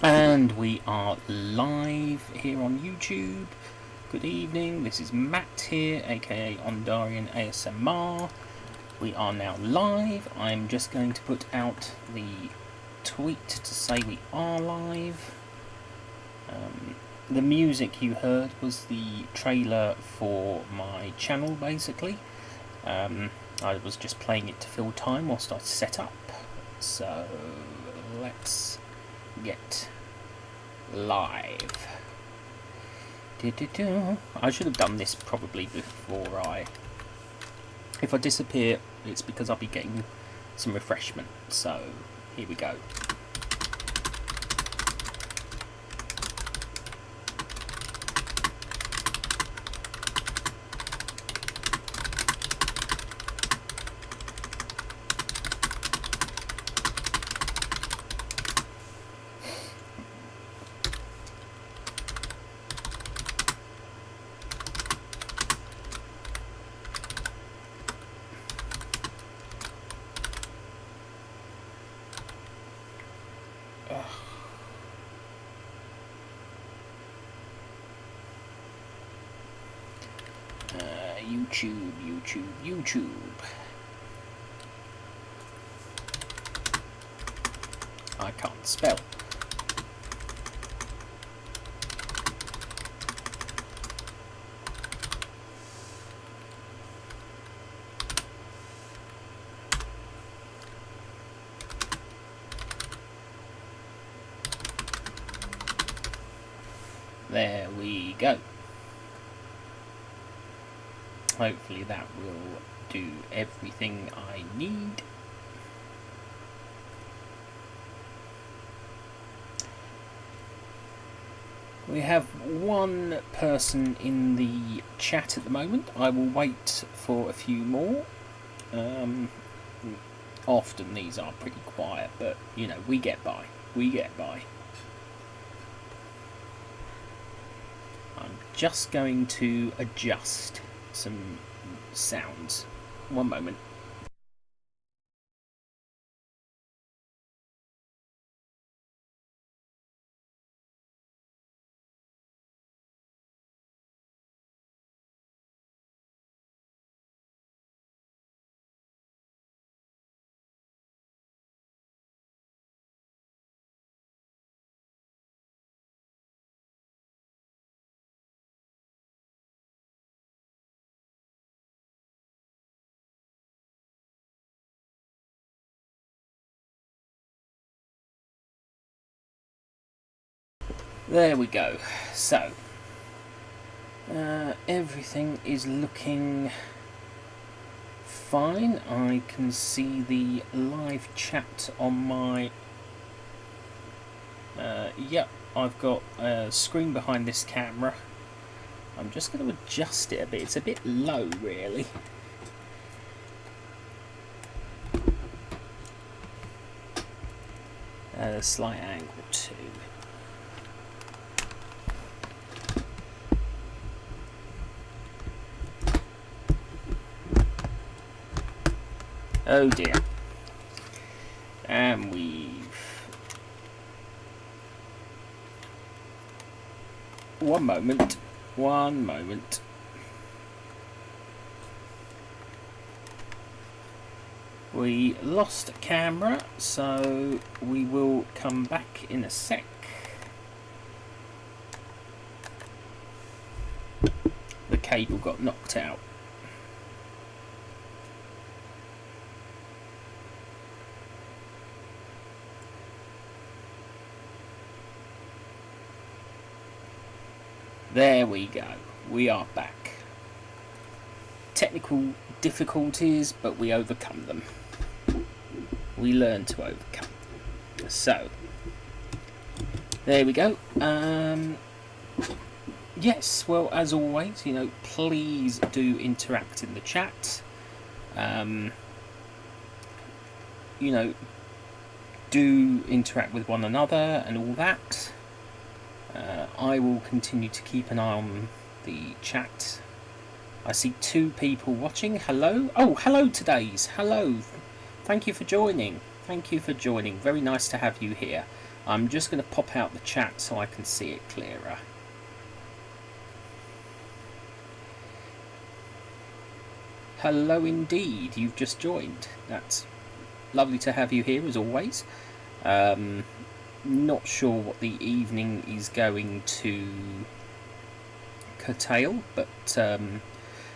And we are live here on YouTube. Good evening, this is Matt here, aka Ondarian ASMR. We are now live. I'm just going to put out the tweet to say we are live. The music you heard was the trailer for my channel, basically. I was just playing it to fill time whilst I set up. So let's get live. I should have done this probably before if I disappear, it's because I'll be getting some refreshment. So here we go. YouTube. I can't spell. There we go. Hopefully that will do everything I need. We have one person in the chat at the moment. I will wait for a few more. Often these are pretty quiet, but you know, we get by. I'm just going to adjust some sounds. One moment. There we go. So, everything is looking fine. I can see the live chat on my... yep, I've got a screen behind this camera. I'm just going to adjust it a bit. It's a bit low, really. At a slight angle too. Oh dear. And we've... One moment. We lost a camera, so we will come back in a sec. The cable got knocked out. There we go. We are back. Technical difficulties, but we overcome them. We learn to overcome. So, there we go. Yes, well, as always, you know, please do interact in the chat. You know, do interact with one another and all that. I will continue to keep an eye on the chat. I see 2 people watching. Hello. Oh, hello today's. Hello. Thank you for joining. Very nice to have you here. I'm just going to pop out the chat so I can see it clearer. Hello indeed, you've just joined. That's lovely to have you here as always. Not sure what the evening is going to curtail, but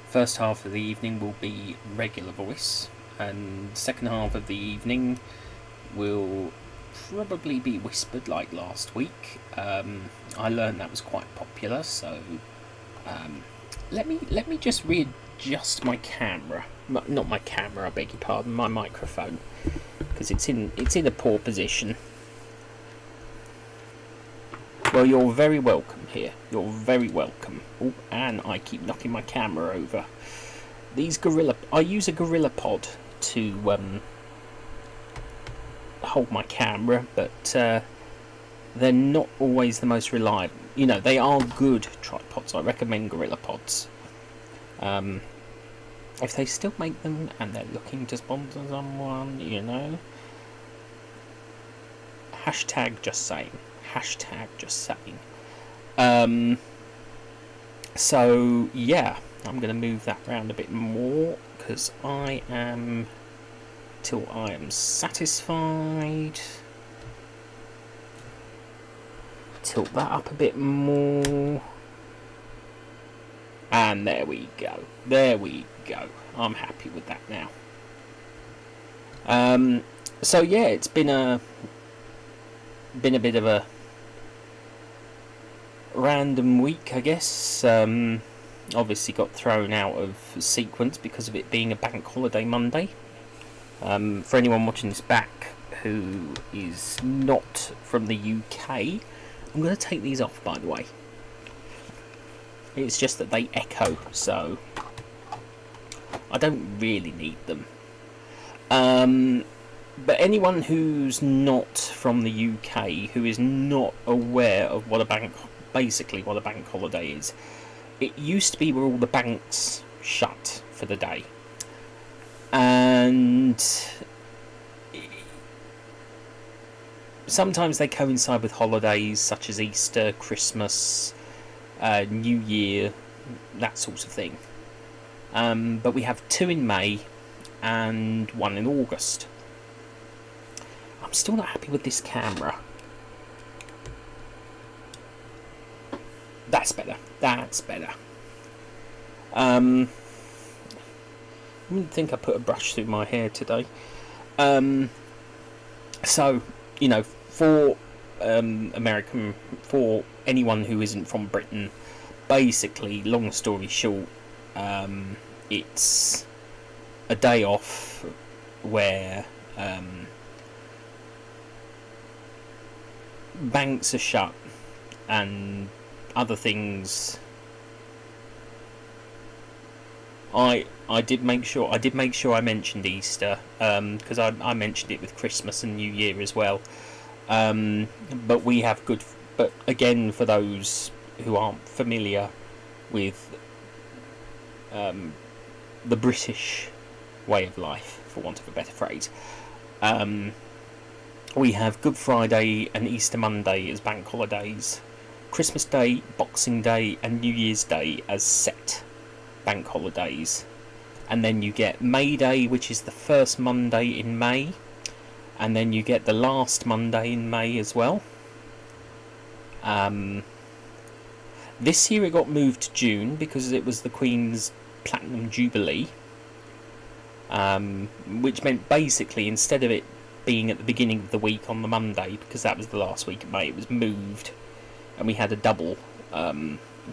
first half of the evening will be regular voice, and second half of the evening will probably be whispered like last week. I learned that was quite popular, so let me just readjust my camera. Not my camera, I beg your pardon, my microphone, because it's in a poor position. Well, you're very welcome here. You're very welcome. Oh, and I keep knocking my camera over. I use a Gorilla Pod to hold my camera, but they're not always the most reliable. You know, they are good tripods. I recommend Gorilla Pods. If they still make them and they're looking to sponsor someone, you know. Hashtag just saying. Hashtag just saying. So yeah, I'm going to move that around a bit more because I am satisfied. Tilt that up a bit more. And there we go. There we go. I'm happy with that now. So yeah, it's been a bit of a random week, I guess. Obviously got thrown out of sequence because of it being a bank holiday Monday. For anyone watching this back who is not from the UK, I'm going to take these off, by the way. It's just that they echo, so I don't really need them. But anyone who's not from the UK, who is not aware of what a bank holiday is, it used to be where all the banks shut for the day, and sometimes they coincide with holidays such as Easter, Christmas, New Year, that sort of thing. But we have 2 in May and 1 in August. I'm still not happy with this camera. That's better. That's better. I didn't think I put a brush through my hair today. So, you know, for for anyone who isn't from Britain, basically, long story short, it's a day off where banks are shut and other things. I did make sure I mentioned Easter, because I mentioned it with Christmas and New Year as well. But we have but again, for those who aren't familiar with the British way of life, for want of a better phrase, we have Good Friday and Easter Monday as bank holidays, Christmas Day, Boxing Day and New Year's Day as set bank holidays, and then you get May Day, which is the first Monday in May, and then you get the last Monday in May as well. This year it got moved to June because it was the Queen's Platinum Jubilee, which meant basically instead of it being at the beginning of the week on the Monday, because that was the last week of May, it was moved, and we had a double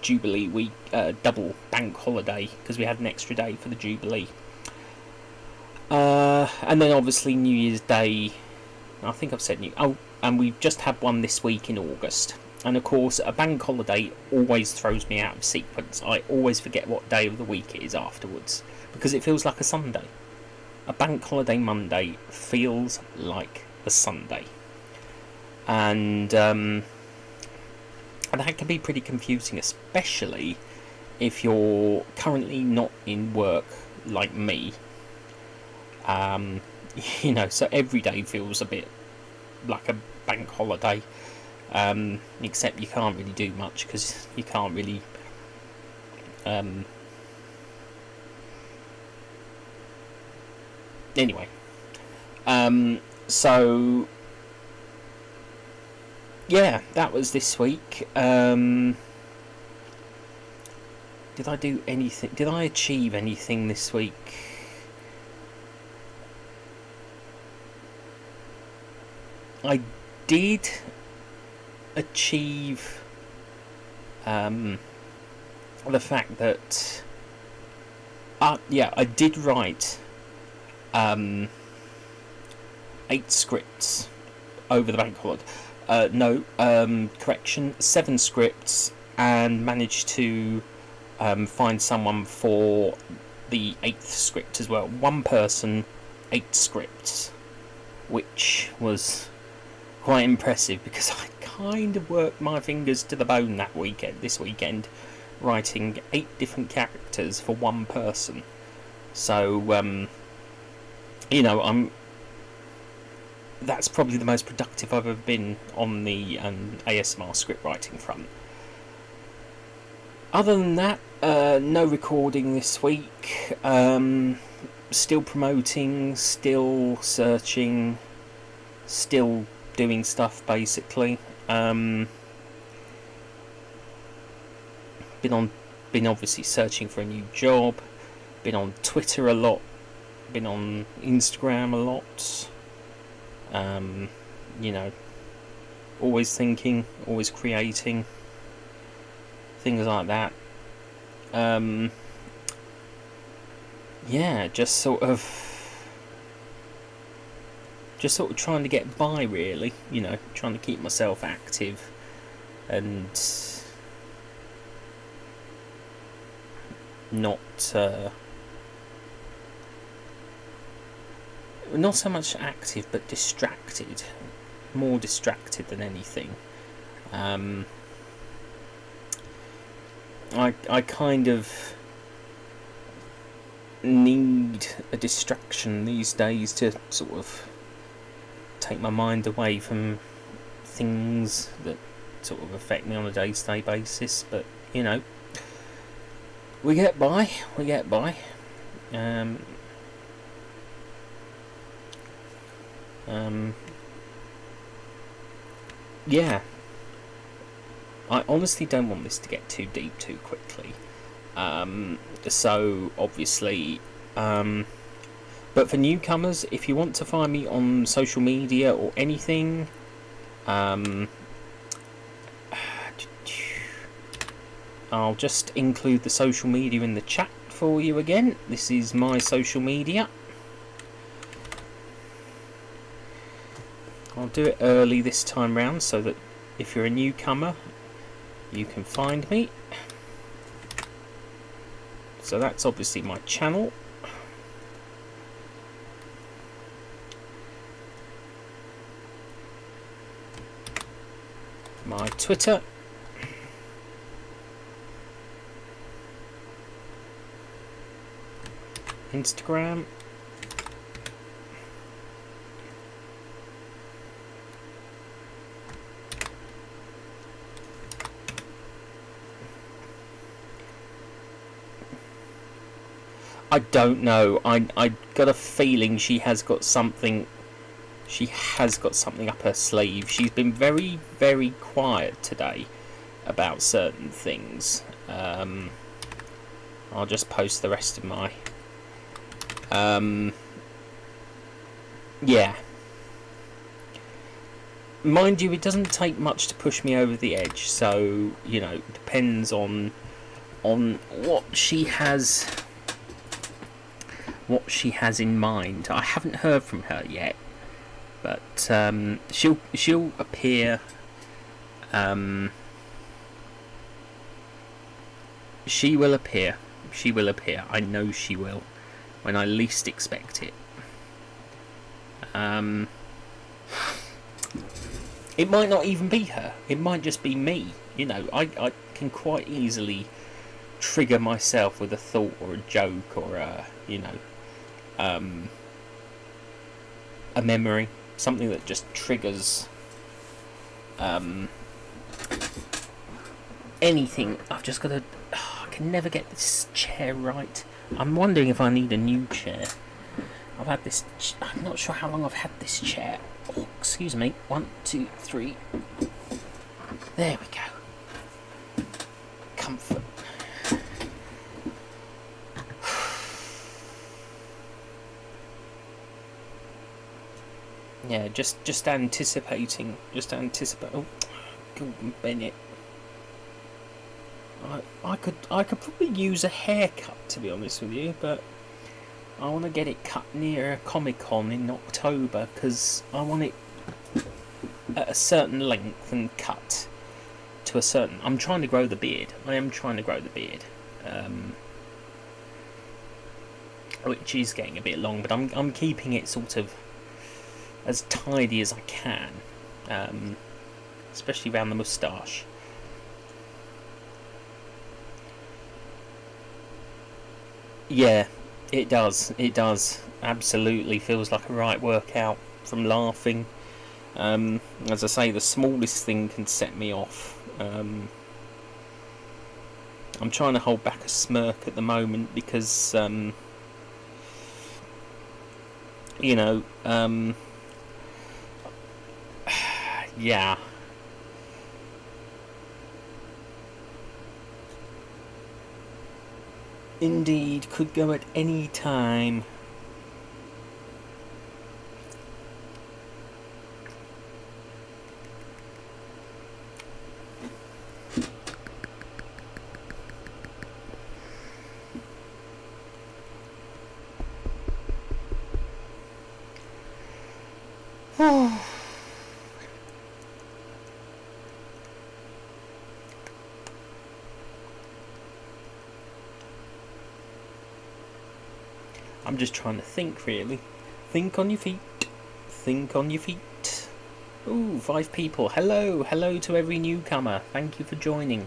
Jubilee week, double bank holiday, because we had an extra day for the Jubilee. And then obviously New Year's Day, I think I've said and we've just had one this week in August. And of course, a bank holiday always throws me out of sequence. I always forget what day of the week it is afterwards, because it feels like a Sunday. A bank holiday Monday feels like a Sunday. And that can be pretty confusing, especially if you're currently not in work like me. You know, so every day feels a bit like a bank holiday, except you can't really do much because you can't really Anyway, so yeah, that was this week. Did I do anything? Did I achieve anything this week? I did achieve the fact that I did write 8 scripts over the bank holiday. Correction, 7 scripts, and managed to find someone for the 8th script as well. One person, 8 scripts, which was quite impressive because I kind of worked my fingers to the bone this weekend, writing 8 different characters for one person. So, that's probably the most productive I've ever been on the ASMR script writing front. Other than that, no recording this week. Still promoting, still searching, still doing stuff basically. Been obviously searching for a new job. Been on Twitter a lot. Been on Instagram a lot. Always thinking, always creating, things like that. Just sort of trying to get by, really. Trying to keep myself active and not so much active, but distracted. More distracted than anything. I kind of need a distraction these days to sort of take my mind away from things that sort of affect me on a day-to-day basis. But we get by. I honestly don't want this to get too deep too quickly. So obviously, but for newcomers, if you want to find me on social media or anything, I'll just include the social media in the chat for you again. This is my social media. I'll do it early this time round so that if you're a newcomer, you can find me. So that's obviously my channel. My Twitter. Instagram. I don't know. I got a feeling she has got something. She has got something up her sleeve. She's been very, very quiet today about certain things. I'll just post the rest of my. Yeah. Mind you, it doesn't take much to push me over the edge. So it depends on what she has. What she has in mind. I haven't heard from her yet, but she'll appear. She will appear. She will appear. I know she will, when I least expect it. It might not even be her. It might just be me. I can quite easily trigger myself with a thought or a joke or a memory, something that just triggers anything. I've just got to. I can never get this chair right. I'm wondering if I need a new chair. I've had this. I'm not sure how long I've had this chair. Oh, excuse me. 1, 2, 3. There we go. Comfort. Yeah, just anticipating. Just anticipate. Oh, Gordon Bennett. I could probably use a haircut, to be honest with you, but I want to get it cut near a Comic-Con in October because I want it at a certain length and cut to a certain. I'm trying to grow the beard. I am trying to grow the beard, which is getting a bit long, but I'm keeping it sort of as tidy as I can, especially around the moustache. Yeah, it does. It does. Absolutely feels like a right workout from laughing. As I say, the smallest thing can set me off. I'm trying to hold back a smirk at the moment because, yeah. Indeed, could go at any time. I'm just trying to think, really. Think on your feet. Think on your feet. Ooh, 5 people. Hello. Hello to every newcomer. Thank you for joining.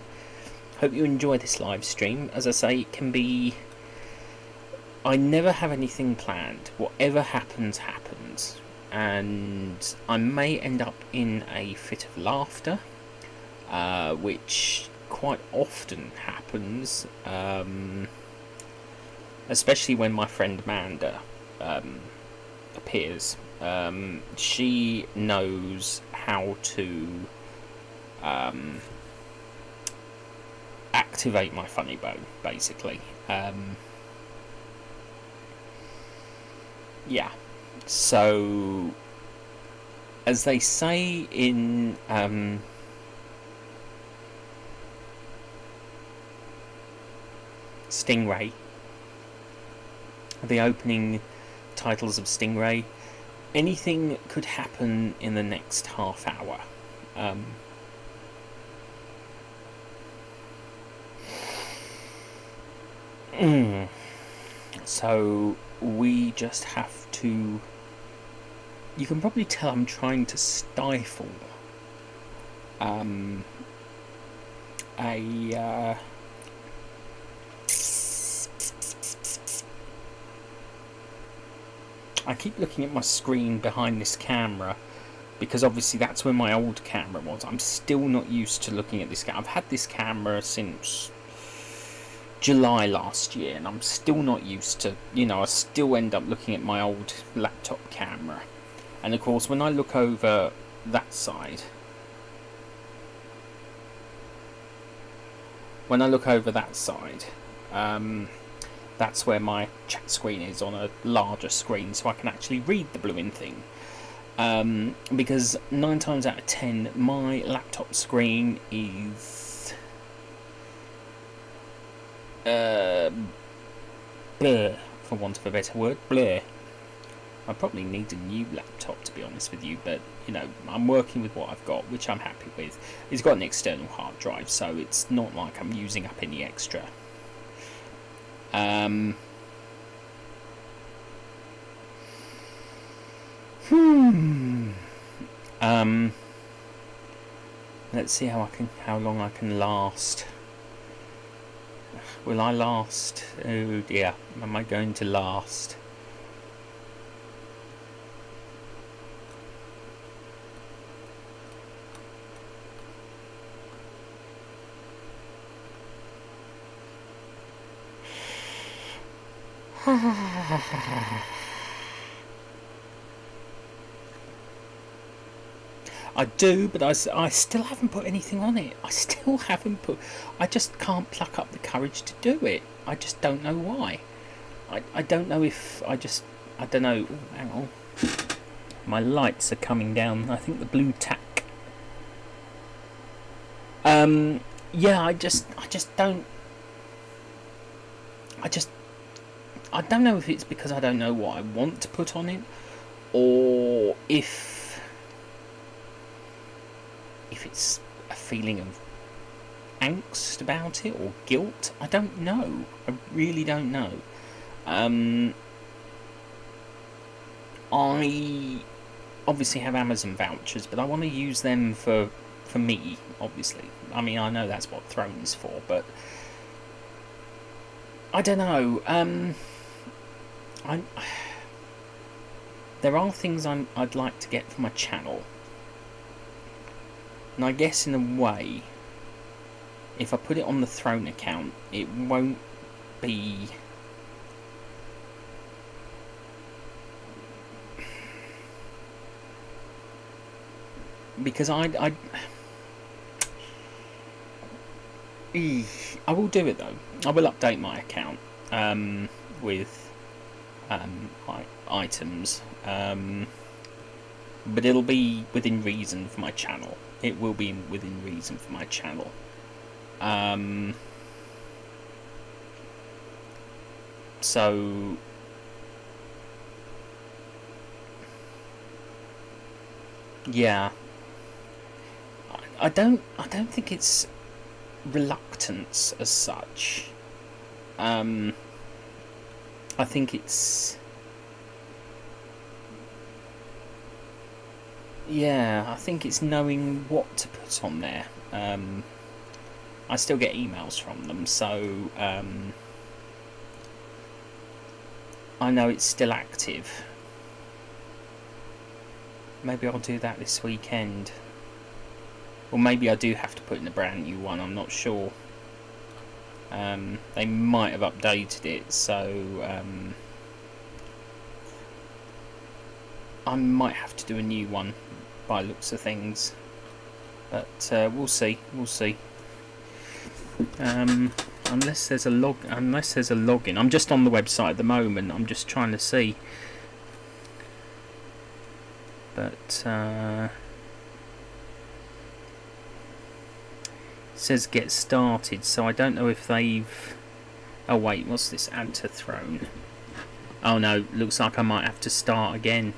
Hope you enjoy this live stream. As I say, it can be... I never have anything planned. Whatever happens, happens. And I may end up in a fit of laughter, which quite often happens. Especially when my friend Amanda appears. She knows how to activate my funny bone, basically. Yeah. So, as they say in Stingray, the opening titles of Stingray, anything could happen in the next half hour. So we just have to... You can probably tell I'm trying to stifle I keep looking at my screen behind this camera because obviously that's where my old camera was. I'm still not used to looking at this camera. I've had this camera since July last year and I'm still not used to, I still end up looking at my old laptop camera. And of course when I look over that side, that's where my chat screen is on a larger screen, so I can actually read the blooming thing. Because 9 times out of 10, my laptop screen is blur, for want of a better word, blur. I probably need a new laptop, to be honest with you, but I'm working with what I've got, which I'm happy with. It's got an external hard drive, so it's not like I'm using up any extra. Let's see how long I can last. Will I last? Oh dear, am I going to last? I do, but I still haven't put anything on it. I still haven't put... I just can't pluck up the courage to do it. I just don't know why. I don't know if I just... I don't know. Ooh, hang on. My lights are coming down. I think the blue tack. Yeah, I just don't... I don't know if it's because I don't know what I want to put on it, or if it's a feeling of angst about it or guilt. I don't know. I really don't know. I obviously have Amazon vouchers, but I want to use them for me, obviously. I mean, I know that's what Throne is for, but I don't know. There are things I'd like to get for my channel. And I guess in a way, if I put it on the Throne account, it won't be... Because I will do it though. I will update my account with items, but it'll be within reason for my channel. It will be within reason for my channel. So yeah, I don't think it's reluctance as such. I think it's... Yeah, I think it's knowing what to put on there. I still get emails from them, so I know it's still active. Maybe I'll do that this weekend. Or maybe I do have to put in a brand new one, I'm not sure. They might have updated it, so I might have to do a new one by looks of things. But we'll see. Unless there's a login. I'm just on the website at the moment. I'm just trying to see. But it says get started, so I don't know if they've... Oh wait, what's this? Add to Throne. Oh no, looks like I might have to start again.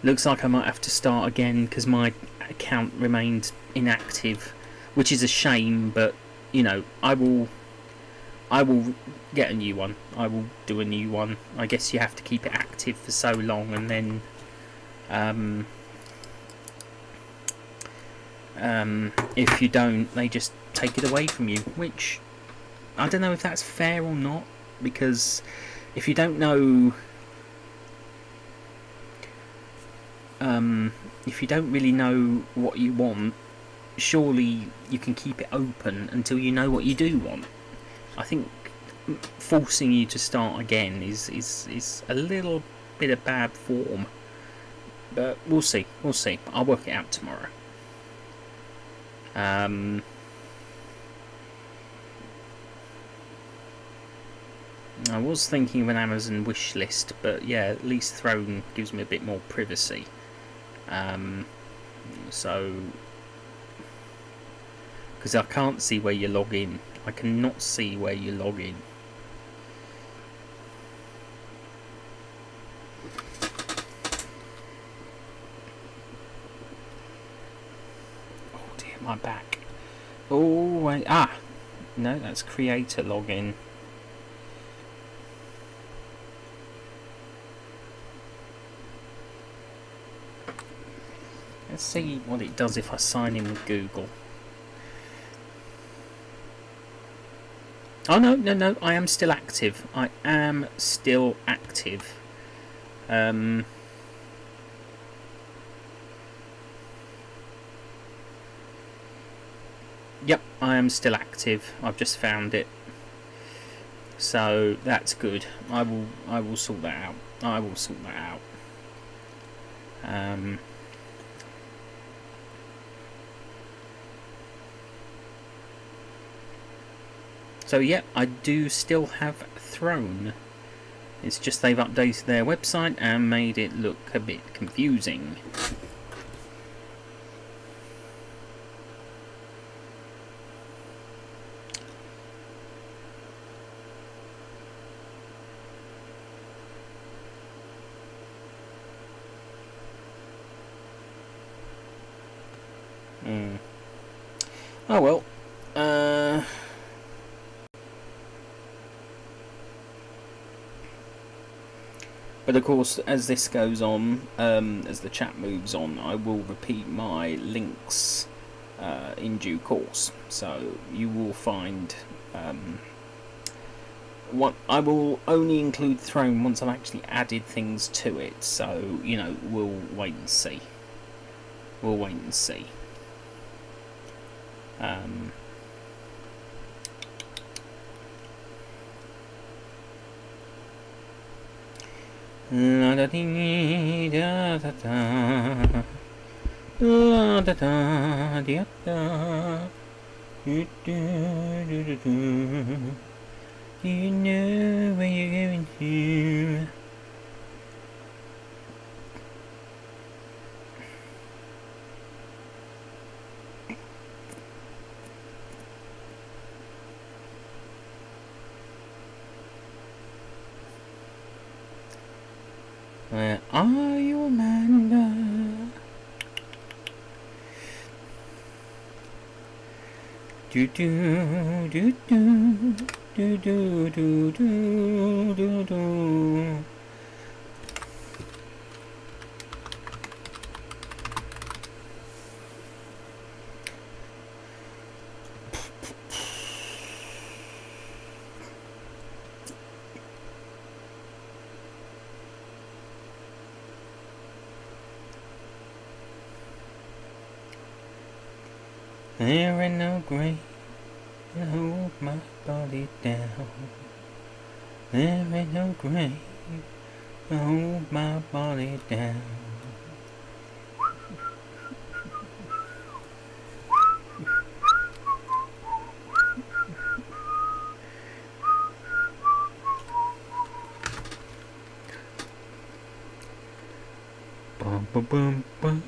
Looks like I might have to start again because my account remained inactive, which is a shame, but you know, I will get a new one. I will do a new one. I guess you have to keep it active for so long, and then if you don't, they just take it away from you, which I don't know if that's fair or not, because if you don't know, if you don't really know what you want, surely you can keep it open until you know what you do want. I think forcing you to start again is a little bit of bad form, but we'll see. I'll work it out tomorrow. I was thinking of an Amazon wish list, but yeah, at least Throne gives me a bit more privacy. So, because I can't see where you log in. I cannot see where you log in. Oh dear, my back. Oh, wait. No, that's creator login. Let's see what it does if I sign in with Google. Oh no, I am still active. Yep, I am still active. I've just found it. So that's good. I will sort that out. So yeah, I do still have Throne. It's just they've updated their website and made it look a bit confusing. Oh well. But of course, as this goes on, as the chat moves on, I will repeat my links in due course. So you will find what I will only include Throne once I've actually added things to it. So you know, we'll wait and see. We'll wait and see. La da dee da da da, la da da da da, do do do do do. Do you know where you're going to? Where are you, Amanda? Do do do do do do do do do do. There ain't no grave to hold my body down. There ain't no grave to hold my body down. Bum bum bum bum.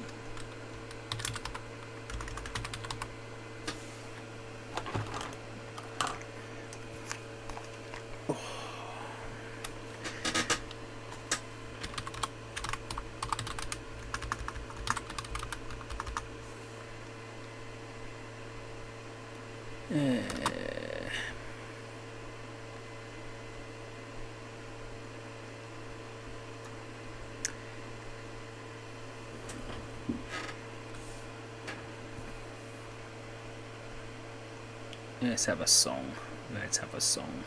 Let's have a song. Let's have a song.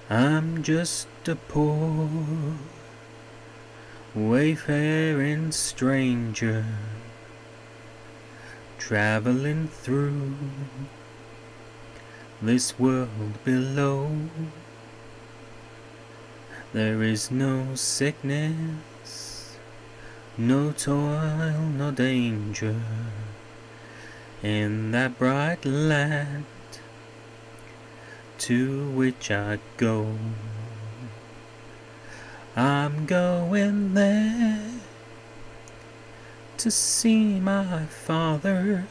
I'm just a poor wayfaring stranger traveling through this world below. There is no sickness, no toil, no danger in that bright land to which I go. I'm going there to see my father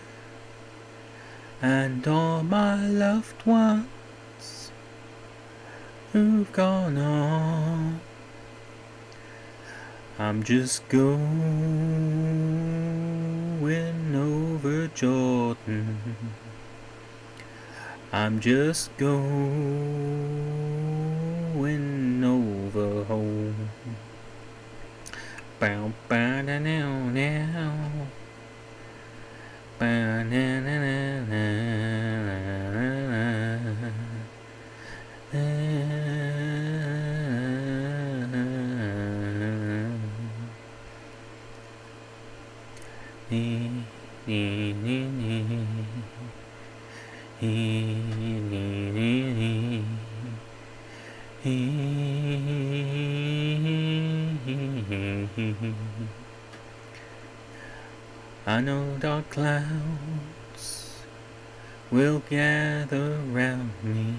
and all my loved ones who've gone on. I'm just going over Jordan. I'm just going over home. Bow bow now now. Bow na na na na. I know dark clouds will gather round me.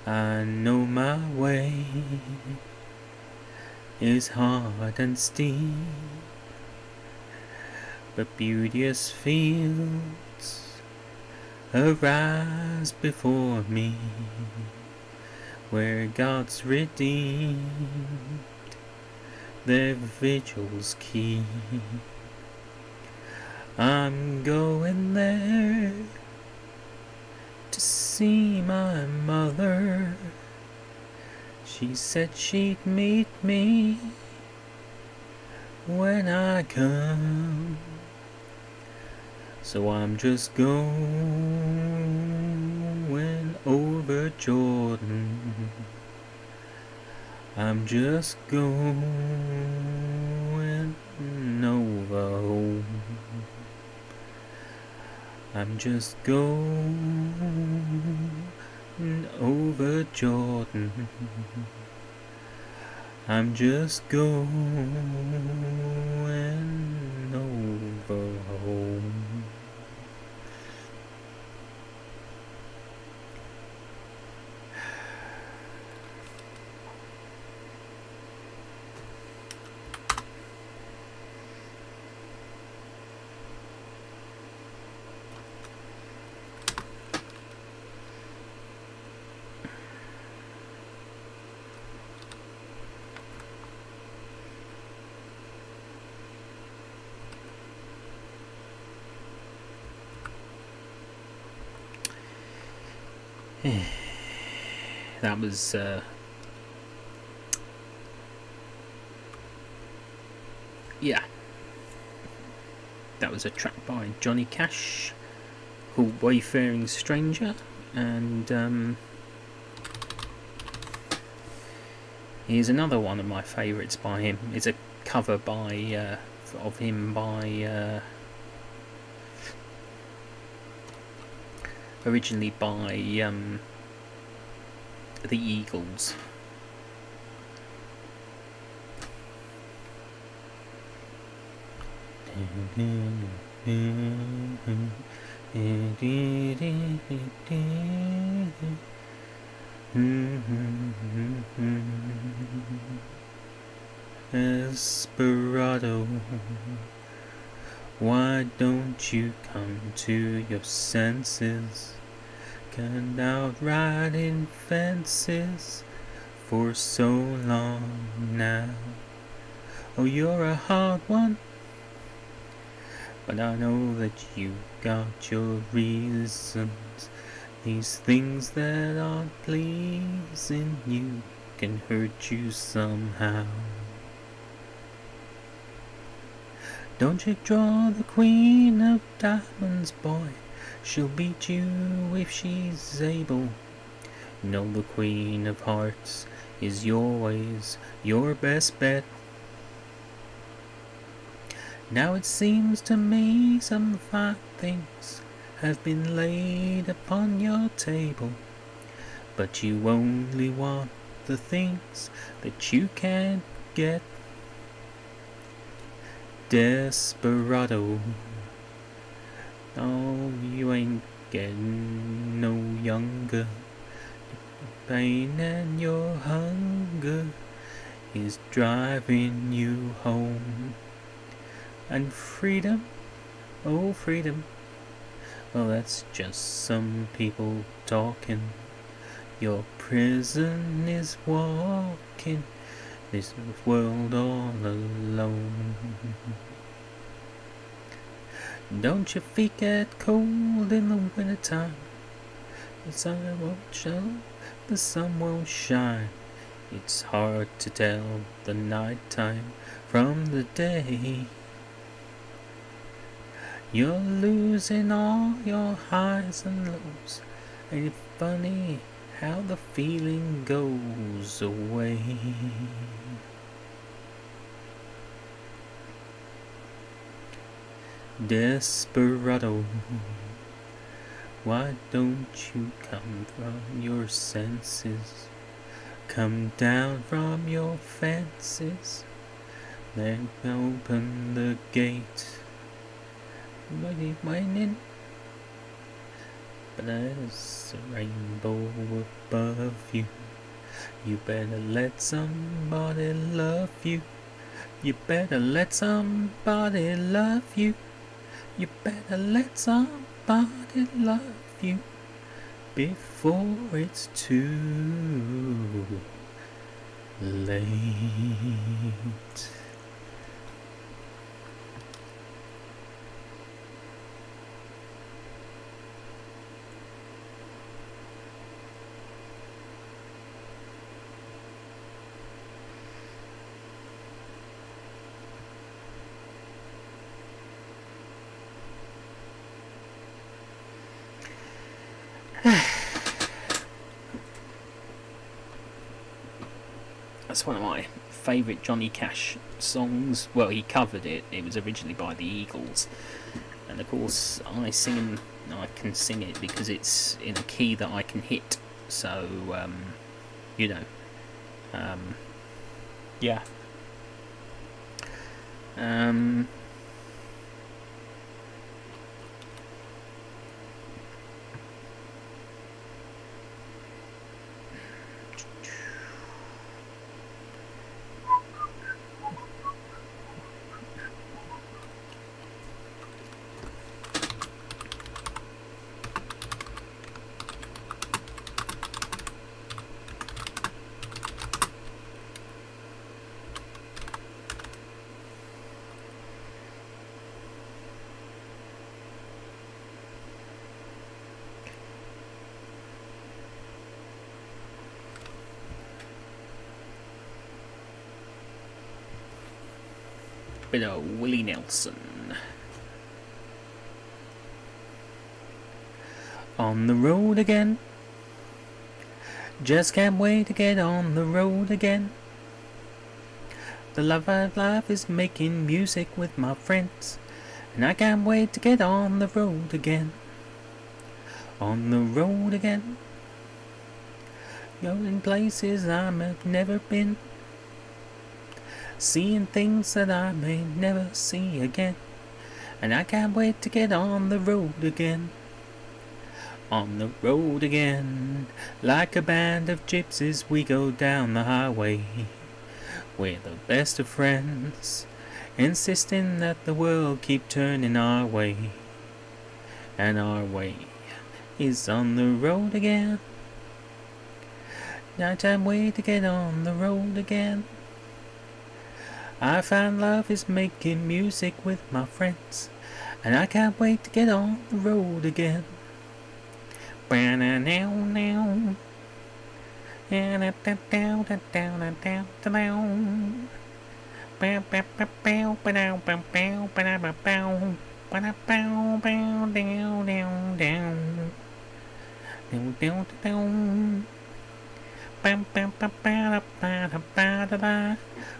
I know my way is hard and steep, but beauteous fields arise before me, where God's redeemed their vigils keep. I'm going there to see my mother. She said she'd meet me when I come. So I'm just going over Jordan. I'm just going over home. I'm just going over Jordan. I'm just going over home. That was that was a track by Johnny Cash called Wayfaring Stranger, and here's another one of my favourites by him. It's a cover by of him by originally by the Eagles. Desperado, why don't you come to your senses? Cut out riding fences for so long now. Oh, you're a hard one, but I know that you got your reasons. These things that aren't pleasing you can hurt you somehow. Don't you draw the Queen of Diamonds, boy. She'll beat you if she's able. You know the Queen of Hearts is always your best bet. Now it seems to me some fine things have been laid upon your table, but you only want the things that you can't get. Desperado, no, you ain't getting no younger. Your pain and your hunger is driving you home. And freedom, oh freedom, well that's just some people talking. Your prison is walking this world all alone. Don't your feet get cold in the wintertime? The sun won't show, the sun won't shine. It's hard to tell the night time from the day. You're losing all your highs and lows. Ain't it funny how the feeling goes away? Desperado, why don't you come from your senses? Come down from your fences, then open the gate mighty whining. But there's a rainbow above you. You better let somebody love you. You better let somebody love you. You better let somebody love you before it's too late. That's one of my favourite Johnny Cash songs. Well, he covered it. It was originally by the Eagles, and of course I can sing it because it's in a key that I can hit. So you know, yeah. Bit of Willie Nelson. On the road again. Just can't wait to get on the road again. The love of life is making music with my friends, and I can't wait to get on the road again. On the road again. Going places I've never been. Seeing things that I may never see again. And I can't wait to get on the road again. On the road again. Like a band of gypsies we go down the highway. We're the best of friends, insisting that the world keep turning our way. And our way is on the road again. I can't wait to get on the road again. I find love is making music with my friends, and I can't wait to get on the road again.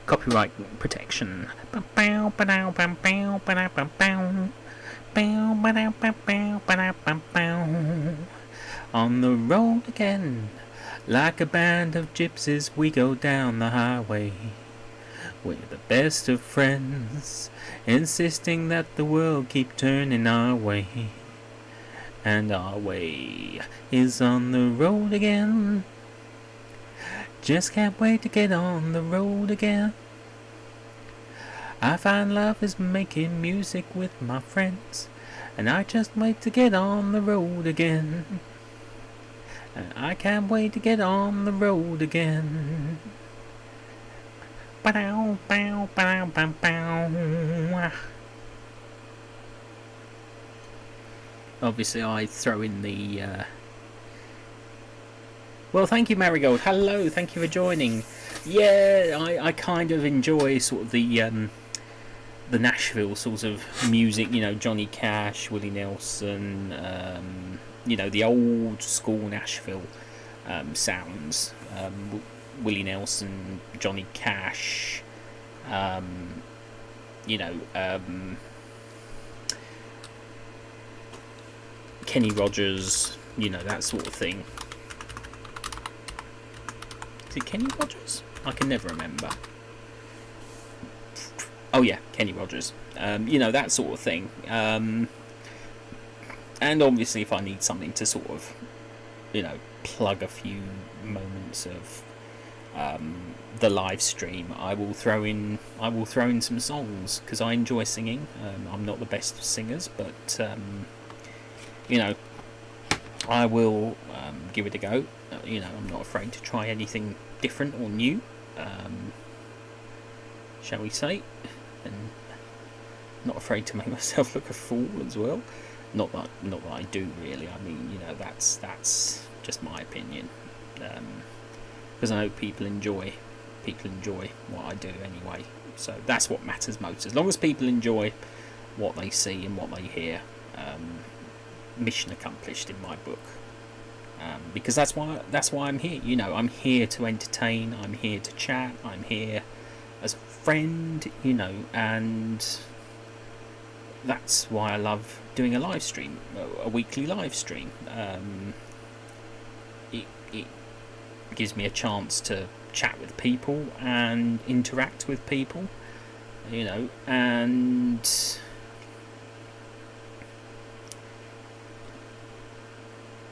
Copyright protection. On the road again, like a band of gypsies we go down the highway. We're the best of friends, insisting that the world keep turning our way. And our way is on the road again. Just can't wait to get on the road again. I find love is making music with my friends, and I just wait to get on the road again. And I can't wait to get on the road again. Ba-dow, bow, ba-dow, bow, bow. Obviously I throw in the well, thank you, Marigold. Hello, thank you for joining. Yeah, I kind of enjoy sort of the Nashville sort of music, you know, Johnny Cash, Willie Nelson, you know, the old school Nashville sounds. Willie Nelson, Johnny Cash, you know, Kenny Rogers, you know, that sort of thing. Is it Kenny Rogers? I can never remember. Oh yeah, Kenny Rogers. That sort of thing. And obviously, if I need something to sort of, plug a few moments of the live stream, I will throw in some songs because I enjoy singing. I'm not the best of singers, but I will give it a go. I'm not afraid to try anything different or new, shall we say, and not afraid to make myself look a fool as well. Not that I do really. I mean, that's just my opinion, because I know people enjoy what I do anyway. So that's what matters most. As long as people enjoy what they see and what they hear, mission accomplished in my book. Because that's why I'm here. I'm here to entertain. I'm here to chat. I'm here as a friend. And that's why I love doing a live stream, a weekly live stream. It gives me a chance to chat with people and interact with people, and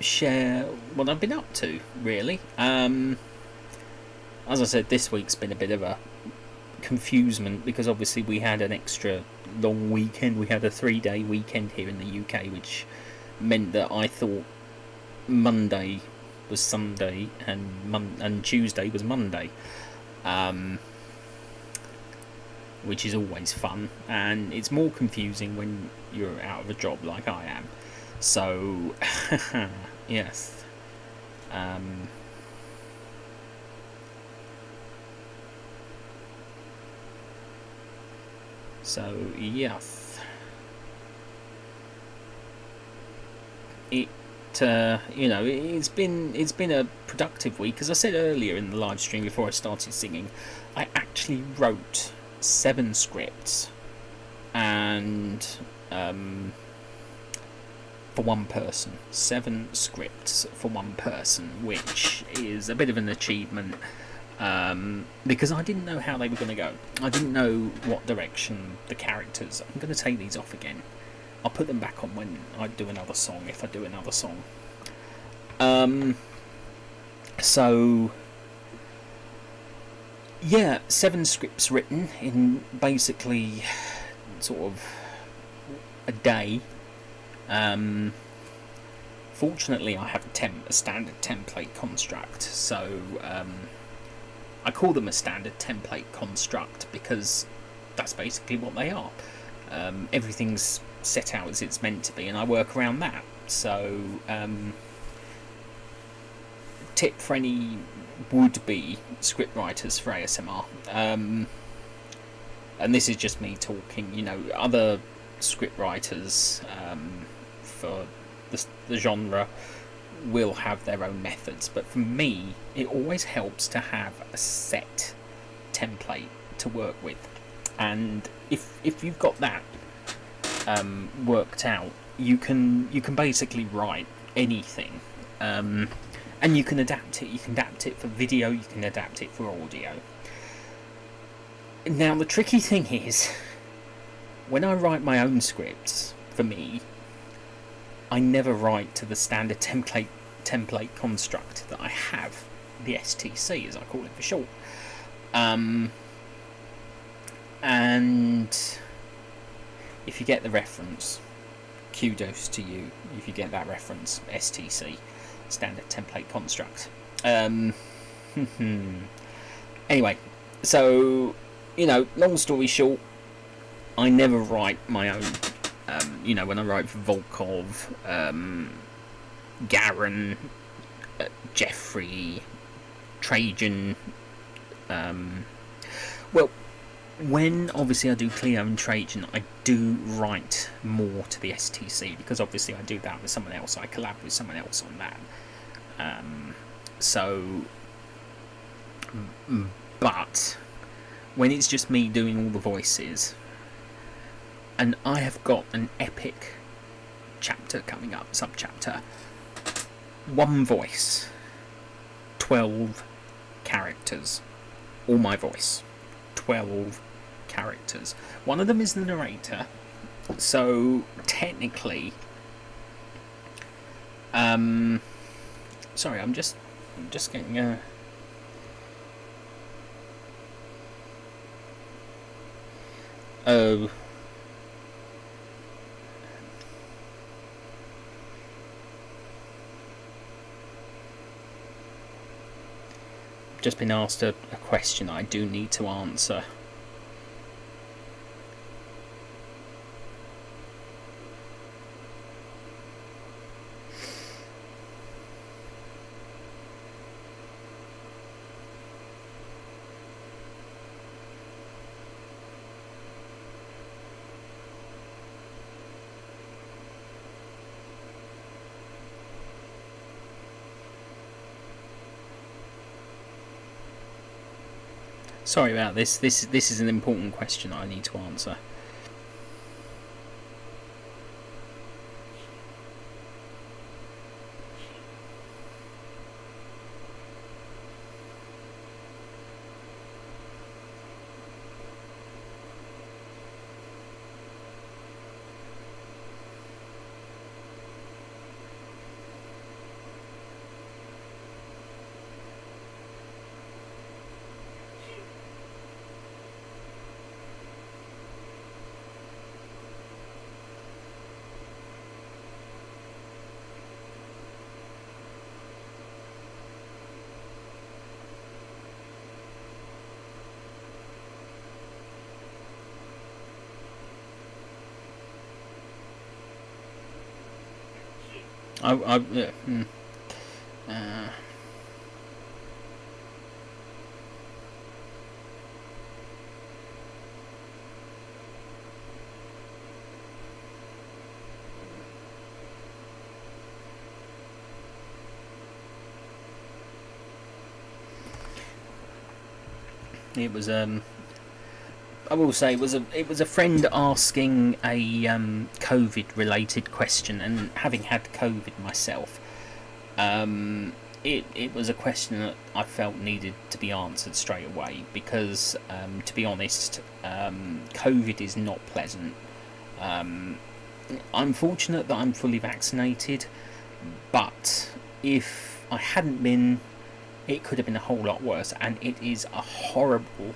share what I've been up to, really. As I said, this week's been a bit of a confusement because obviously we had an extra long weekend. We had a 3-day weekend here in the UK, which meant that I thought Monday was Sunday and Tuesday was Monday, which is always fun, and it's more confusing when you're out of a job like I am. So yes, so yes, it's been a productive week. As I said earlier in the live stream before I started singing, I actually wrote 7 scripts, and for one person, 7 scripts for one person, which is a bit of an achievement, because I didn't know how they were going to go. I didn't know what direction the characters. I'm going to take these off again. I'll put them back on when I do another song, if I do another song. So yeah, 7 scripts written in basically sort of a day. Fortunately, I have a standard template construct, so I call them a standard template construct because that's basically what they are. Everything's set out as it's meant to be, and I work around that. So, tip for any would-be scriptwriters for ASMR, and this is just me talking. Other scriptwriters for the genre will have their own methods, but for me it always helps to have a set template to work with, and if you've got that worked out, you can basically write anything, and you can adapt it. You can adapt it for video, you can adapt it for audio. Now the tricky thing is, when I write my own scripts, for me, I never write to the standard template construct that I have, the STC as I call it for short. And if you get the reference, kudos to you if you get that reference, STC, standard template construct. Anyway, so, long story short, I never write my own. When I write for Volkov, Garen, Jeffrey, Trajan, when obviously I do Cleo and Trajan, I do write more to the STC because obviously I do that with someone else. I collab with someone else on that. But when it's just me doing all the voices, and I have got an epic chapter coming up, sub-chapter, 1 voice, 12 characters, all my voice, 12 characters. One of them is the narrator, so technically, sorry, I'm just getting oh. Just been asked a question I do need to answer. Sorry about this. This is an important question I need to answer. It was I will say it was a friend asking a COVID related question, and having had COVID myself, it was a question that I felt needed to be answered straight away, because to be honest, COVID is not pleasant. I'm fortunate that I'm fully vaccinated, but if I hadn't been, it could have been a whole lot worse, and it is a horrible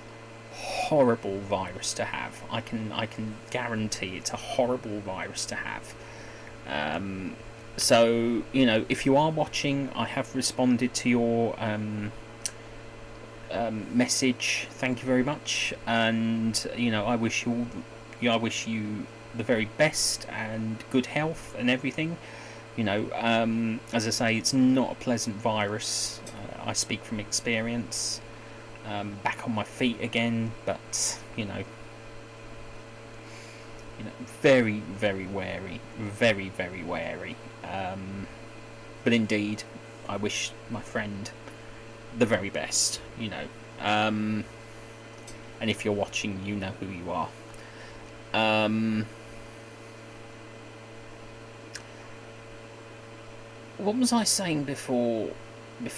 virus to have. I can guarantee it's a horrible virus to have. So, you know, if you are watching, I have responded to your message. Thank you very much, and you know, I wish you the very best and good health and everything. You know, as I say, it's not a pleasant virus. I speak from experience. Back on my feet again, but you know, very wary, very wary. But indeed, I wish my friend the very best. You know, and if you're watching, you know who you are. What was I saying before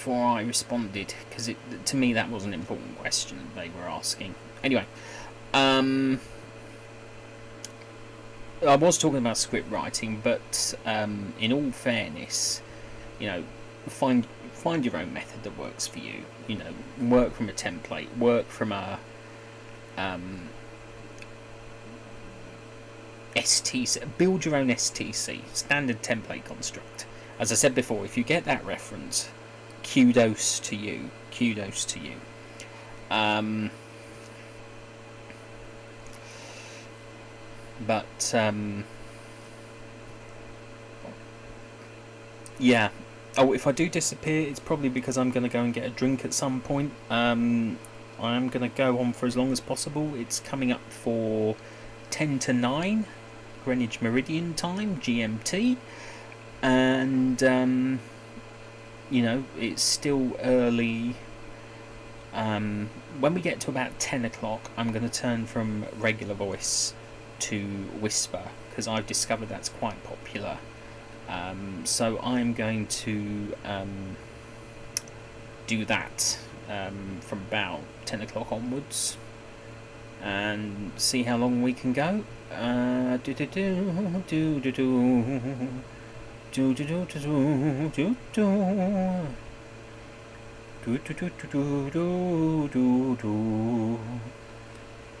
I responded? Because to me that was an important question they were asking. Anyway, I was talking about script writing, but in all fairness, you know, find your own method that works for you. You know, work from a template, work from a STC, build your own STC, standard template construct. As I said before, if you get that reference, kudos to you. But yeah. Oh, if I do disappear, it's probably because I'm going to go and get a drink at some point. I'm going to go on for as long as possible. It's coming up for 10 to 9 Greenwich Meridian time, GMT, and you know, it's still early. When we get to about 10 o'clock, I'm going to turn from regular voice to whisper, because I've discovered that's quite popular. So I'm going to do that from about 10 o'clock onwards. and see how long we can go. Do do do do do do do do do do do do. Do do do do do do do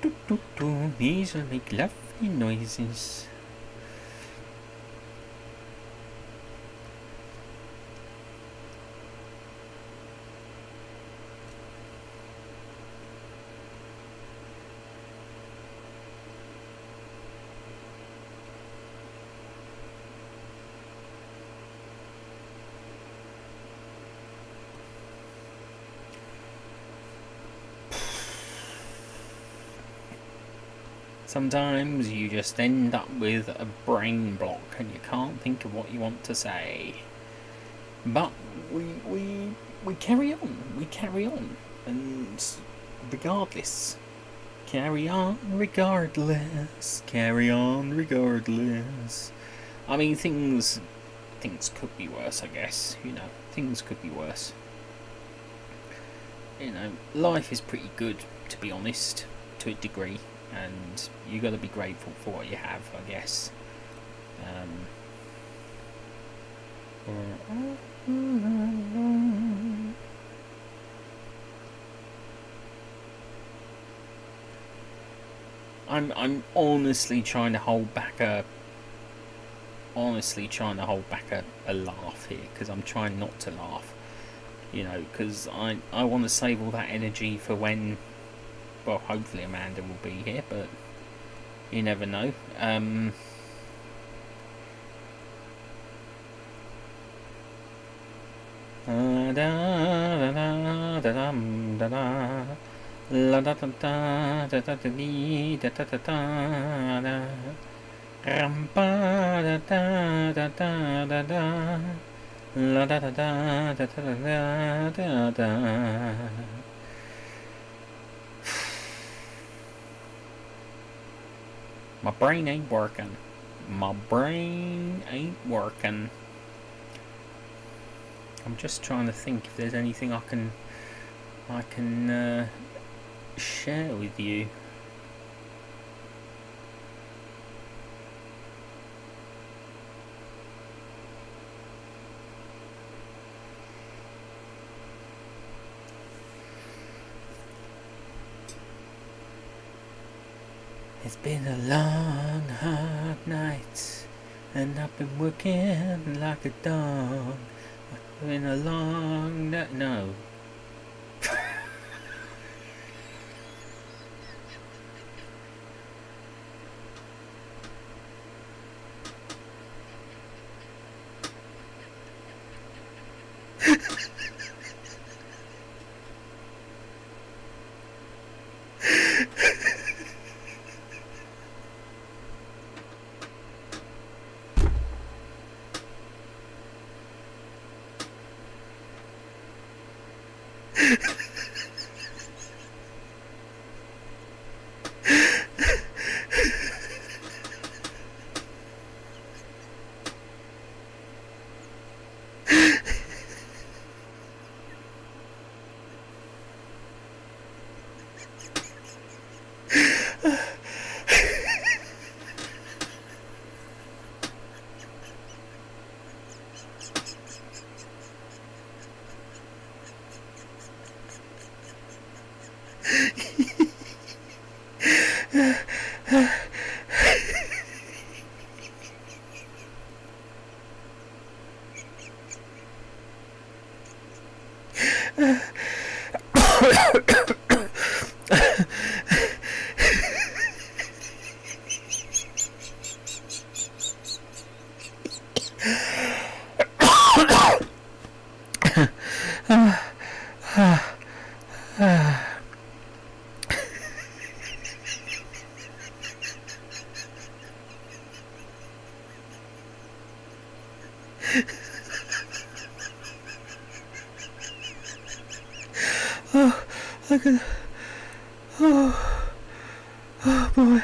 do do do. These will make lovely noises. Sometimes you just end up with a brain block and you can't think of what you want to say. But we carry on, and regardless, carry on regardless. I mean, things could be worse, I guess. Things could be worse. Life is pretty good, to be honest, to a degree. And you got to be grateful for what you have, I guess. I'm honestly trying to hold back a laugh here, because I'm trying not to laugh. Because I want to save all that energy for when. Well, hopefully Amanda will be here, but you never know. My brain ain't working. I'm just trying to think if there's anything I can share with you. It's been a long, hard night, and I've been working like a dog. It's been a long night. No. Oh, look at. Oh boy.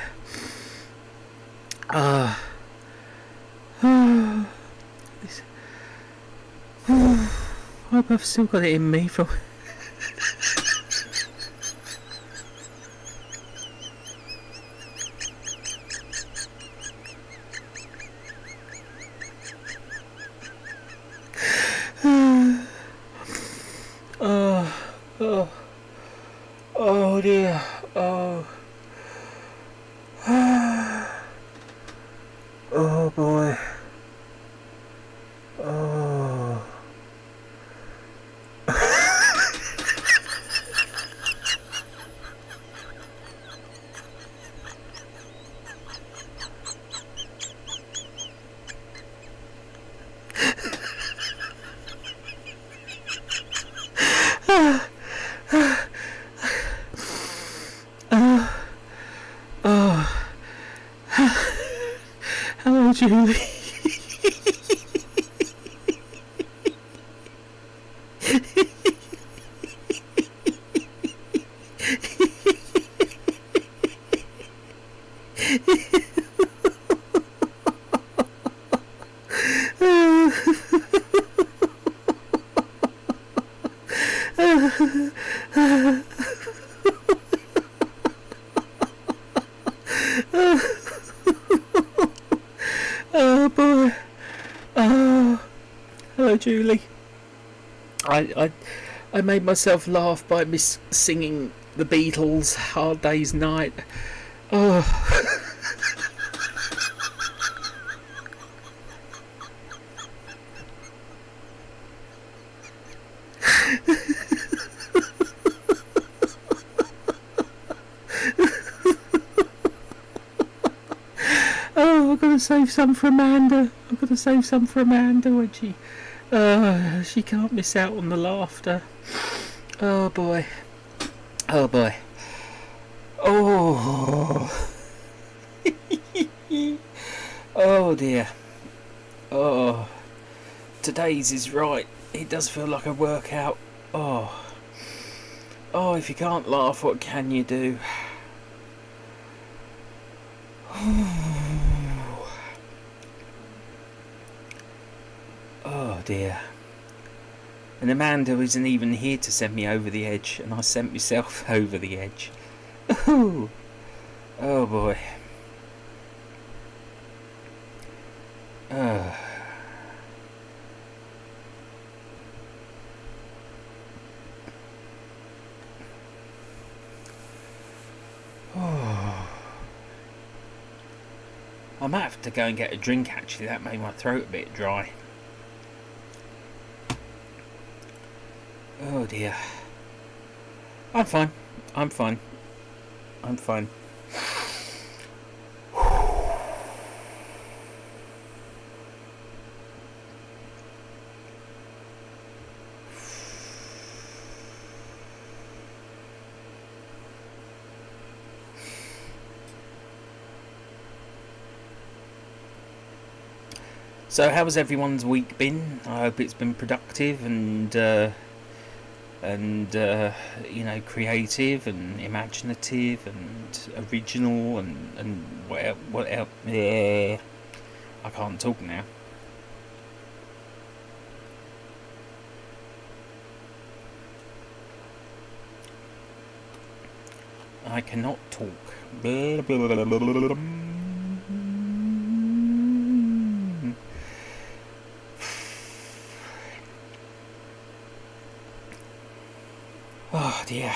I hope I've still got it in me from. Oh, oh dear. Oh. Oh boy. Oh. Oh. Hello, Julie. Oh boy. Oh. Hello, Julie. I made myself laugh by singing the Beatles' Hard Day's Night. Oh. Oh, I've got to save some for Amanda. I've got to save some for Amanda when she can't miss out on the laughter. Oh boy. Oh boy. Oh. Oh dear. Oh. Today's is right. It does feel like a workout. Oh. Oh, if you can't laugh, what can you do? Oh dear. And Amanda isn't even here to send me over the edge, and I sent myself over the edge. Oh, oh boy. Oh. Oh. I might have to go and get a drink actually, that made my throat a bit dry. Oh dear. I'm fine. I'm fine. I'm fine. So how has everyone's week been? I hope it's been productive and you know, creative and imaginative and original and what else? Yeah, I can't talk now. I cannot talk. Blah, blah, blah, blah, blah, blah. Oh dear.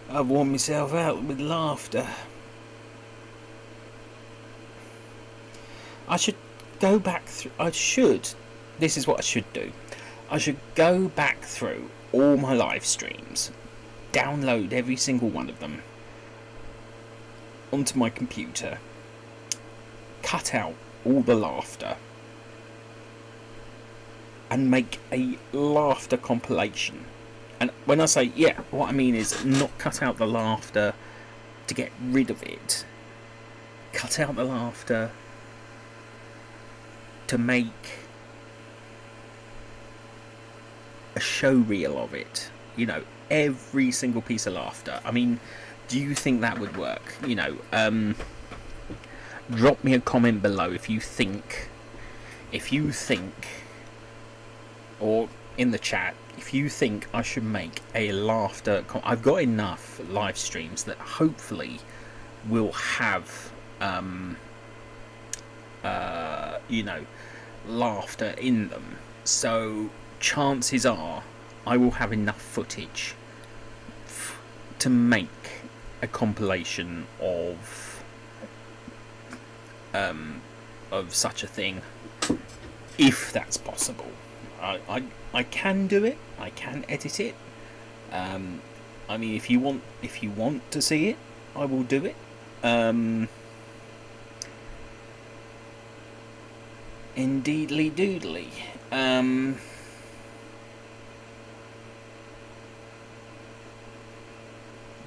I've worn myself out with laughter. I should go back through. This is what I should do. I should go back through all my live streams, download every single one of them onto my computer, cut out all the laughter, and make a laughter compilation. And when I say, yeah, what I mean is not cut out the laughter to get rid of it. Cut out the laughter to make a show reel of it. You know, every single piece of laughter. I mean, do you think that would work? You know, drop me a comment below if you think, or in the chat, if you think I should make a laughter. I've got enough live streams that hopefully will have, you know, laughter in them. So chances are I will have enough footage to make a compilation of such a thing, if that's possible. I can do it. I can edit it. I mean, if you want to see it, I will do it. Indeedly doodly.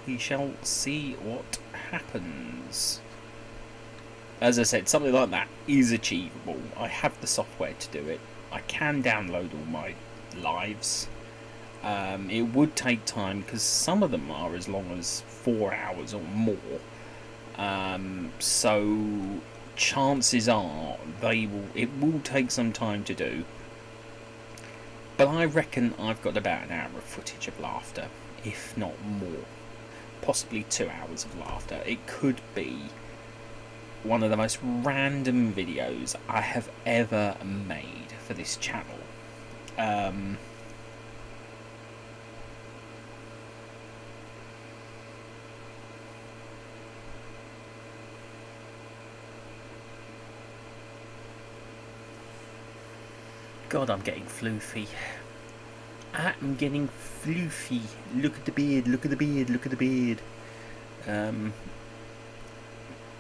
We shall see what happens. As I said, something like that is achievable. I have the software to do it. I can download all my lives. It would take time because some of them are as long as 4 hours or more. So chances are it will take some time to do. But I reckon I've got about an hour of footage of laughter, if not more. Possibly 2 hours of laughter. It could be one of the most random videos I have ever made for this channel. God, I'm getting floofy. I'm getting floofy. Look at the beard, look at the beard, look at the beard.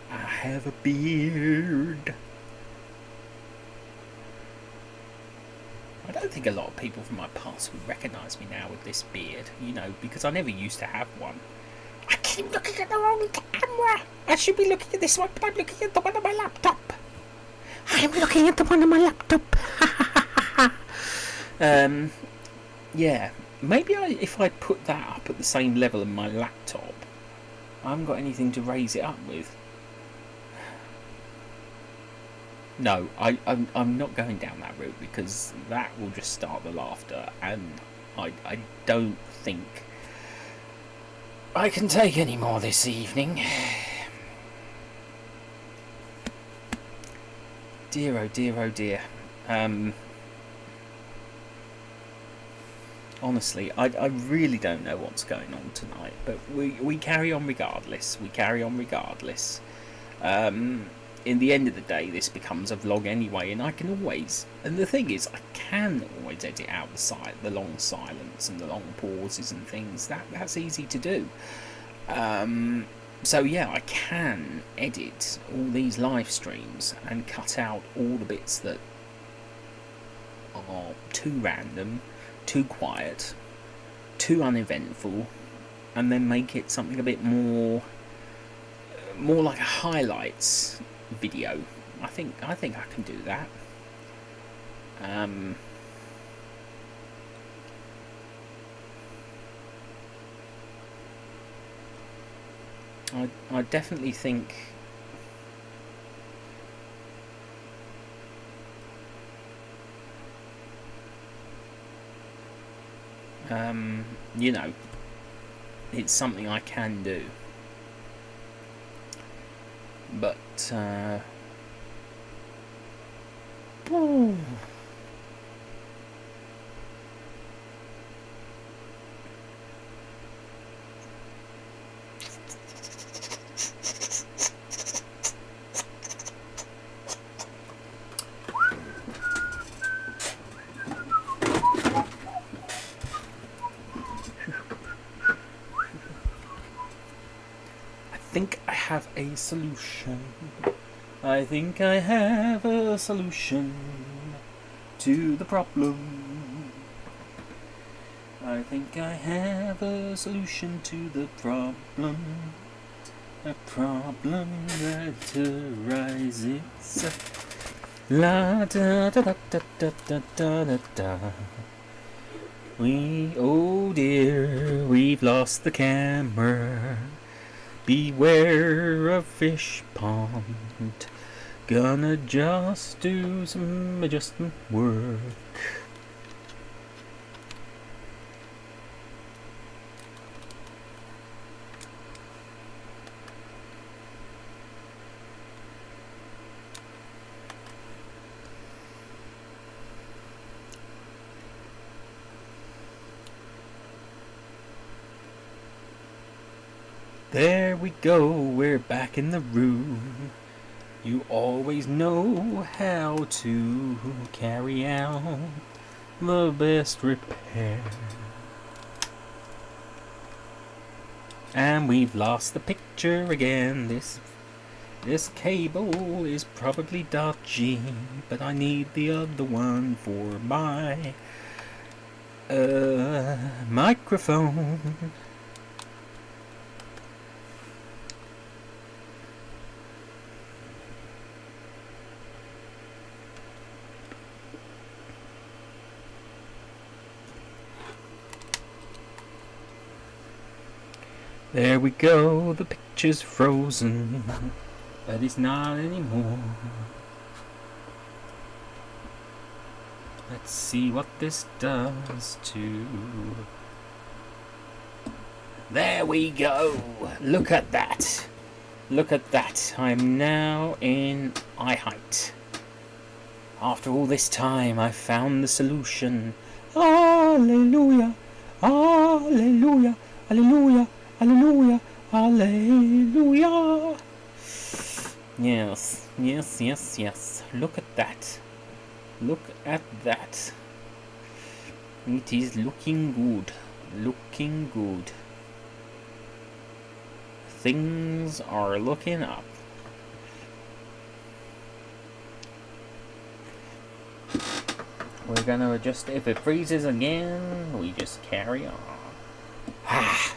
I have a beard. I don't think a lot of people from my past would recognise me now with this beard, you know, because I never used to have one. I keep looking at the wrong camera. I should be looking at this one, but I'm looking at the one on my laptop. I'm looking at the one on my laptop. Yeah, maybe if I put that up at the same level as my laptop, I haven't got anything to raise it up with. No, I'm not going down that route because that will just start the laughter, and I don't think I can take any more this evening. Dear, oh dear, oh dear. Honestly, I really don't know what's going on tonight, but we carry on regardless. We carry on regardless. In the end of the day, this becomes a vlog anyway, and I can always... And the thing is, I can always edit out the long silence and the long pauses and things. That's easy to do. So yeah, I can edit all these live streams and cut out all the bits that are too random, too quiet, too uneventful, and then make it something a bit more like a highlights video. I think I can do that. I definitely think you know, it's something I can do, but I think I have a solution. I think I have a solution to the problem. I think I have a solution to the problem. A problem that arises. La da da da da da da da da. Oh dear, we've lost the camera. Beware of fish pond. Gonna just do some adjustment work. There we go, we're back in the room. You always know how to carry out the best repair. And we've lost the picture again. This cable is probably dodgy, but I need the other one for my microphone. There we go, the picture's frozen, but it's not anymore. Let's see what this does to... There we go! Look at that! Look at that! I'm now in eye height. After all this time, I found the solution. Hallelujah! Hallelujah! Hallelujah! Hallelujah! Hallelujah! Yes, yes, yes, yes. Look at that. Look at that. It is looking good. Looking good. Things are looking up. We're gonna adjust. If it freezes again, we just carry on. Ah.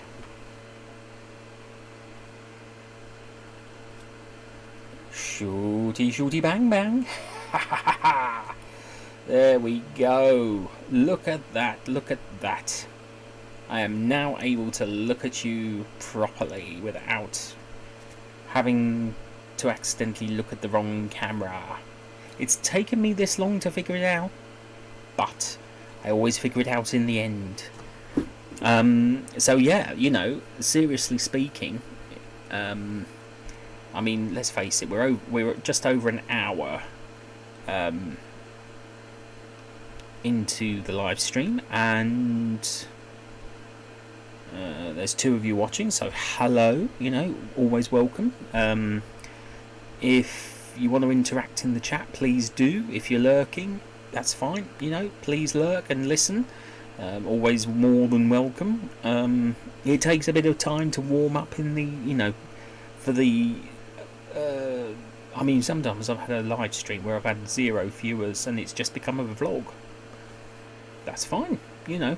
Shooty shooty bang bang. There we go. Look at that. Look at that. I am now able to look at you properly without having to accidentally look at the wrong camera. It's taken me this long to figure it out, but I always figure it out in the end. So yeah, you know, seriously speaking, I mean, let's face it, we're just over an hour into the live stream, and there's 2 of you watching, so hello, you know, always welcome. If you want to interact in the chat, please do. If you're lurking, that's fine, you know, please lurk and listen. Always more than welcome. It takes a bit of time to warm up in the, you know, for the I mean, sometimes I've had a live stream where I've had 0 viewers and it's just become a vlog. That's fine, you know.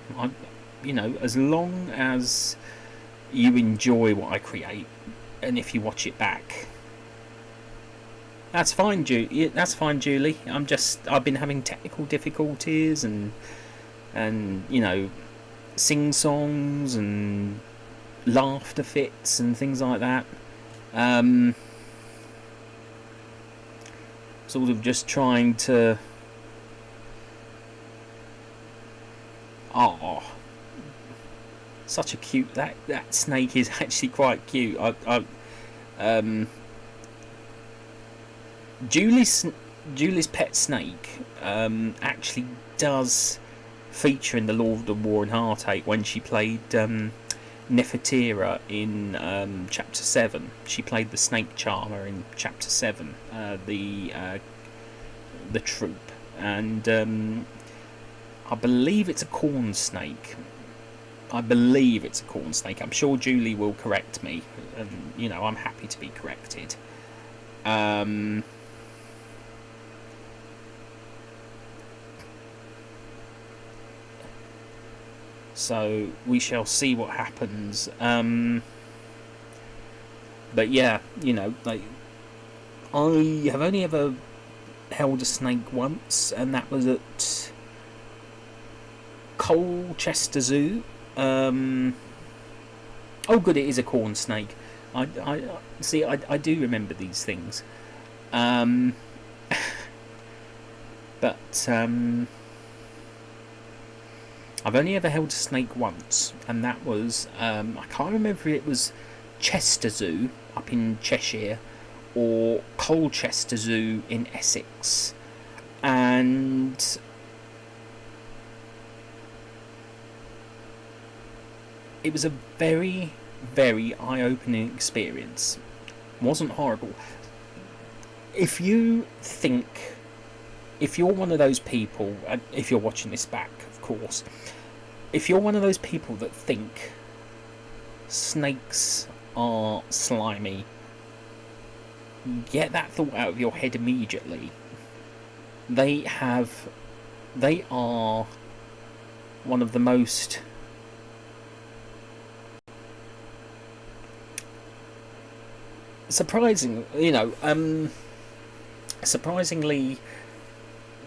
You know, as long as you enjoy what I create, and if you watch it back, that's fine, Julie. That's fine, Julie. I've been having technical difficulties and you know, sing songs and laughter fits and things like that. Sort of just trying to... Oh, such a cute... That snake is actually quite cute. Julie's pet snake actually does feature in the Lord of War and Heartache when she played Nefertira in chapter 7. She played the snake charmer in chapter 7, the troop, and I believe it's a corn snake. I'm sure Julie will correct me, and you know, I'm happy to be corrected. So we shall see what happens. But yeah, you know, like, I have only ever held a snake once, and that was at Colchester Zoo. Oh, good, it is a corn snake. I see. I do remember these things. But I've only ever held a snake once, and that was I can't remember if it was Chester Zoo up in Cheshire or Colchester Zoo in Essex, and it was a very very eye-opening experience. Wasn't horrible. If you think, if you're one of those people, if you're watching this back, of course, if you're one of those people that think snakes are slimy, get that thought out of your head immediately. They are one of the most surprisingly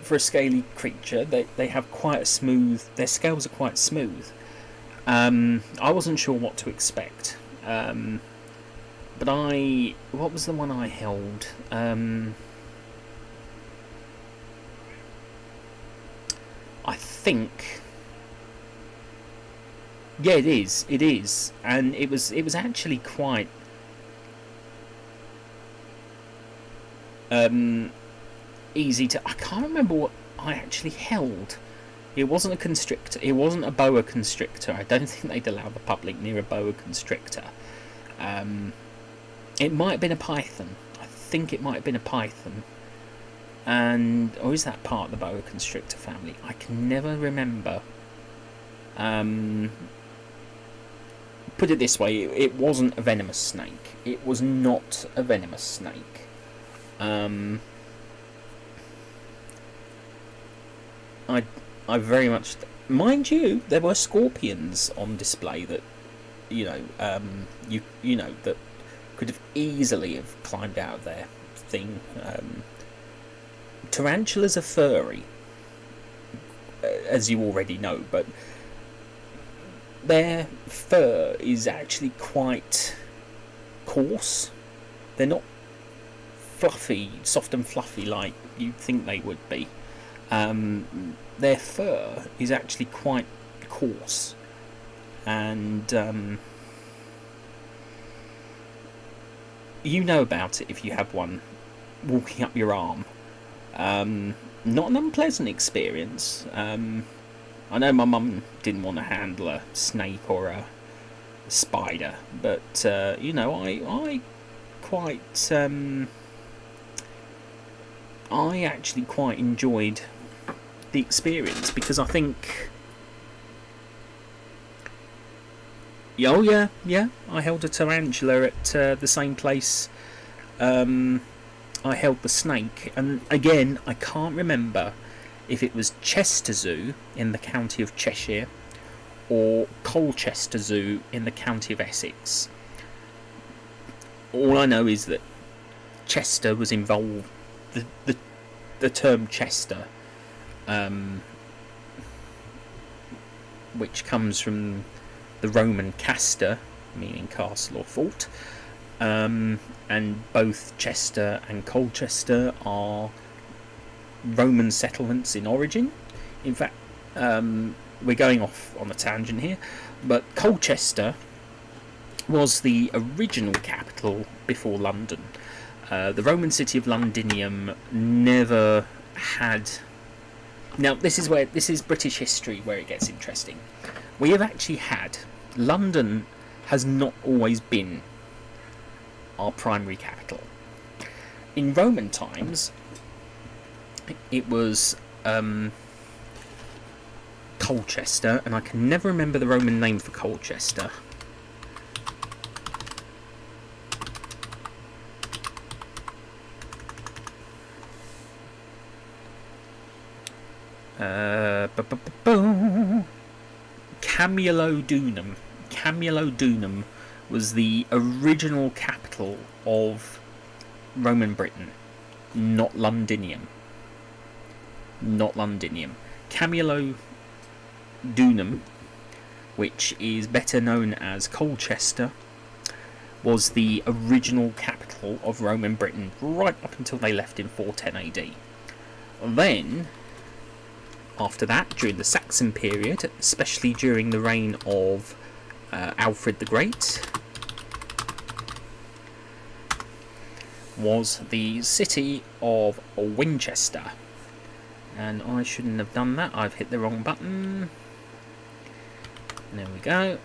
for a scaly creature, they have quite a smooth, their scales are quite smooth. I wasn't sure what to expect, but what was the one I held? I think, yeah, it is, and it was actually quite easy to. I can't remember what I actually held. It wasn't a constrictor. It wasn't a boa constrictor. I don't think they'd allow the public near a boa constrictor. It might have been a python. I think it might have been a python. Or is that part of the boa constrictor family? I can never remember. Put it this way, it wasn't a venomous snake. It was not a venomous snake. I very much, mind you, there were scorpions on display that, that could have easily have climbed out of their thing. Tarantulas are furry, as you already know, but their fur is actually quite coarse. They're not fluffy, soft and fluffy like you'd think they would be. Their fur is actually quite coarse, and you know about it if you have one walking up your arm. Not an unpleasant experience. I know my mum didn't want to handle a snake or a spider, but I quite I actually quite enjoyed the experience, because I think, oh yeah, I held a tarantula at the same place I held the snake, and again I can't remember if it was Chester Zoo in the county of Cheshire or Colchester Zoo in the county of Essex. All I know is that Chester was involved. The term Chester, which comes from the Roman castor, meaning castle or fort, and both Chester and Colchester are Roman settlements in origin. In fact, we're going off on a tangent here, but Colchester was the original capital before London. The Roman city of Londinium never had. Now, this is British history where it gets interesting. We have actually had. London has not always been our primary capital. In Roman times, it was Colchester, and I can never remember the Roman name for Colchester. Camulodunum. Camulodunum was the original capital of Roman Britain, not Londinium. Not Londinium. Camulodunum, which is better known as Colchester, was the original capital of Roman Britain right up until they left in 410 AD. Then, after that, during the Saxon period, especially during the reign of Alfred the Great, was the city of Winchester. And I shouldn't have done that, I've hit the wrong button. There we go.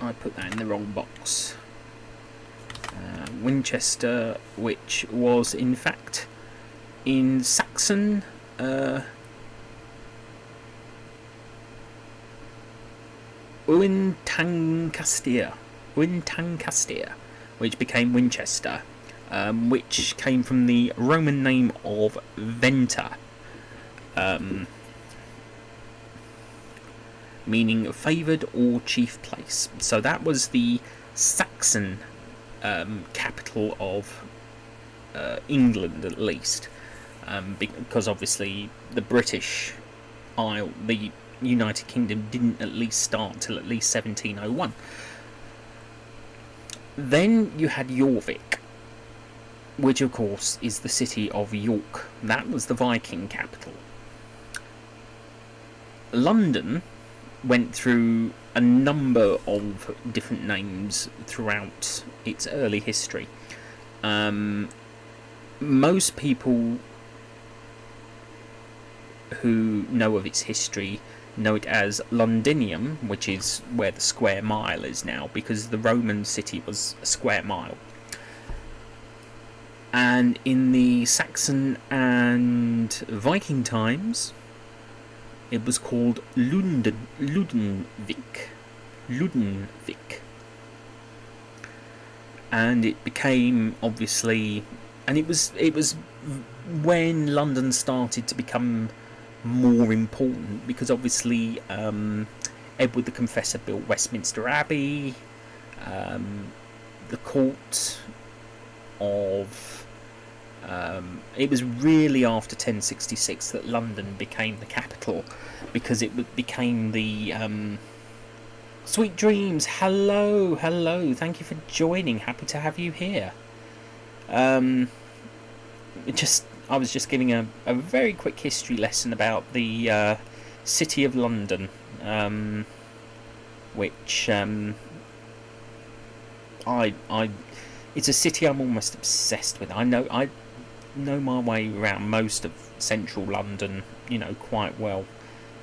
I put that in the wrong box. Winchester, which was in fact in Saxon. Uintangcastia, which became Winchester, which came from the Roman name of Venta, meaning favoured or chief place. So that was the Saxon capital of England, at least, because obviously the British Isle, the United Kingdom, didn't at least start till at least 1701. Then you had Jorvik, which of course is the city of York. That was the Viking capital. London went through a number of different names throughout its early history. Most people who know of its history know it as Londinium, which is where the square mile is now, because the Roman city was a square mile. And in the Saxon and Viking times, it was called Ludenvik. And it became, obviously, and it was when London started to become more important, because obviously Edward the Confessor built Westminster Abbey, the court of it was really after 1066 that London became the capital, because it became the Sweet Dreams, hello, thank you for joining, happy to have you here. I was just giving a very quick history lesson about the City of London, which it's a city I'm almost obsessed with. I know my way around most of central London, quite well.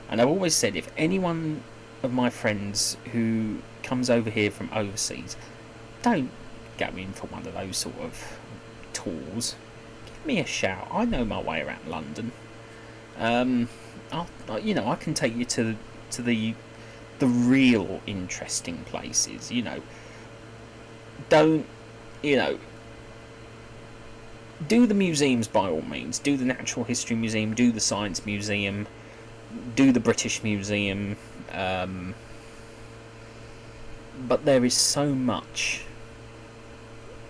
And I've always said, if anyone of my friends who comes over here from overseas, don't go in for one of those sort of tours. Give me a shout. I know my way around London. I can take you to the real interesting places. Don't do the museums by all means. Do the Natural History Museum, do the Science Museum, do the British Museum, but there is so much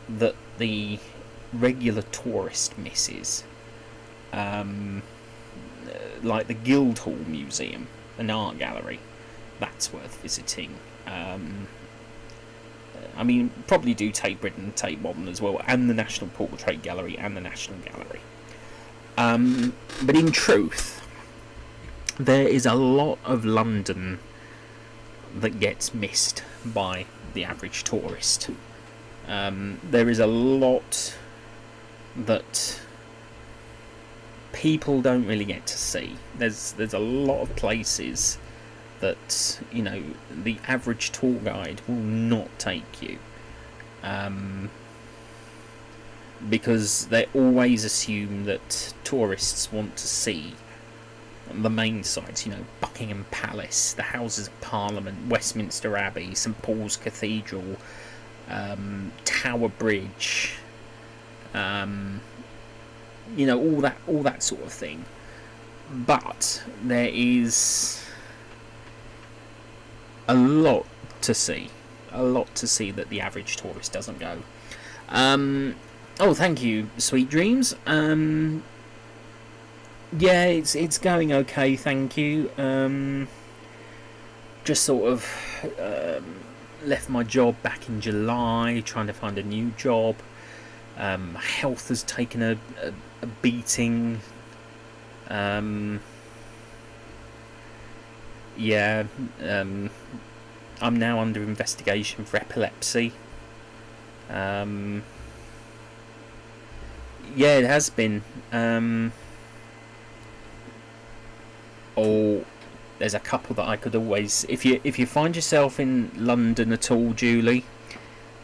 that the regular tourist misses, like the Guildhall Museum, an art gallery, that's worth visiting. Probably do Tate Britain and Tate Modern as well, and the National Portrait Gallery and the National Gallery. But in truth, there is a lot of London that gets missed by the average tourist. There is a lot that people don't really get to see. There's a lot of places that the average tour guide will not take you, because they always assume that tourists want to see the main sites, Buckingham Palace, the Houses of Parliament, Westminster Abbey, St Paul's Cathedral, Tower Bridge, all that sort of thing. But there is a lot to see that the average tourist doesn't go. Thank you, Sweet Dreams. Yeah, it's going okay, thank you. Just sort of left my job back in July, trying to find a new job. My health has taken a beating. I'm now under investigation for epilepsy. It has been. there's a couple that I could always, if you find yourself in London at all, Julie,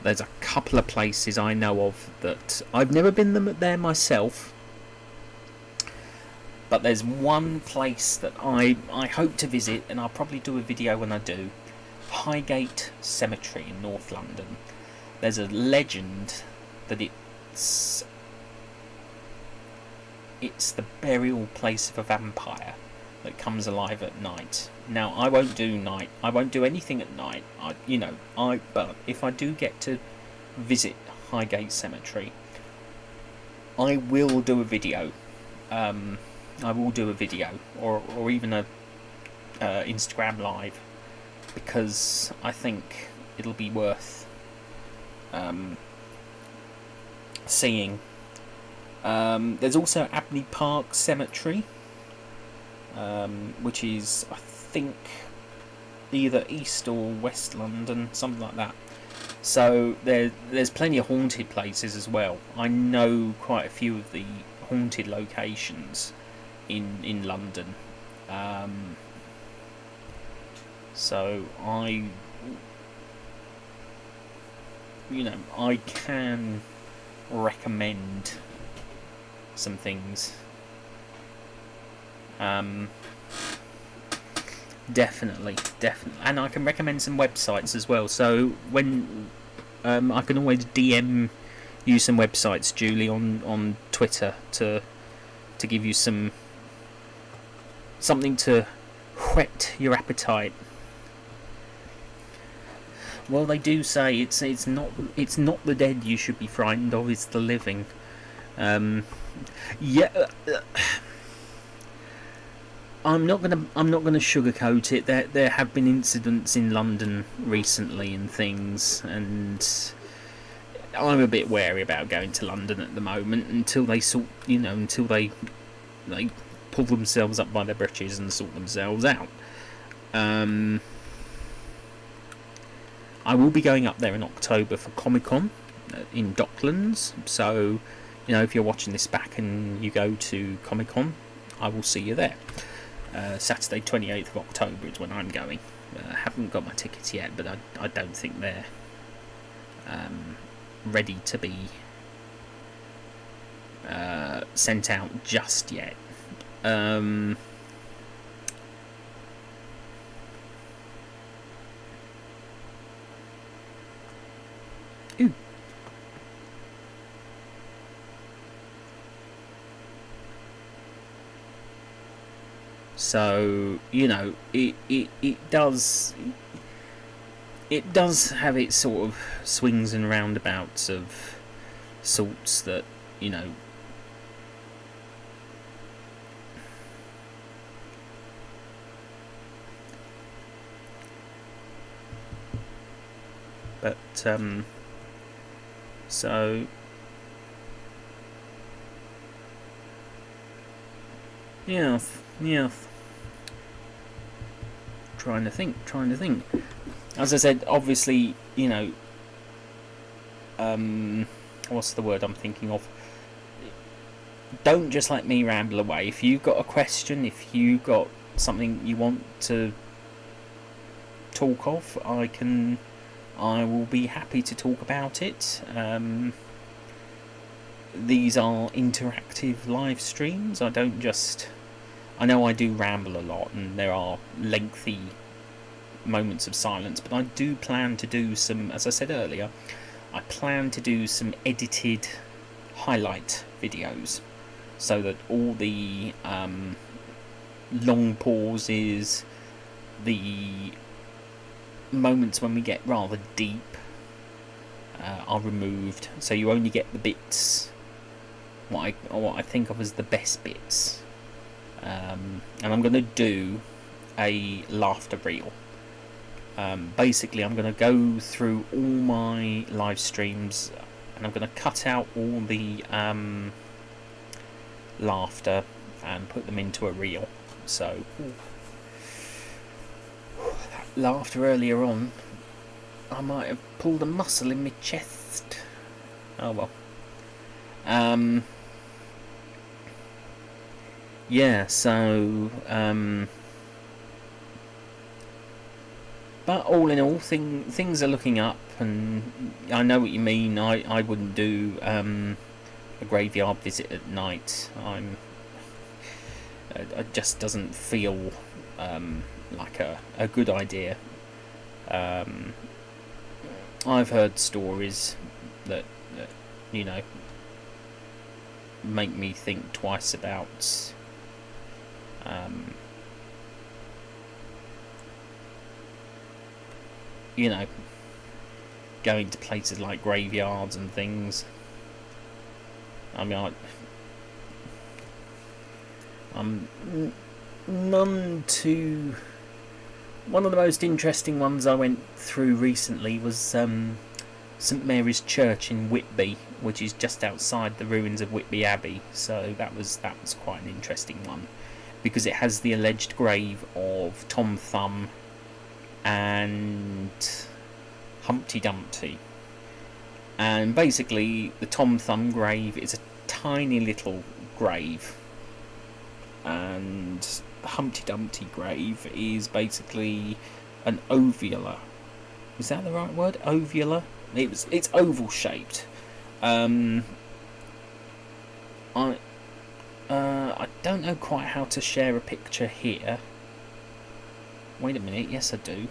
there's a couple of places I know of that I've never been there myself, but there's one place that I hope to visit, and I'll probably do a video when I do. Highgate Cemetery in North London. There's a legend that it's the burial place of a vampire that comes alive at night. Now, I won't do night. I won't do anything at night. But if I do get to visit Highgate Cemetery, I will do a video. I will do a video, or even a Instagram live, because I think it'll be worth seeing. There's also Abney Park Cemetery, which is, I think, either East or West London, something like that. So there's plenty of haunted places as well. I know quite a few of the haunted locations in London. So I can recommend some things. Definitely, and I can recommend some websites as well. So when I can always DM you some websites, Julie, on Twitter to give you something to whet your appetite. Well, they do say it's not the dead you should be frightened of; it's the living. I'm not gonna sugarcoat it. There have been incidents in London recently and things, and I'm a bit wary about going to London at the moment until they pull themselves up by their britches and sort themselves out. I will be going up there in October for Comic-Con in Docklands, so if you're watching this back and you go to Comic-Con, I will see you there. Saturday 28th of October is when I'm going. I haven't got my tickets yet, but I don't think they're ready to be sent out just yet. Ooh. So it does have its sort of swings and roundabouts of sorts that but so yeah. Trying to think. As I said, obviously, what's the word I'm thinking of? Don't just let me ramble away. If you've got a question, if you've got something you want to talk of, I will be happy to talk about it. These are interactive live streams. I know I do ramble a lot, and there are lengthy moments of silence, but I do plan to do some, as I said earlier, I plan to do some edited highlight videos, so that all the long pauses, the moments when we get rather deep, are removed, so you only get the bits, what I think of as the best bits. And I'm going to do a laughter reel. Basically, I'm going to go through all my live streams, and I'm going to cut out all the laughter and put them into a reel. So that laughter earlier on, I might have pulled a muscle in my chest. Oh well. Yeah, so But all in all, things are looking up, and I know what you mean. I wouldn't do a graveyard visit at night. It just doesn't feel like a good idea. I've heard stories that you know make me think twice about going to places like graveyards and things. I mean, I'm none too. One of the most interesting ones I went through recently was St Mary's Church in Whitby, which is just outside the ruins of Whitby Abbey. So that was quite an interesting one, because it has the alleged grave of Tom Thumb and Humpty Dumpty. And basically, the Tom Thumb grave is a tiny little grave, and the Humpty Dumpty grave is basically an ovular. Is that the right word? Ovular? It's oval shaped. I don't know quite how to share a picture here. Wait a minute. Yes, I do.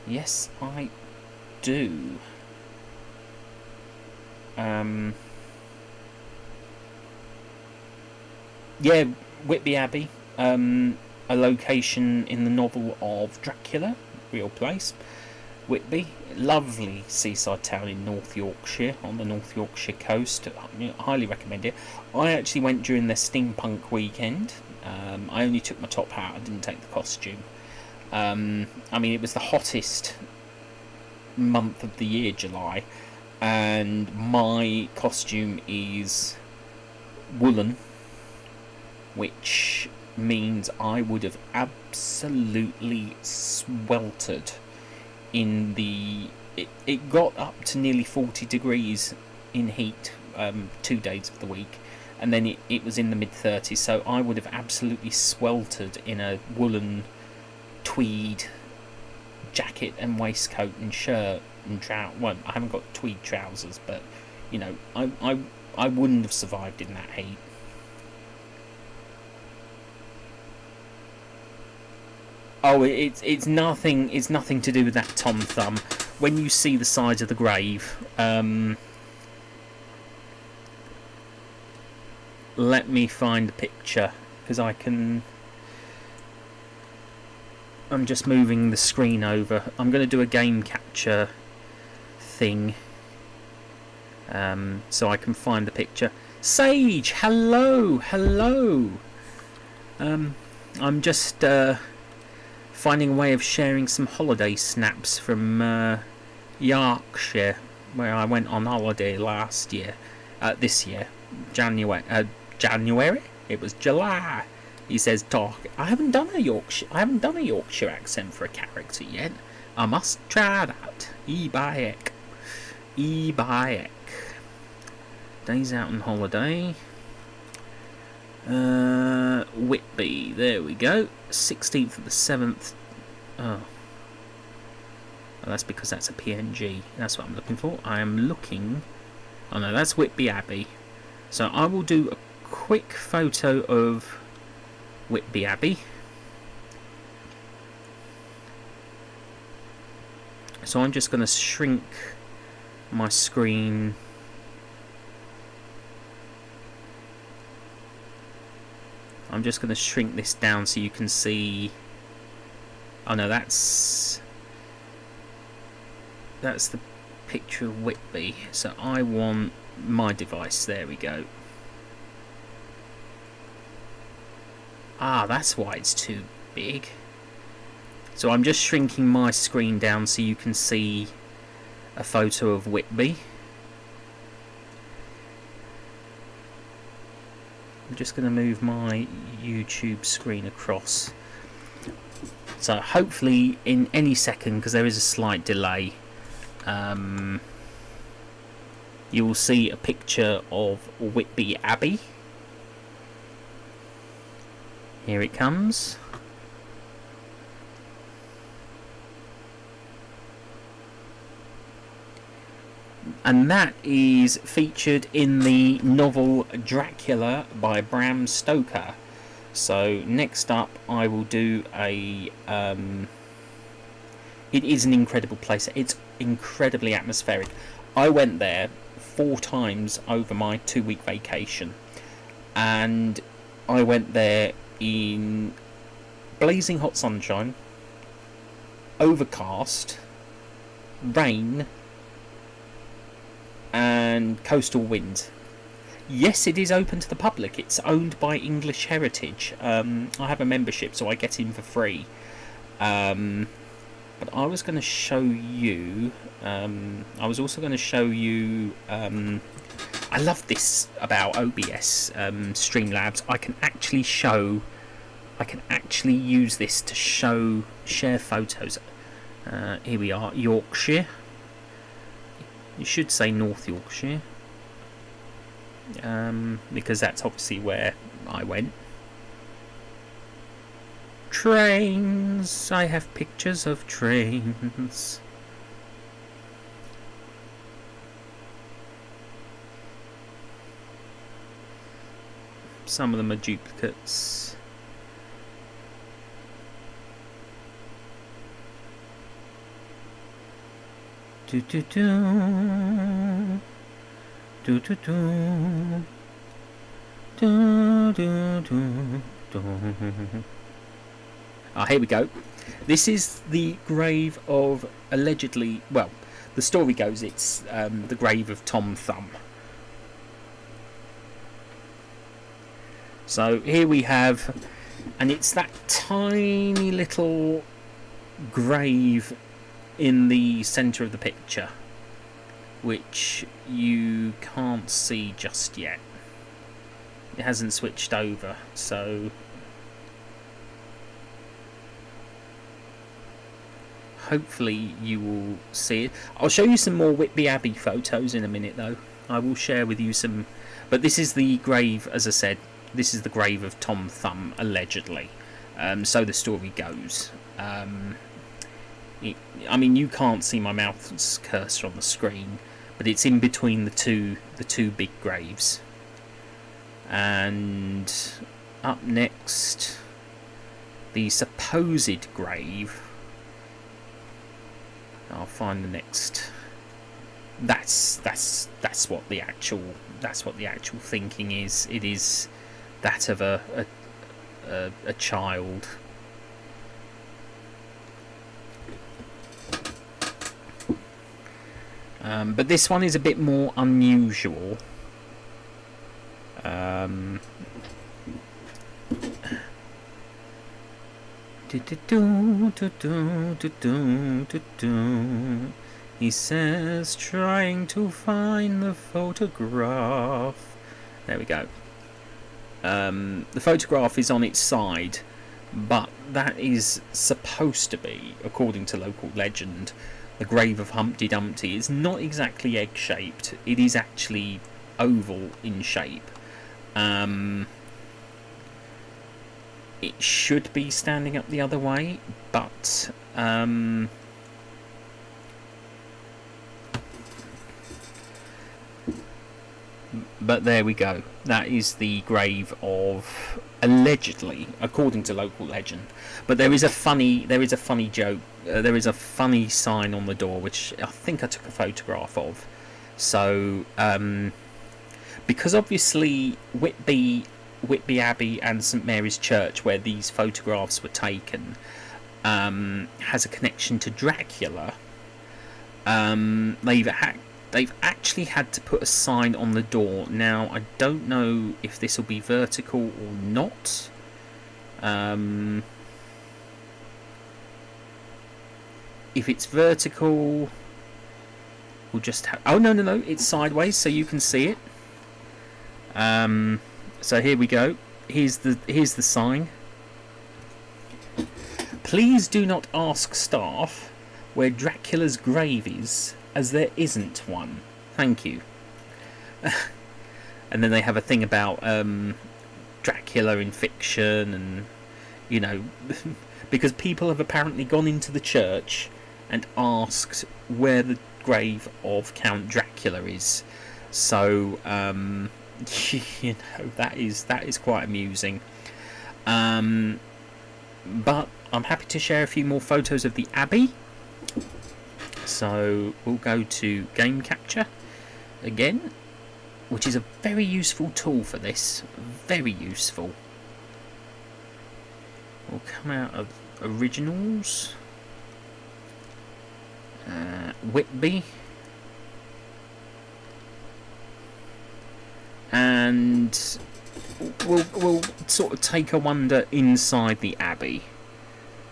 Yes, I do. Yeah, Whitby Abbey, a location in the novel of Dracula, real place. Whitby, lovely seaside town in North Yorkshire, on the North Yorkshire coast. I highly recommend it. I actually went during their steampunk weekend. I only took my top hat, I didn't take the costume. I mean, it was the hottest month of the year, July, and my costume is woolen, which means I would have absolutely sweltered in the... It got up to nearly 40 degrees in heat 2 days of the week, and then it was in the mid-30s, so I would have absolutely sweltered in a woolen tweed jacket and waistcoat and shirt and well, I haven't got tweed trousers, but I wouldn't have survived in that heat. Oh, it's nothing. It's nothing to do with that Tom Thumb. When you see the size of the grave, let me find the picture, because I can. I'm just moving the screen over. I'm going to do a game capture thing, so I can find the picture. Sage, hello. I'm just finding a way of sharing some holiday snaps from Yorkshire, where I went on holiday last year. This year, January. It was July. He says, "Talk." I haven't done a Yorkshire accent for a character yet. I must try that. E-Bayek. Days out on holiday. Whitby. There we go. 16th of the 7th. Oh, that's because that's a PNG. That's what I'm looking for. I am looking. Oh no, that's Whitby Abbey. So I will do a quick photo of Whitby Abbey. So I'm just going to shrink my screen. I'm just going to shrink this down so you can see. Oh no, that's the picture of Whitby. So I want my device. There we go. Ah, that's why it's too big. So I'm just shrinking my screen down so you can see a photo of Whitby. I'm just going to move my YouTube screen across. So hopefully in any second, because there is a slight delay, you will see a picture of Whitby Abbey. Here it comes. and that is featured in the novel Dracula by Bram Stoker. So next up I will do a it is an incredible place. It's incredibly atmospheric. I went there 4 times over my 2-week vacation, and I went there in blazing hot sunshine, overcast, rain, and coastal winds. Yes, it is open to the public. It's owned by English Heritage. I have a membership, so I get in for free. But I was going to show you... I was also going to show you... I love this about OBS Streamlabs. I can actually use this to share photos. Here we are, Yorkshire. You should say North Yorkshire, because that's obviously where I went. Trains. I have pictures of trains. Some of them are duplicates. Do do do do do do do do do do. Ah, here we go. This is the grave of allegedly. Well, the story goes it's the grave of Tom Thumb. So here we have, and it's that tiny little grave in the centre of the picture, which you can't see just yet. It hasn't switched over, so hopefully you will see it. I'll show you some more Whitby Abbey photos in a minute, though. I will share with you some, but this is the grave, as I said, this is the grave of Tom Thumb, allegedly. So the story goes. I mean, you can't see my mouse cursor on the screen, but it's in between the two big graves. And up next, the supposed grave. I'll find the next. That's what the actual thinking is. It is that of a child. But this one is a bit more unusual. He says, trying to find the photograph. There we go. The photograph is on its side, but that is supposed to be, according to local legend, the grave of Humpty Dumpty. It's not exactly egg-shaped. It is actually oval in shape. It should be standing up the other way, but there we go. That is the grave of, allegedly, according to local legend. But there is a funny joke. There is a funny sign on the door, which I think I took a photograph of. So, because obviously Whitby Abbey and St Mary's Church, where these photographs were taken, has a connection to Dracula. They've actually had to put a sign on the door. Now, I don't know if this will be vertical or not. If it's vertical, we'll just have... Oh, no, it's sideways, so you can see it. So here we go. Here's the sign. Please do not ask staff where Dracula's grave is, as there isn't one. Thank you. And then they have a thing about Dracula in fiction, and you know, because people have apparently gone into the church and asked where grave of Count Dracula is. So you know, that is quite amusing. But I'm happy to share a few more photos of the Abbey. So we'll go to game capture again, which is a very useful tool for this. Very useful. We'll come out of originals. Whitby. And we'll sort of take a wander inside the Abbey.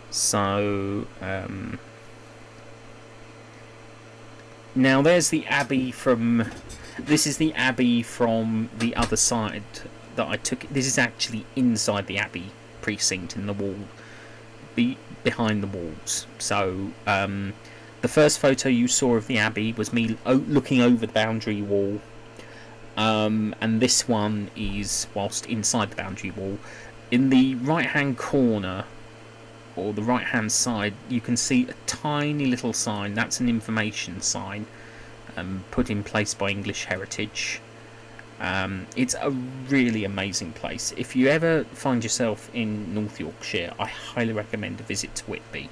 So now there's the Abbey from... This is the Abbey from the other side that I took. This is actually inside the Abbey precinct, in the wall, behind the walls. So the first photo you saw of the Abbey was me looking over the boundary wall, and this one is whilst inside the boundary wall. In the right hand corner, or the right hand side, you can see a tiny little sign. That's an information sign put in place by English Heritage. It's a really amazing place. If you ever find yourself in North Yorkshire, I highly recommend a visit to Whitby.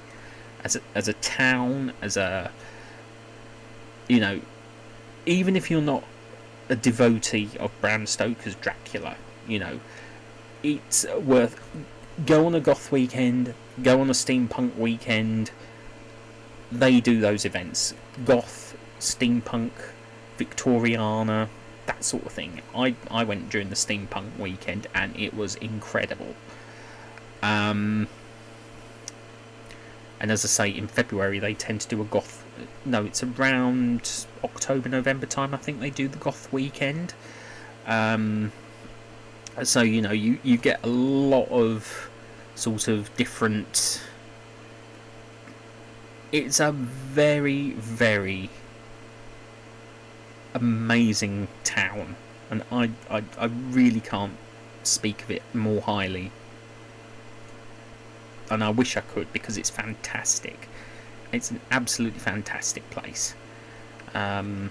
As a town, as a, you know, even if you're not a devotee of Bram Stoker's Dracula, you know, it's worth... Go on a goth weekend, go on a steampunk weekend. They do those events. Goth, steampunk, Victoriana, that sort of thing. I went during the steampunk weekend and it was incredible. And as I say, in February they tend to do a goth... No, it's around October, November time, I think they do the goth weekend. So, you know, you get a lot of sort of different... It's a very, very amazing town, and I really can't speak of it more highly. And I wish I could, because it's fantastic. It's an absolutely fantastic place. And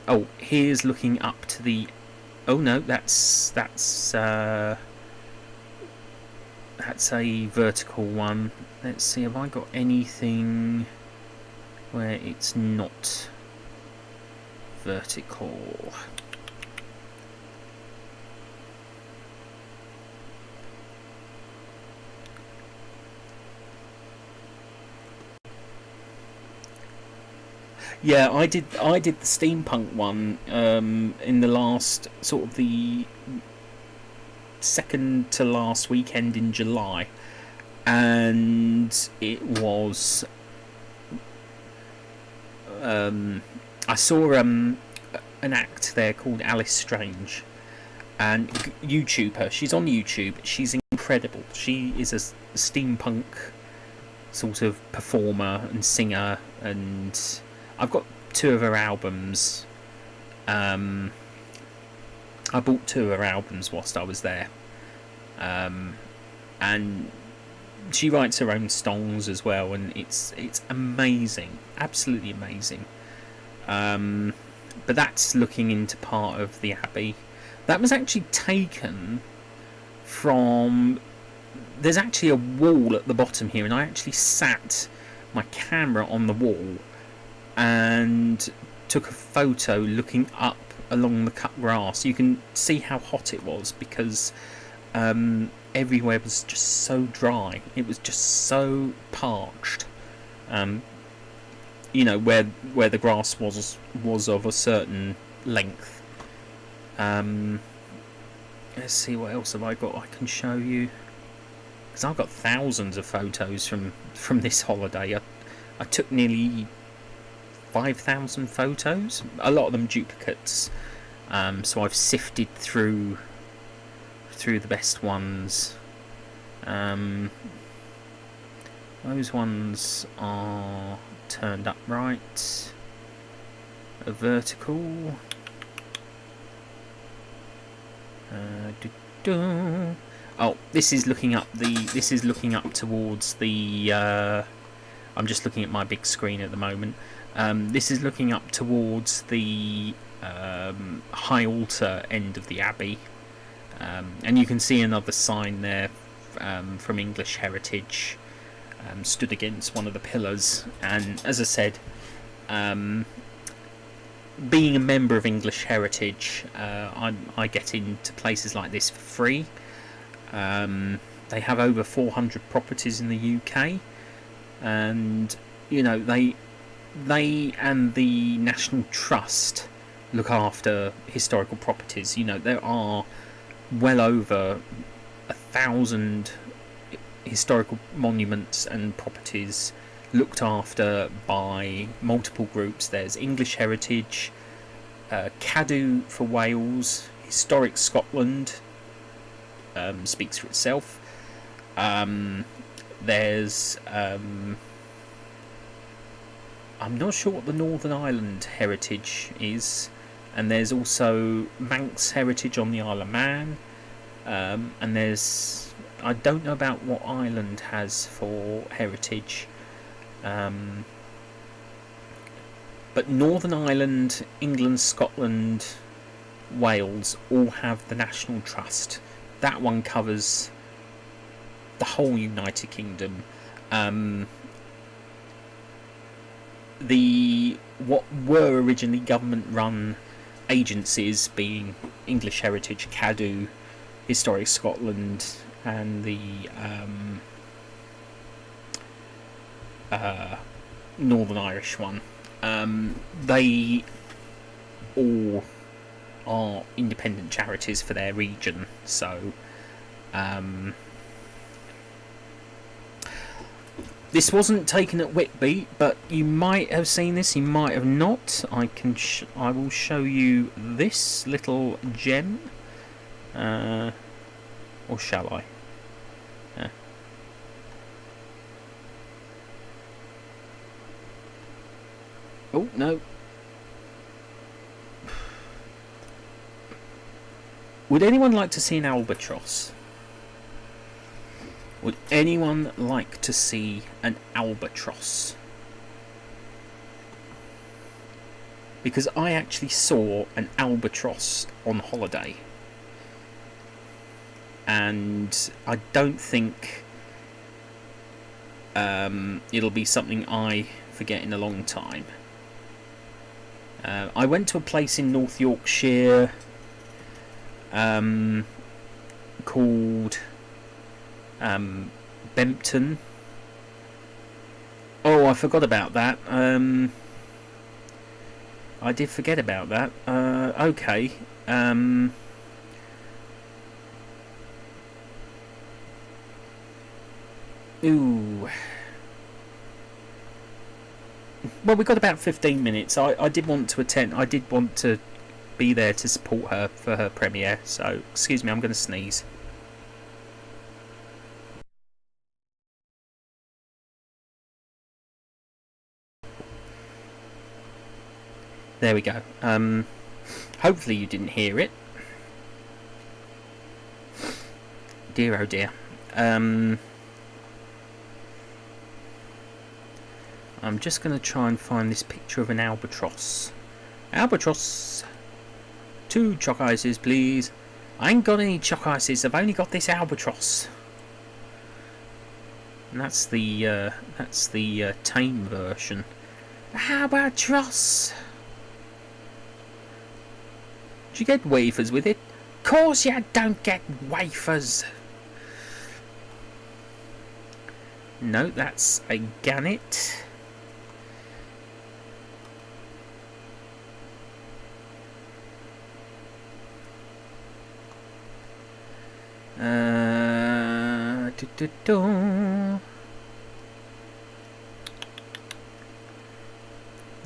oh, here's looking up to the... Oh no, that's a vertical one. Let's see, have I got anything where it's not vertical? Yeah, I did the steampunk one in the last, sort of the second to last weekend in July, and it was I saw an act there called Alice Strange, and YouTube her. She's on YouTube. She's incredible. She is a steampunk sort of performer and singer, and I've got 2 of her albums. I bought 2 of her albums whilst I was there. And she writes her own songs as well, and it's amazing, absolutely amazing. But that's looking into part of the Abbey. That was actually taken from... There's actually a wall at the bottom here, and I actually sat my camera on the wall and took a photo looking up along the cut grass. You can see how hot it was, because everywhere was just so dry. It was just so parched. You know, where the grass was of a certain length. Let's see, what else have I got I can show you, because I've got thousands of photos from this holiday. I took nearly 5,000 photos, a lot of them duplicates, so I've sifted through the best ones. Those ones are turned up right, a vertical. Oh, this is looking up towards the I'm just looking at my big screen at the moment. This is looking up towards the high altar end of the abbey, and you can see another sign there from English Heritage, stood against one of the pillars. And as I said, being a member of English Heritage, I get into places like this for free. They have over 400 properties in the UK, and you know they and the National Trust look after historical properties. You know, there are well over 1,000 historical monuments and properties looked after by multiple groups. There's English Heritage, Cadw for Wales, Historic Scotland, speaks for itself. There's I'm not sure what the Northern Ireland Heritage is, and there's also Manx Heritage on the Isle of Man, and there's, I don't know about what Ireland has for heritage, but Northern Ireland, England, Scotland, Wales all have the National Trust. That one covers the whole United Kingdom. What were originally government-run agencies, being English Heritage, Cadw, Historic Scotland, and the Northern Irish one, they all are independent charities for their region. So this wasn't taken at Whitby, but you might have seen this, you might have not. I will show you this little gem, or shall I? Oh no. Would anyone like to see an albatross? Would anyone like to see an albatross? Because I actually saw an albatross on holiday, and I don't think it'll be something I forget in a long time. I went to a place in North Yorkshire called Bempton. Oh, I forgot about that. I did forget about that. Okay. Ooh. Well, we got about 15 minutes. I did want to attend. I did want to be there to support her for her premiere. So, excuse me, I'm going to sneeze. There we go. Hopefully you didn't hear it. Dear oh dear. I'm just going to try and find this picture of an albatross. Albatross! 2 chalk ices, please. I ain't got any chalk ices. I've only got this albatross. And that's the tame version. Albatross! Do you get wafers with it? Course you don't get wafers. No, that's a gannet.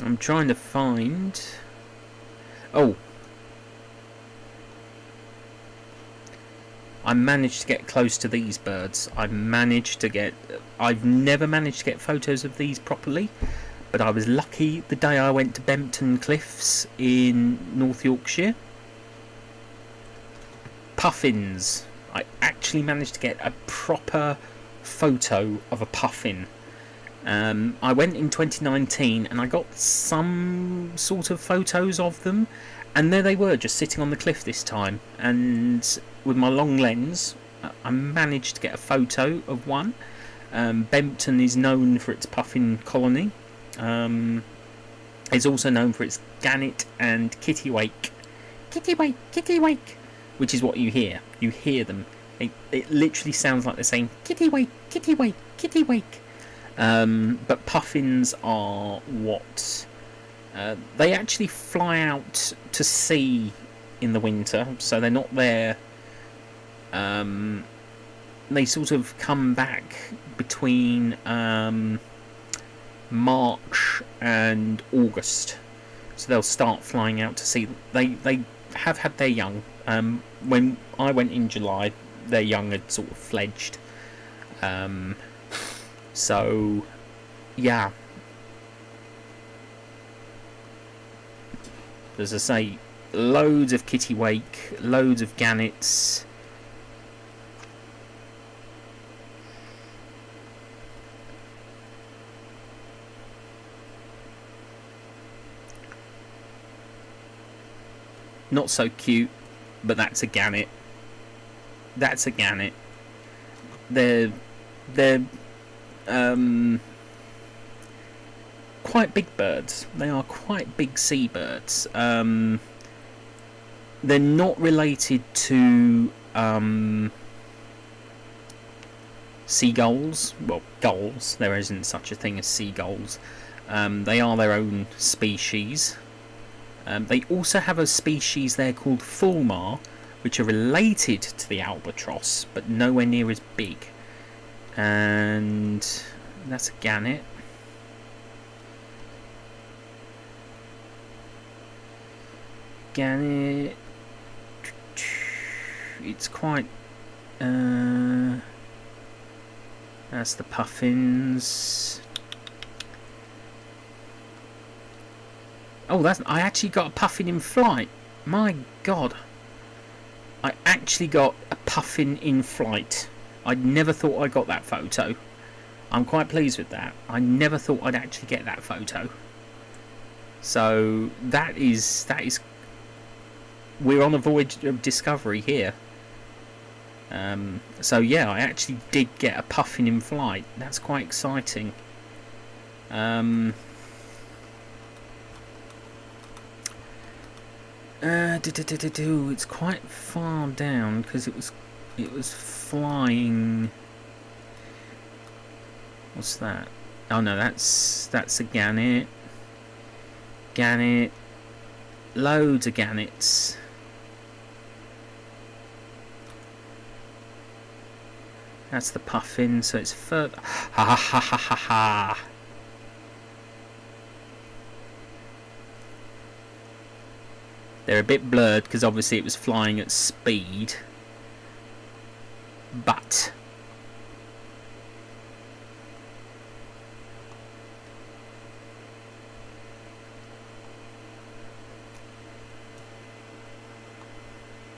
I'm trying to find. Oh, I managed to get close to these birds. I've never managed to get photos of these properly, but I was lucky the day I went to Bempton Cliffs in North Yorkshire. Puffins. I actually managed to get a proper photo of a puffin, I went in 2019 and I got some sort of photos of them, and there they were, just sitting on the cliff this time. And with my long lens, I managed to get a photo of one. Bempton is known for its puffin colony. It's also known for its gannet and kittiwake. Kittiwake, kittiwake, which is what you hear. You hear them. It literally sounds like they're saying kittiwake, kittiwake, kittiwake. But puffins are what... they actually fly out to sea in the winter, so they're not there. They sort of come back between March and August, so they'll start flying out to sea. They have had their young. When I went in July, their young had sort of fledged. So, yeah. As I say, loads of kittiwake, loads of gannets. Not so cute, but that's a gannet. That's a gannet. They're quite big birds. They are quite big seabirds. They're not related to seagulls. Well, gulls. There isn't such a thing as seagulls. They are their own species. They also have a species there called fulmar, which are related to the albatross, but nowhere near as big. And that's a gannet. Gannet. It's quite... that's the puffins. Oh, I actually got a puffin in flight. My God. I actually got a puffin in flight. I never thought I got that photo. I'm quite pleased with that. I never thought I'd actually get that photo. So that is we're on a voyage of discovery here. So yeah, I actually did get a puffin in flight. That's quite exciting. It's quite far down because it was flying. What's that? Oh no, that's a gannet. Gannet. Loads of gannets. That's the puffin, so it's further. Ha ha ha ha ha ha. They're a bit blurred because obviously it was flying at speed. But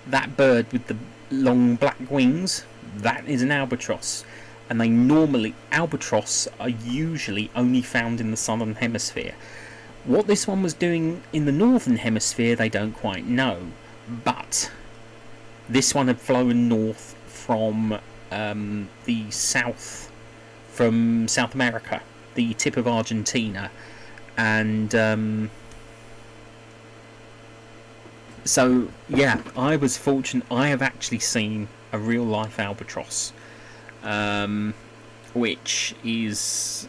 that bird with the long black wings, that is an albatross. And albatross are usually only found in the southern hemisphere. What this one was doing in the northern hemisphere, they don't quite know. But this one had flown north from the south, from South America, the tip of Argentina. And so, yeah, I was fortunate. I have actually seen a real-life albatross, which is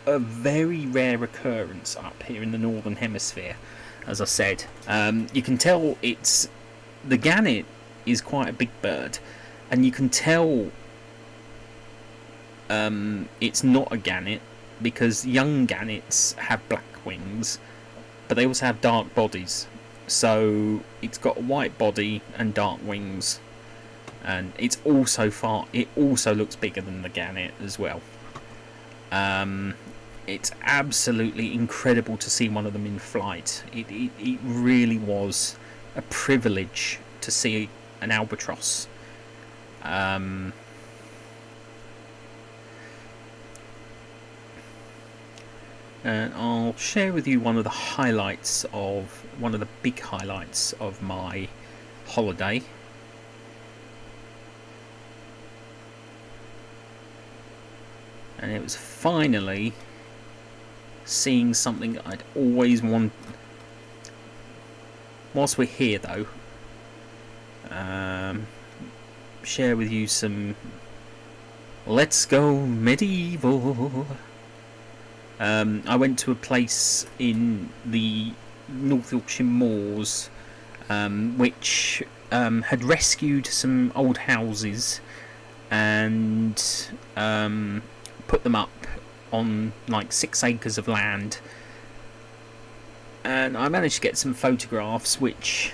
a very rare occurrence up here in the northern hemisphere. As I said, you can tell the gannet is quite a big bird, and you can tell it's not a gannet because young gannets have black wings, but they also have dark bodies. So it's got a white body and dark wings, and it also looks bigger than the gannet as well. It's absolutely incredible to see one of them in flight. It really was a privilege to see an albatross. and I'll share with you one of the big highlights of my holiday. And it was finally seeing something I'd always wanted. Whilst we're here though, share with you some Let's Go Medieval. I went to a place in the North Yorkshire moors which had rescued some old houses and put them up on like 6 acres of land, and I managed to get some photographs, but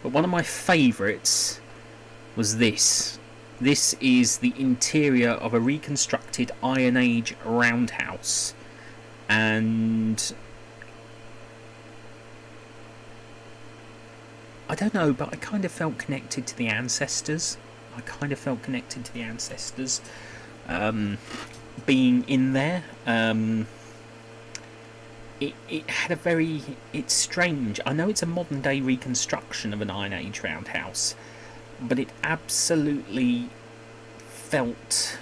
one of my favourites was this. This is the interior of a reconstructed Iron Age roundhouse, and I don't know, but I kind of felt connected to the ancestors. Being in there. It had a very... It's strange. I know it's a modern day reconstruction of an Iron Age roundhouse, but it absolutely felt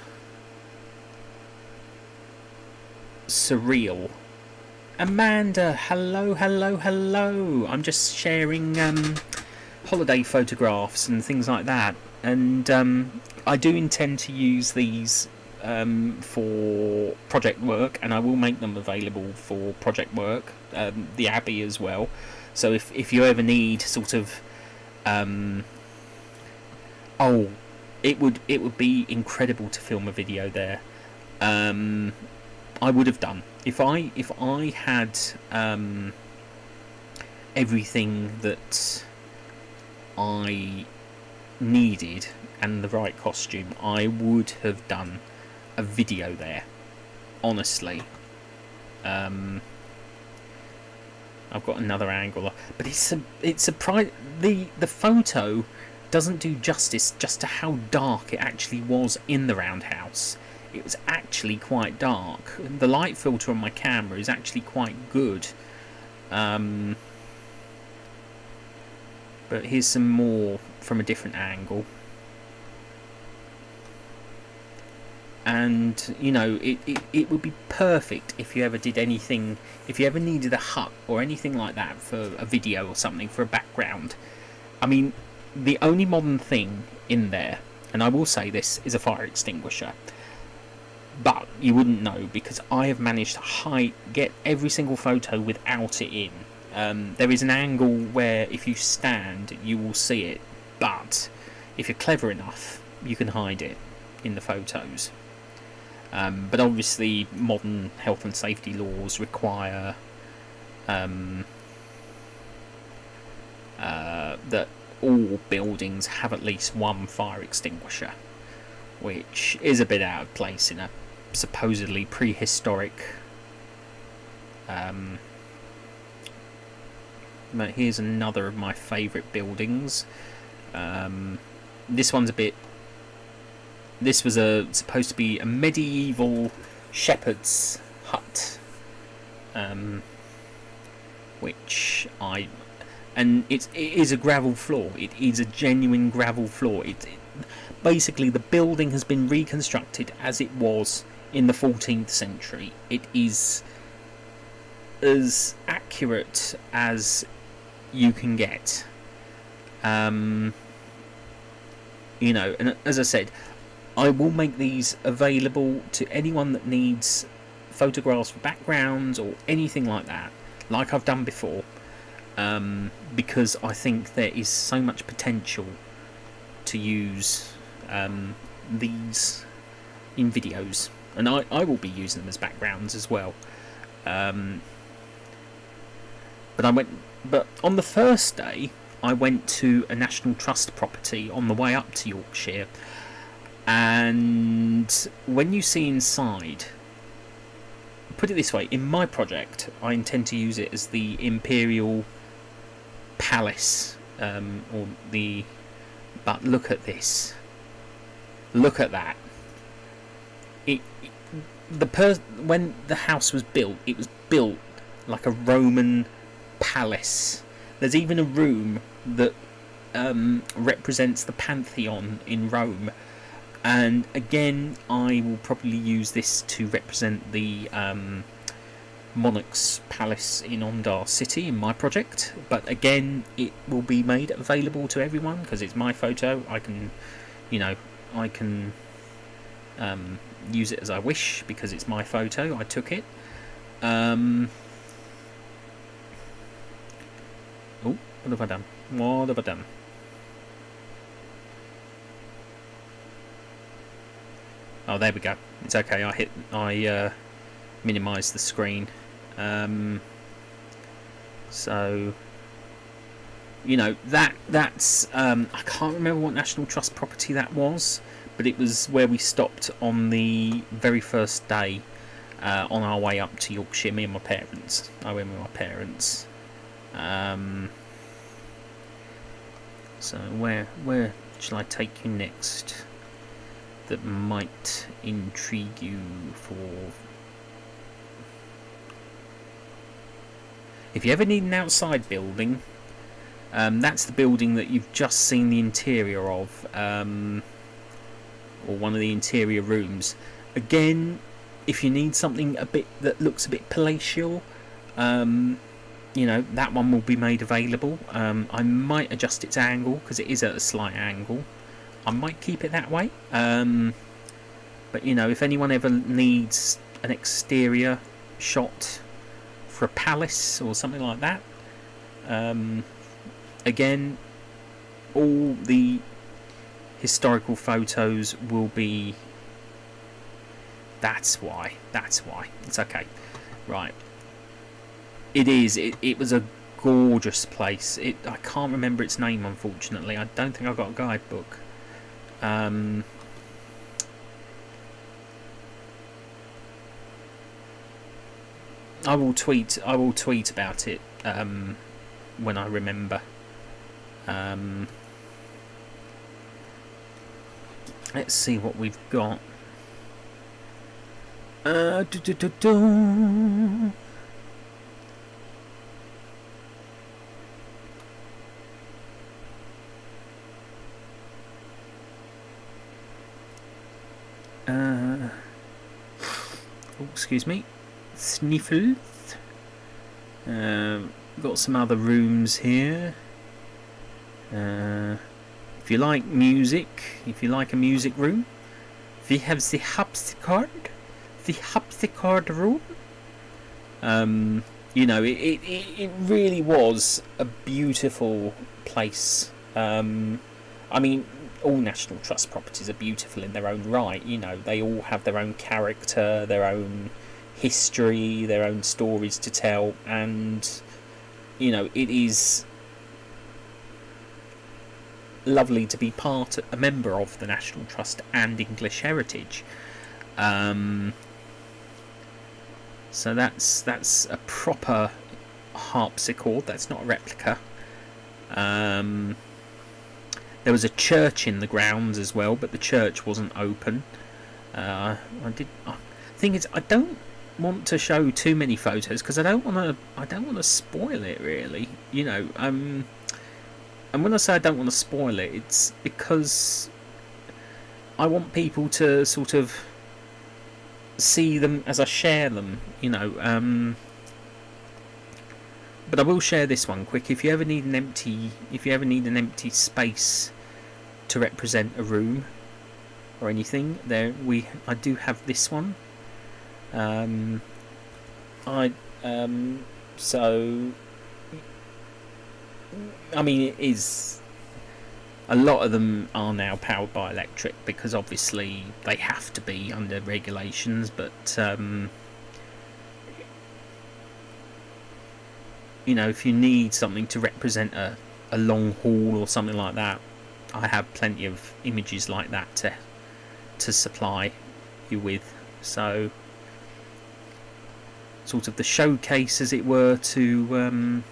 surreal. Amanda, hello. I'm just sharing holiday photographs and things like that, and I do intend to use these for project work, and I will make them available for project work, the Abbey as well. So if you ever need sort of it would be incredible to film a video there. I would have done if I had everything that I needed and the right costume. I would have done a video there, honestly. I've got another angle, but it's surprising. The photo doesn't do justice just to how dark it actually was in the roundhouse. It was actually quite dark. The light filter on my camera is actually quite good. But here's some more from a different angle. And you know, it would be perfect if you ever did anything, if you ever needed a hut or anything like that for a video or something, for a background. I mean, the only modern thing in there, and I will say this, is a fire extinguisher. But you wouldn't know, because I have managed to get every single photo without it in. There is an angle where if you stand you will see it, but if you're clever enough you can hide it in the photos. But obviously modern health and safety laws require that all buildings have at least one fire extinguisher, which is a bit out of place in a supposedly prehistoric but here's another of my favourite buildings. This one's a bit... This was supposed to be a medieval shepherd's hut, which and it is a gravel floor. It is a genuine gravel floor. Basically the building has been reconstructed as it was in the 14th century. It is as accurate as you can get. You know, and as I said, I will make these available to anyone that needs photographs for backgrounds or anything like that, like I've done before, because I think there is so much potential to use these in videos, and I will be using them as backgrounds as well. But on the first day I went to a National Trust property on the way up to Yorkshire, and when you see inside, put it this way, in my project I intend to use it as the Imperial Palace, but look at this, look at that. when the house was built, it was built like a Roman palace. There's even a room that represents the Pantheon in Rome. And again, I will probably use this to represent the Monarch's Palace in Ondar City in my project. But again, it will be made available to everyone because it's my photo. I can, use it as I wish because it's my photo. I took it. Oh, what have I done? What have I done? Oh, there we go. It's okay. I minimised the screen. So, that's I can't remember what National Trust property that was, but it was where we stopped on the very first day on our way up to Yorkshire. Me and my parents. I went with my parents. So where shall I take you next? That might intrigue you for. If you ever need an outside building, that's the building that you've just seen the interior of, or one of the interior rooms. Again, if you need something a bit that looks a bit palatial, that one will be made available. I might adjust its angle because it is at a slight angle. I might keep it that way. But if anyone ever needs an exterior shot for a palace or something like that, again, all the historical photos will be. That's why. It's okay. Right. It is. It was a gorgeous place. I can't remember its name, unfortunately. I don't think I've got a guidebook. I will tweet about it when I remember. Let's see what we've got. Excuse me. Sniffles. Got some other rooms here. If you like music, if you like a music room, we have the harpsichord room. It really was a beautiful place. All National Trust properties are beautiful in their own right. They all have their own character, their own history, their own stories to tell, and it is lovely to be a member of the National Trust and English Heritage. So that's a proper harpsichord. That's not a replica. There was a church in the grounds as well, but the church wasn't open. Thing is, I don't want to show too many photos because I don't want to spoil it really. And when I say I don't want to spoil it, it's because I want people to sort of see them as I share them. But I will share this one quick. If you ever need an empty space to represent a room or anything, I do have this one. It is. A lot of them are now powered by electric because obviously they have to be under regulations, but if you need something to represent a long haul or something like that, I have plenty of images like that to supply you with. So sort of the showcase, as it were, to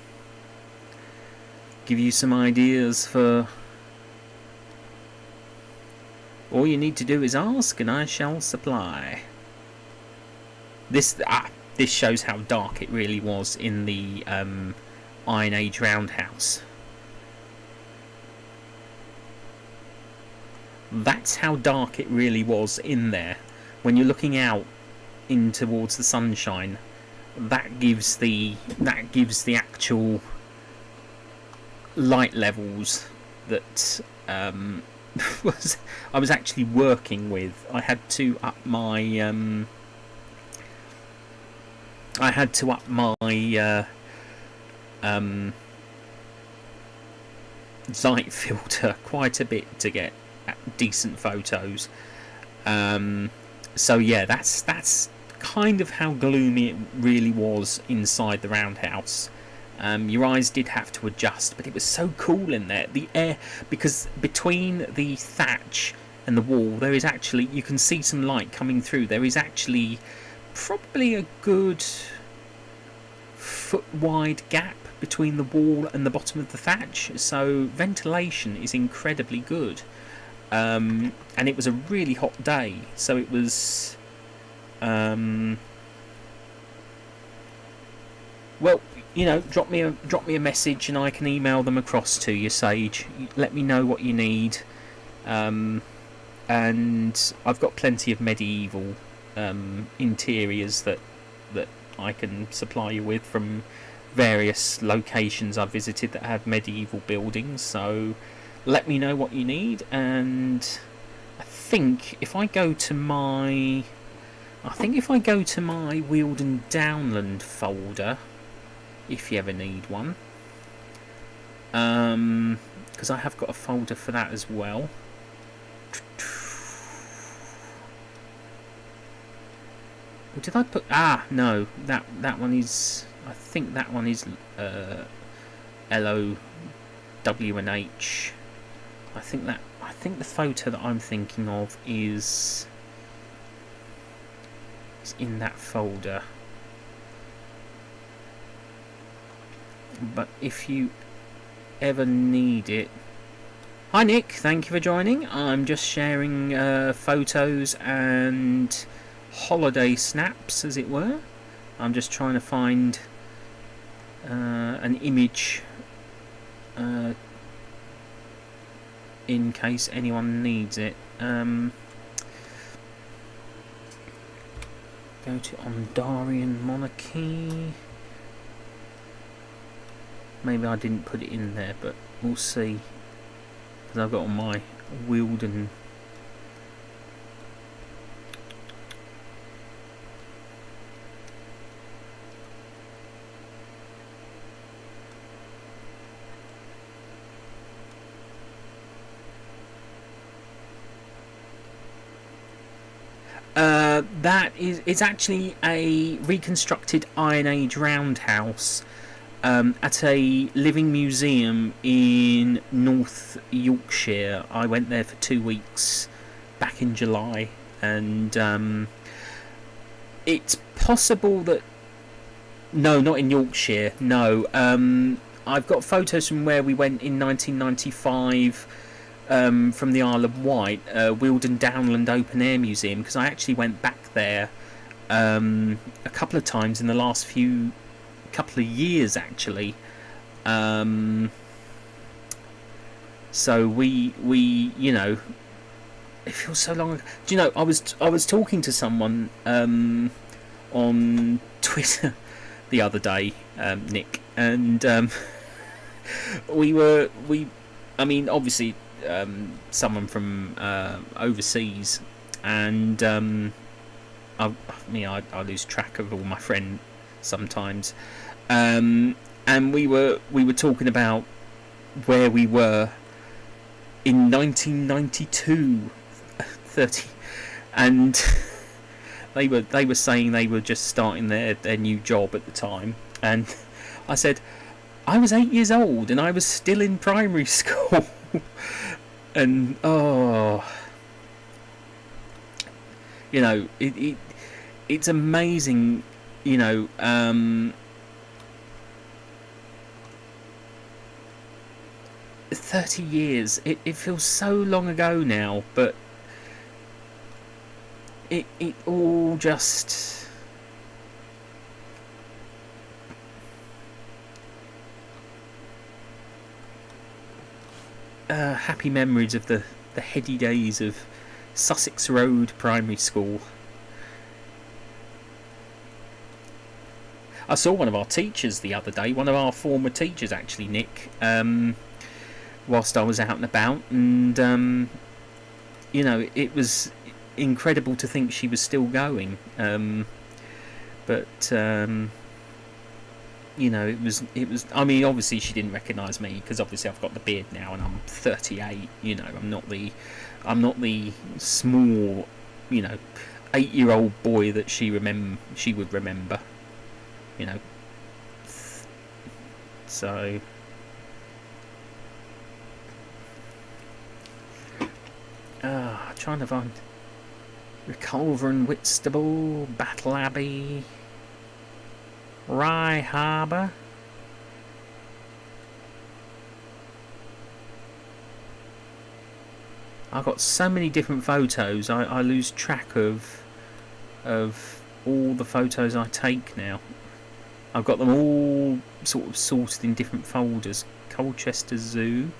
give you some ideas for. All you need to do is ask and I shall supply. This shows how dark it really was in the Iron Age Roundhouse. That's how dark it really was in there. When you're looking out in towards the sunshine, that gives the actual light levels that I was actually working with. I had to up my light filter quite a bit to get decent photos. So yeah, that's kind of how gloomy it really was inside the Roundhouse. Your eyes did have to adjust, but it was so cool in there. The air, because between the thatch and the wall, there is actually, you can see some light coming through. There is actually probably a good foot wide gap between the wall and the bottom of the thatch, so ventilation is incredibly good. And it was a really hot day, so it was well, you know, drop me a message and I can email them across to you, Sage. Let me know what you need, and I've got plenty of medieval interiors that I can supply you with from various locations I've visited that have medieval buildings. So let me know what you need, and I think if I go to my Weald and Downland folder, if you ever need one, because I have got a folder for that as well. Or did I put? No, that one is. I think that one is LOW&H. I think the photo that I'm thinking of is in that folder. But if you ever need it, hi Nick, thank you for joining. I'm just sharing photos and holiday snaps, as it were. I'm just trying to find an image in case anyone needs it. Go to Ondarian Monarchy. Maybe I didn't put it in there, but we'll see, because I've got on my Wealden. It's actually a reconstructed Iron Age Roundhouse at a living museum in North Yorkshire. I went there for 2 weeks back in July, and it's possible that... No, not in Yorkshire, no. I've got photos from where we went in 1995, from the Isle of Wight, Weald and Downland Open Air Museum, because I actually went back there a couple of times in the last couple of years, actually. So we you know, it feels so long ago. Do you know, I was talking to someone on Twitter the other day, Nick, and I mean, obviously, someone from overseas, and I lose track of all my friends sometimes, and we were talking about where we were in 1992, 30, and they were saying they were just starting their new job at the time, and I said I was 8 years old and I was still in primary school. And you know, it's amazing, you know, 30 years, it feels so long ago now, but it all just happy memories of the heady days of Sussex Road Primary School. I saw one of our teachers the other day, one of our former teachers actually, Nick, whilst I was out and about, and you know, it was incredible to think she was still going, but you know, it was. I mean, obviously she didn't recognise me because obviously I've got the beard now and I'm 38. You know, I'm not the small, you know, 8-year-old boy that she would remember. You know, so. Trying to find Reculver and Whitstable, Battle Abbey, Rye Harbour. I've got so many different photos. I lose track of all the photos I take now. I've got them all sort of sorted in different folders. Colchester Zoo.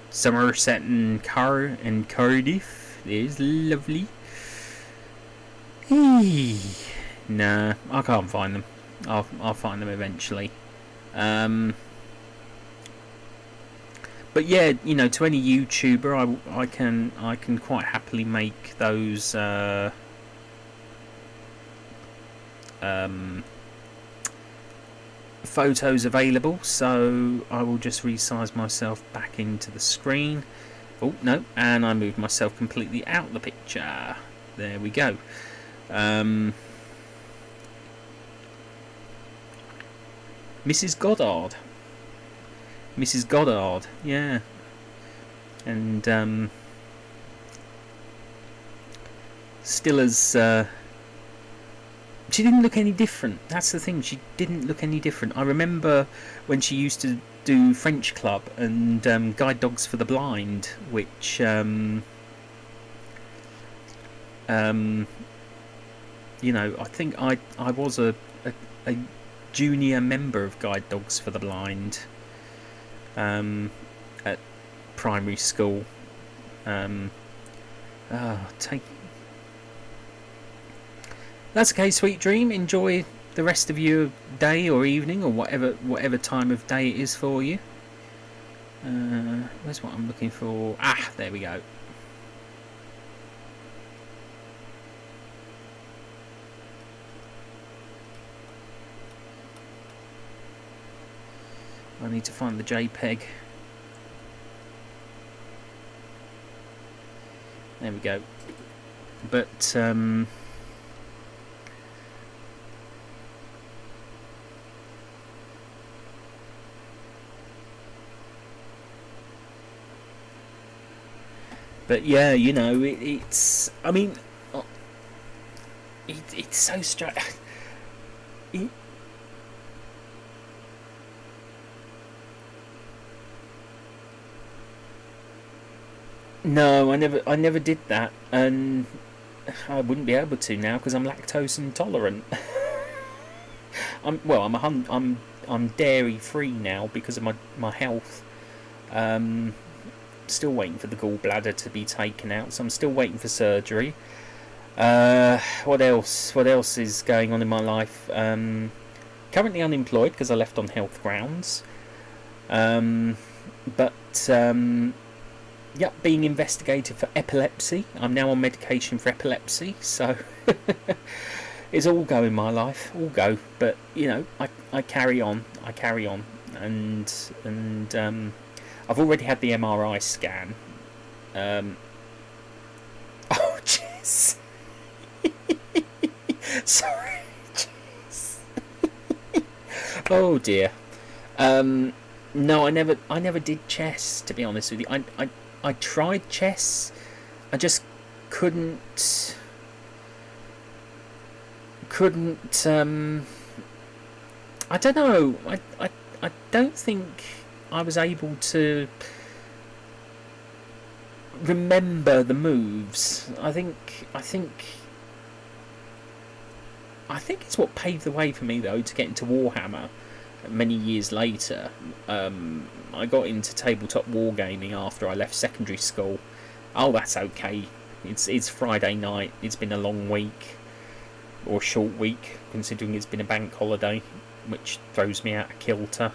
Somerset and Cardiff. There's lovely. Nah, I can't find them. I'll find them eventually. But yeah, you know, to any YouTuber, I can quite happily make those photos available. So I will just resize myself back into the screen. Oh no, and I moved myself completely out of the picture. There we go. Mrs. Goddard, yeah, and still as she didn't look any different. That's the thing, she didn't look any different. I remember when she used to do French Club and Guide Dogs for the Blind, which you know, I think I was a junior member of Guide Dogs for the Blind at primary school. That's okay, sweet dream. Enjoy the rest of your day or evening or whatever time of day it is for you. Where's what I'm looking for? Ah, there we go. I need to find the JPEG. There we go. But yeah, you know, it's. I mean, it's so strange. No, I never did that, and I wouldn't be able to now because I'm lactose intolerant. I'm dairy free now because of my health. Still waiting for the gallbladder to be taken out, so I'm still waiting for surgery. What else? What else is going on in my life? Currently unemployed because I left on health grounds. Yep, being investigated for epilepsy. I'm now on medication for epilepsy, so it's all go in my life, all go. But you know, I carry on, and I've already had the MRI scan. Oh jeez, sorry, jeez. Oh dear. No, I never did chess, to be honest with you. I tried chess. I just couldn't I don't know. I don't think I was able to remember the moves. I think it's what paved the way for me though to get into Warhammer. many years later, I got into tabletop wargaming after I left secondary school. Oh, that's okay. It's Friday night. It's been a long week, or a short week, considering it's been a bank holiday, which throws me out of kilter.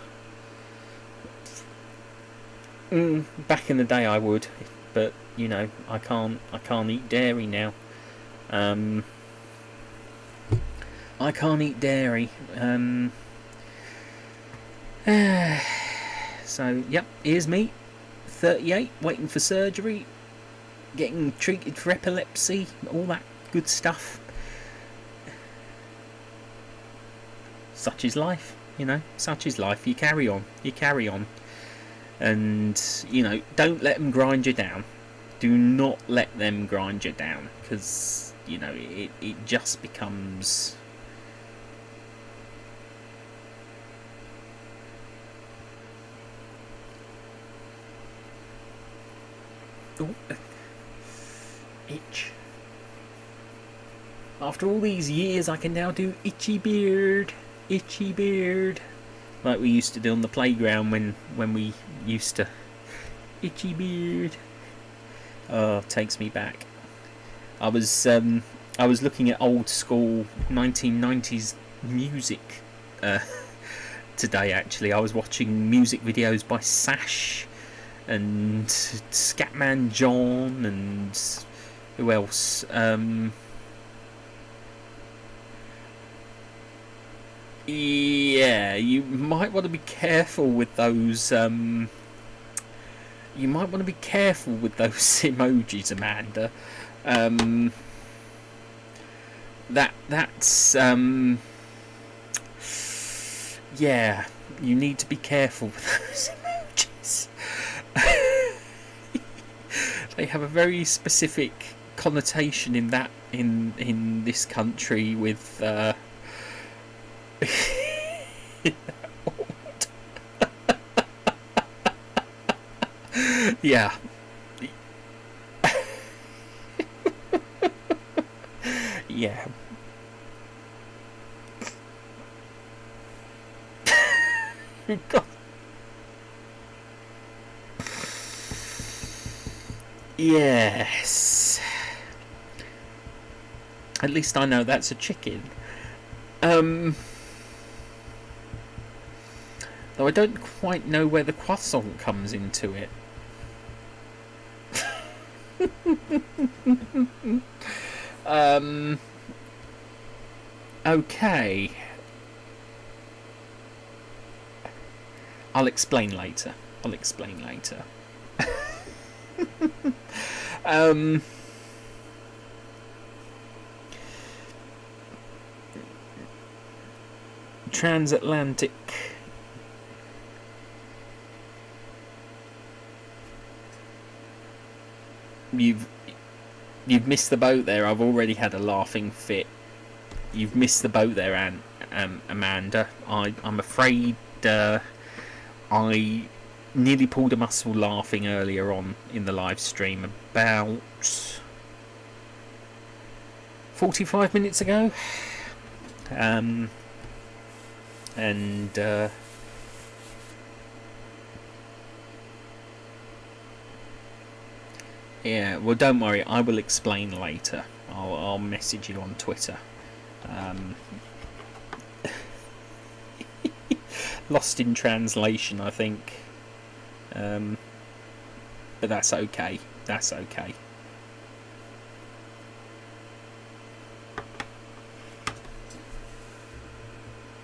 Back in the day, I would, but you know, I can't eat dairy now. I can't eat dairy. So, yep, here's me, 38, waiting for surgery, getting treated for epilepsy, all that good stuff. Such is life, you know, such is life. You carry on, And, you know, don't let them grind you down. Do not let them grind you down, because, you know, it just becomes... Ooh. Itch. After all these years, I can now do itchy beard, like we used to do on the playground when we used to itchy beard. Oh, takes me back. I was looking at old school 1990s music today. Actually, I was watching music videos by Sash and Scatman John and who else? Yeah, you might want to be careful with those. You might want to be careful with those emojis, Amanda. That's yeah, you need to be careful with those emojis. They have a very specific connotation in this country with yeah. Yeah. God. Yes. At least I know that's a chicken. Though I don't quite know where the croissant comes into it. Okay. I'll explain later. Transatlantic. You've missed the boat there. I've already had a laughing fit. You've missed the boat there, Amanda. I'm afraid I nearly pulled a muscle laughing earlier on in the live stream about 45 minutes ago. Yeah, well, don't worry. I will explain later. I'll message you on Twitter. Lost in translation, I think. But that's okay.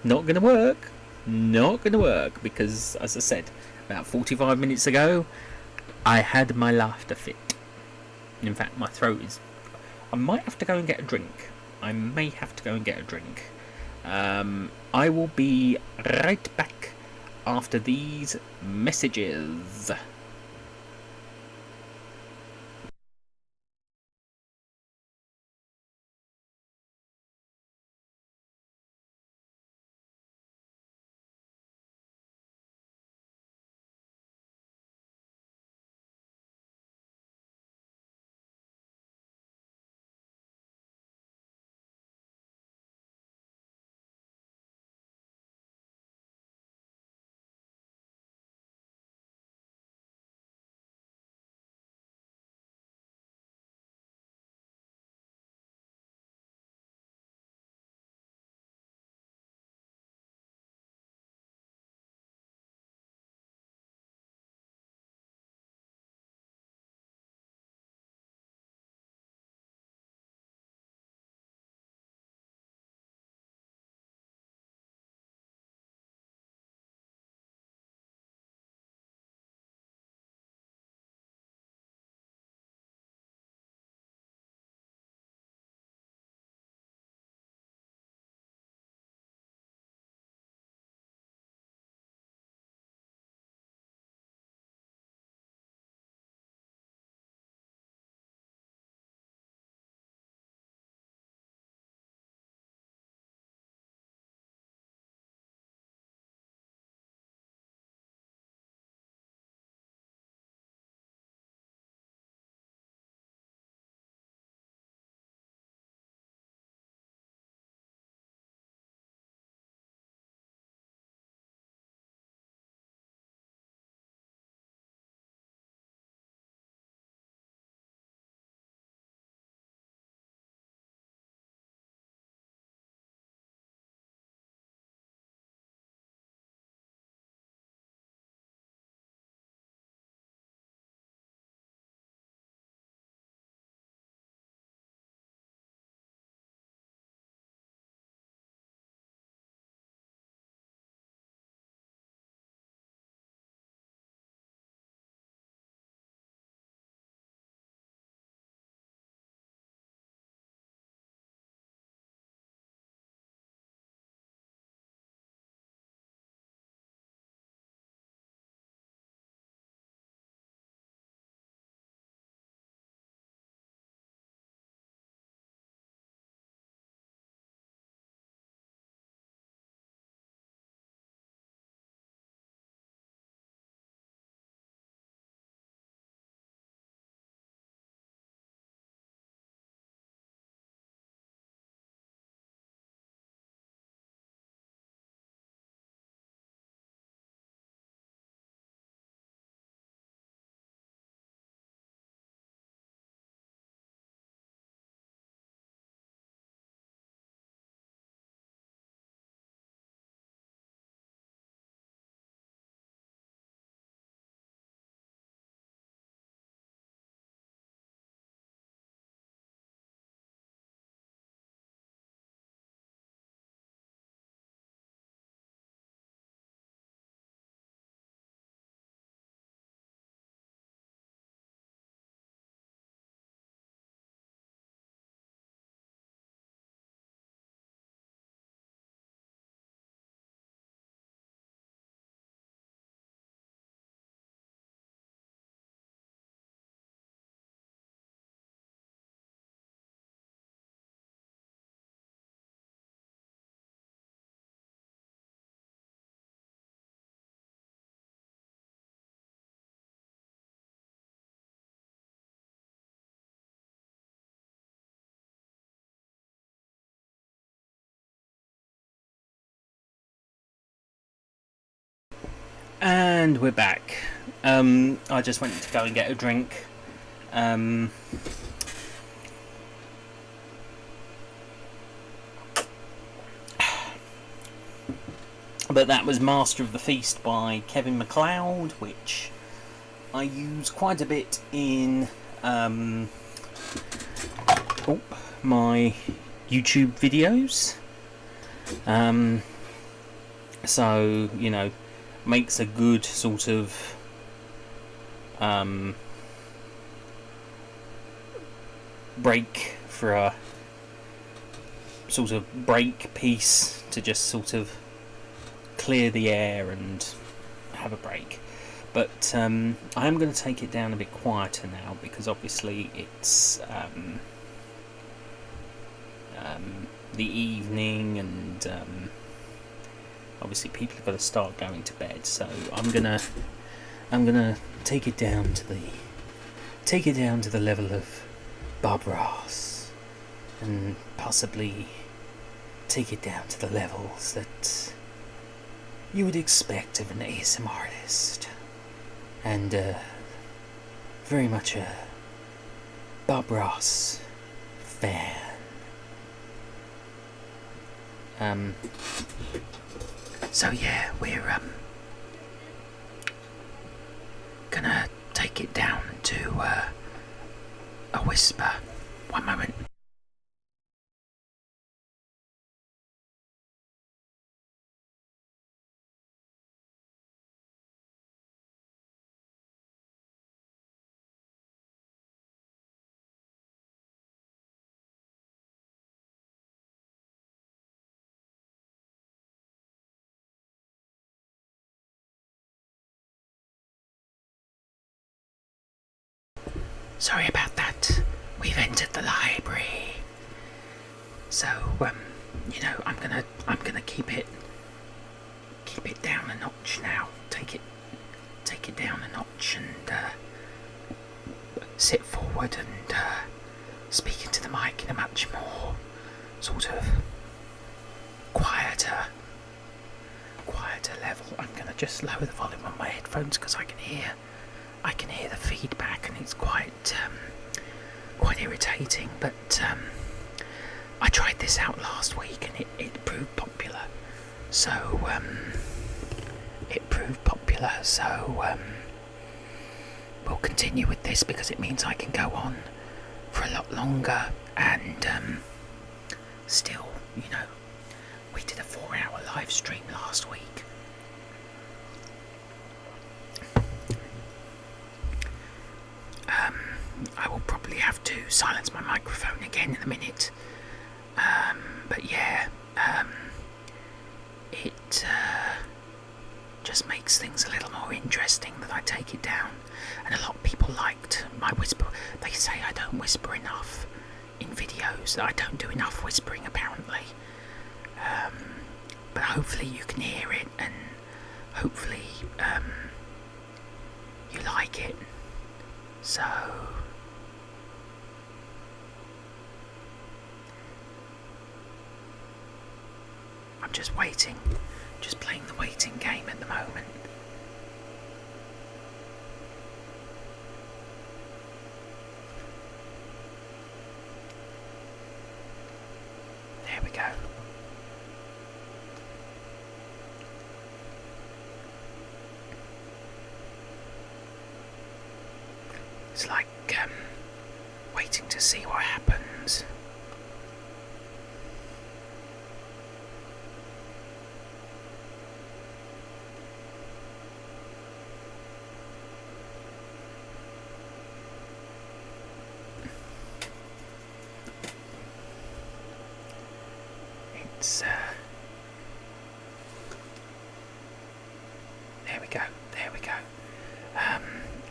Not gonna work. Because, as I said, about 45 minutes ago, I had my laughter fit. In fact, my throat is... I might have to go and get a drink. I will be right back after these messages. And we're back. I just went to go and get a drink. But that was Master of the Feast by Kevin Macleod, which I use quite a bit in my YouTube videos. So, you know, makes a good sort of break for a sort of break piece to just sort of clear the air and have a break. But I am going to take it down a bit quieter now, because obviously it's the evening, and obviously people have got to start going to bed. So I'm gonna take it down to the level of Bob Ross, and possibly take it down to the levels that you would expect of an ASMR artist, and very much a Bob Ross fan. So yeah, we're gonna take it down to a whisper. One moment. Sorry about that. We've entered the library. So, you know, I'm gonna keep it down a notch now. Take it down a notch, and sit forward and speak into the mic in a much more sort of quieter level. I'm gonna just lower the volume on my headphones because I can hear the feedback, and it's quite irritating. But I tried this out last week, and it proved popular. So we'll continue with this, because it means I can go on for a lot longer, and still, you know, we did a 4-hour live stream last week. I will probably have to silence my microphone again in a minute. But yeah, it just makes things a little more interesting that I take it down. And a lot of people liked my whisper. They say I don't whisper enough in videos, that I don't do enough whispering apparently. But hopefully you can hear it, and hopefully you like it. So I'm just waiting, just playing the waiting game at the moment. There we go. It's like waiting to see what happens. It's there we go.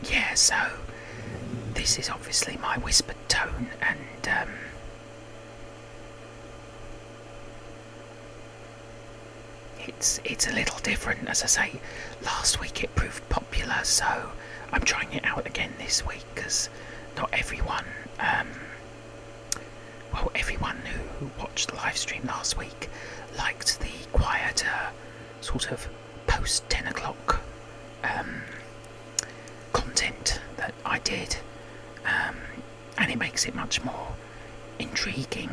Yeah, so this is obviously my whispered tone, and it's a little different. As I say, last week it proved popular, so I'm trying it out again this week, because not everyone, everyone who watched the live stream last week liked the quieter sort of post 10 o'clock I did, and it makes it much more intriguing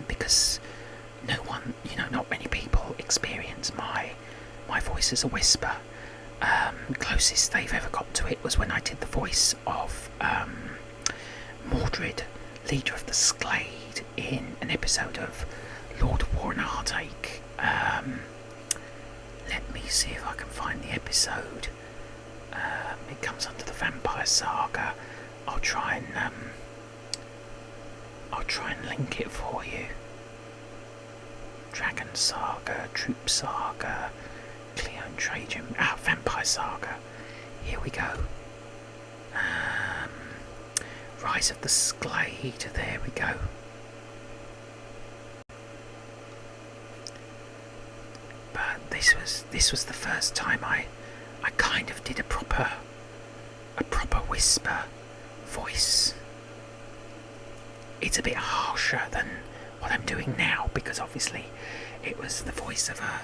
because no one, not many people experience my voice as a whisper. Closest they've ever got to it was when I did the voice of Mordred, leader of the Sclade, in an episode of Lord of War and Heartache. Let me see if I can find the episode. It comes under the Vampire Saga. I'll try and link it for you. Dragon Saga, Troop Saga, Cleon Trajan. Vampire Saga. Here we go. Rise of the Sclade. There we go. But this was the first time I kind of did a proper whisper voice. It's a bit harsher than what I'm doing now because obviously it was the voice of a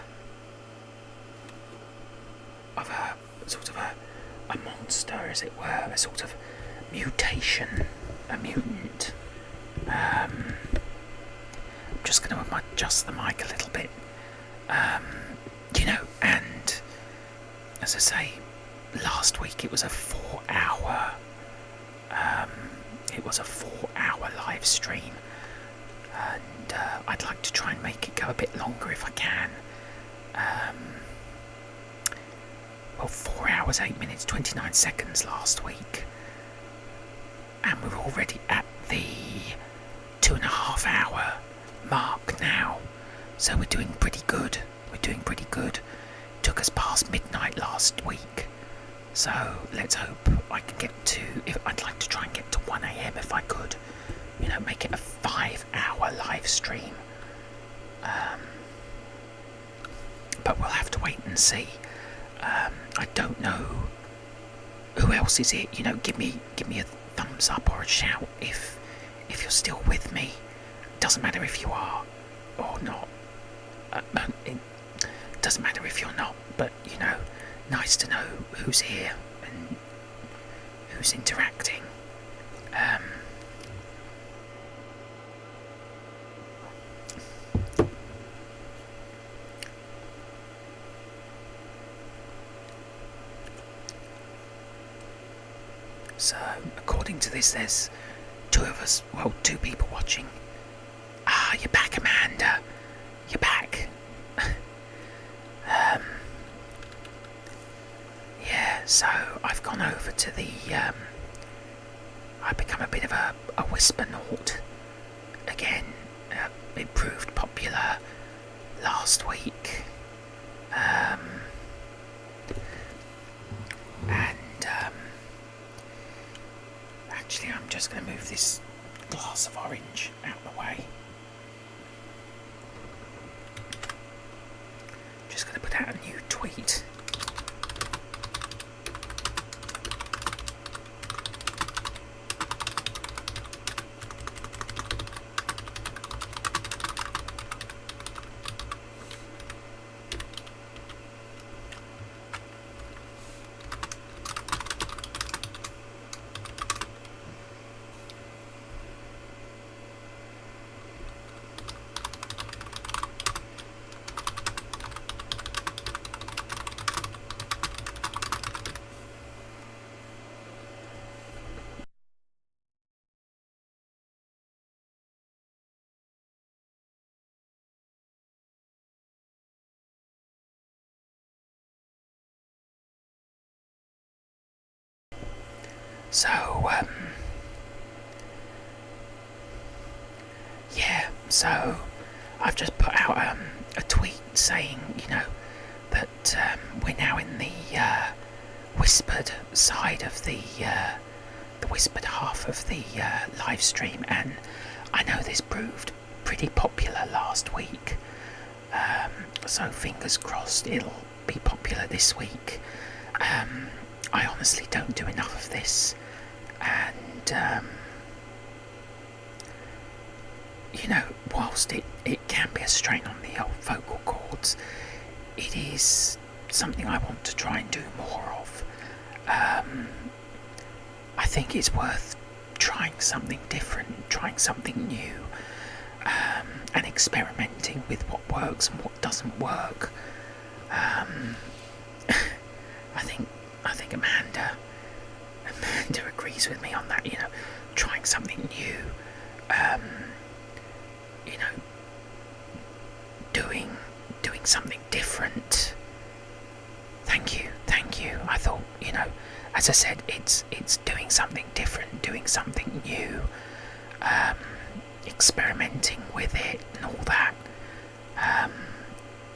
sort of a monster, as it were, a sort of mutation, a mutant. I'm just going to adjust the mic a little bit, and as I say, last week it was a 4-hour live stream, and I'd like to try and make it go a bit longer if I can. 4 hours, 8 minutes, 29 seconds last week, and we're already at the 2.5 hour mark now, so we're doing pretty good. Took us past midnight last week, so let's hope I can get to, I'd like to try and get to 1 a.m. if I could, make it a 5-hour live stream, but we'll have to wait and see. I don't know who else is it. Give me a thumbs up or a shout if you're still with me. Doesn't matter if you are or not. It doesn't matter if you're not, but nice to know who's here and who's interacting. So, according to this, there's two people watching. You're back, Amanda. You're back. Yeah, so I've gone over to the, I've become a bit of a whispernaut again. It proved popular last week. Actually, I'm just going to move this glass of orange out of the way. Just going to put out a new tweet. So I've just put out a tweet saying, that we're now in the whispered side of the whispered half of the live stream, and I know this proved pretty popular last week. So fingers crossed it'll be popular this week. I honestly don't do enough of this, and whilst it can be a strain on the old vocal cords, it is something I want to try and do more of. I think it's worth trying something different, trying something new, and experimenting with what works and what doesn't work. I think Amanda agrees with me on that. Trying something new, doing something different. Thank you. I thought, as I said, it's doing something different, doing something new, experimenting with it and all that.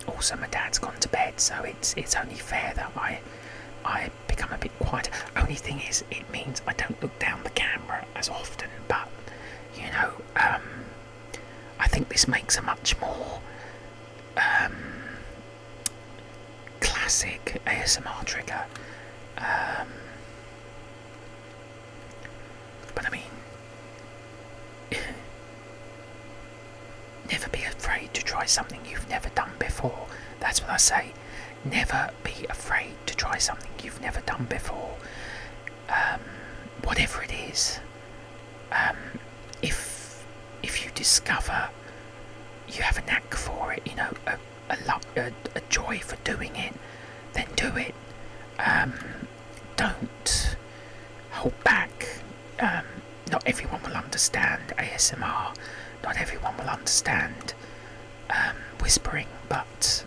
Also, my dad's gone to bed, so it's only fair that I become a bit quieter. Only thing is, it means I don't look down the camera as often, but I think this makes a much more classic ASMR trigger. But I mean, never be afraid to try something you've never done before. That's what I say. Never be afraid to try something you've never done before. Whatever it is. If you discover you have a knack for it, a joy for doing it, then do it. Don't hold back. Not everyone will understand ASMR. Not everyone will understand whispering, but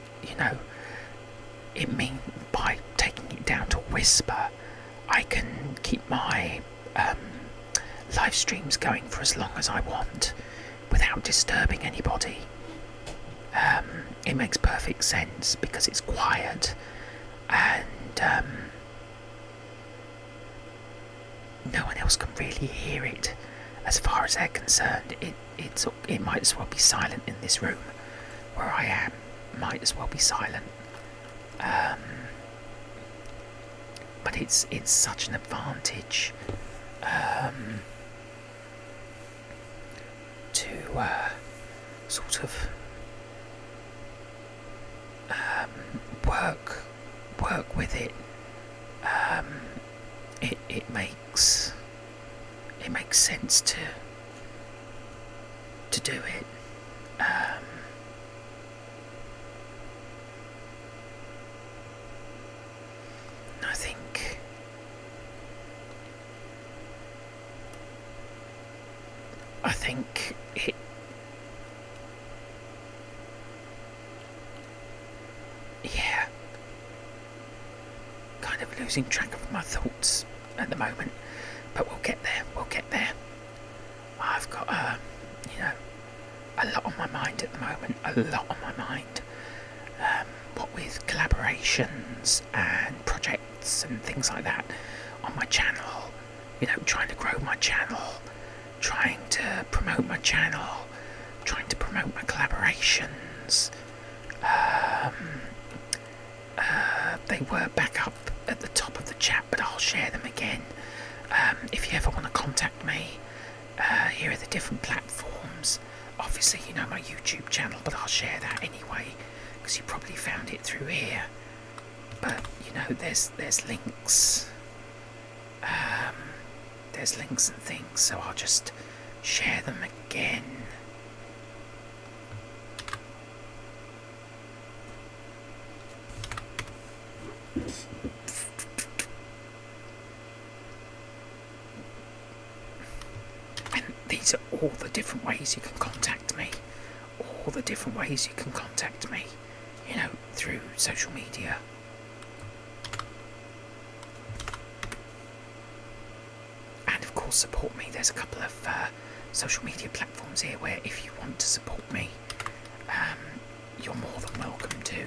it means by taking it down to a whisper, I can keep my live streams going for as long as I want without disturbing anybody. It makes perfect sense because it's quiet and no one else can really hear it. As far as they're concerned, it might as well be silent in this room where I am. Might as well be silent. But it's such an advantage to sort of work with it. It makes sense to do it. I think it kind of losing track of my thoughts at the moment, but we'll get there. I've got a lot on my mind at the moment, what with collaborations and projects and things like that on my channel, trying to grow my channel, trying to promote my channel, trying to promote my collaborations. They were back up at the top of the chat, but I'll share them again. If you ever want to contact me, here are the different platforms. Obviously, my YouTube channel, but I'll share that anyway, because you probably found it through here. But, there's links. There's links and things, so I'll just share them again. And these are all the different ways you can contact me. Through social media. And of course, support me. There's a couple of social media platforms here where if you want to support me, you're more than welcome to.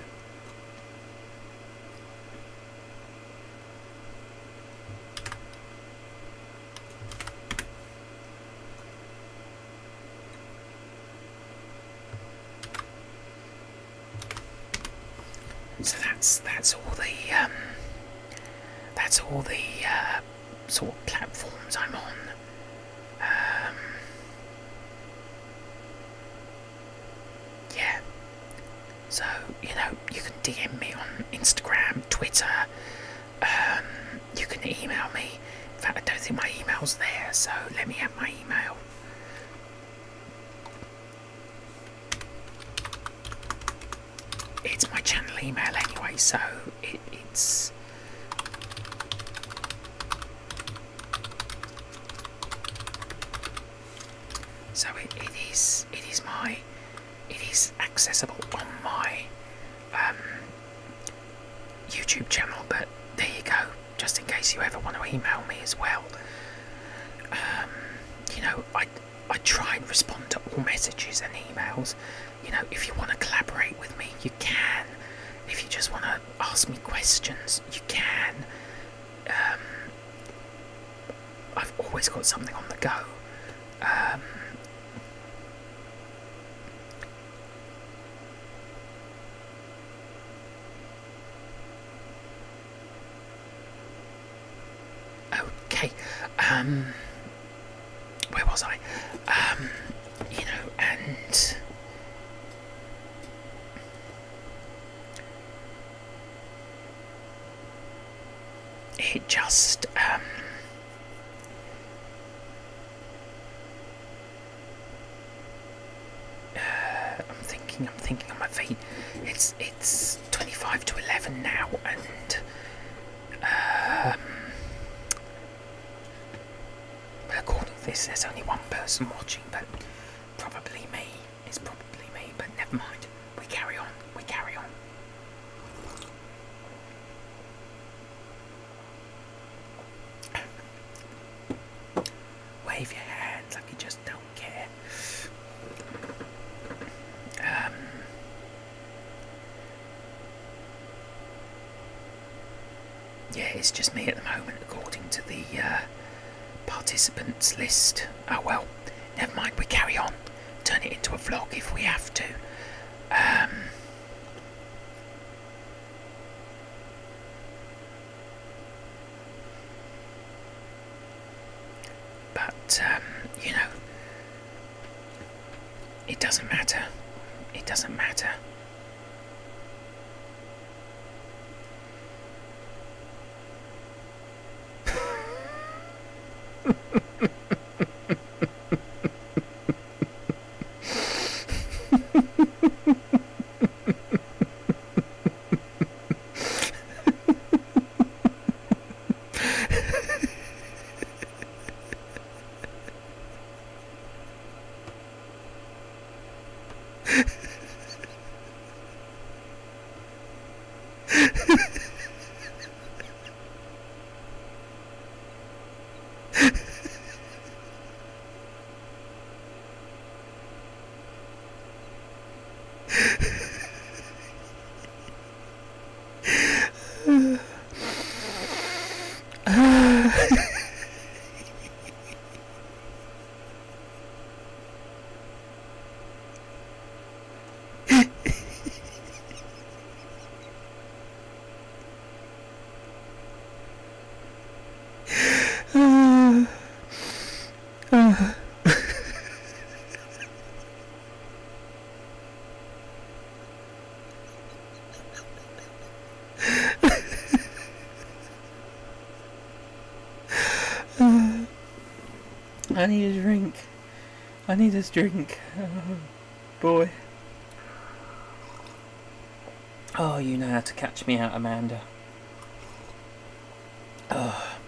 So that's all the sort of platforms I'm on. Yeah. So you can DM me on Instagram, Twitter. You can email me. In fact, I don't think my email emails there, so let me have my email. It's my channel email anyway, so it's... So it is accessible on my YouTube channel, but there you go, just in case you ever want to email me as well. You know, I try and respond to all messages and emails. You know, if you want to collaborate with me, you can. If you just want to ask me questions, you can. I've always got something on the go. Okay, where was I? You know, and it just, I'm thinking on my feet. It's 25 to 11 now, and according to this, there's only one person watching, but probably me. It's probably me, but never mind. We carry on. We carry on. Wave your hands like you just don't care. Yeah, it's just me at the moment, according to the participants list. Oh well, never mind, we carry on. Turn it into a vlog if we have to. But, you know, it doesn't matter. It doesn't matter. I need a drink. I need this drink. Oh, boy. Oh, you know how to catch me out, Amanda. Oh.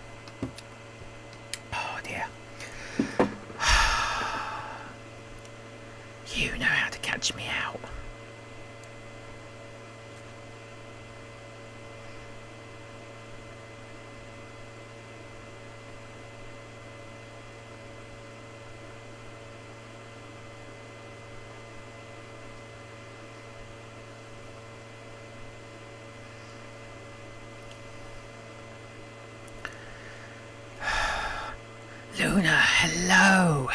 Oh, dear. You know how to catch me out. Luna, hello.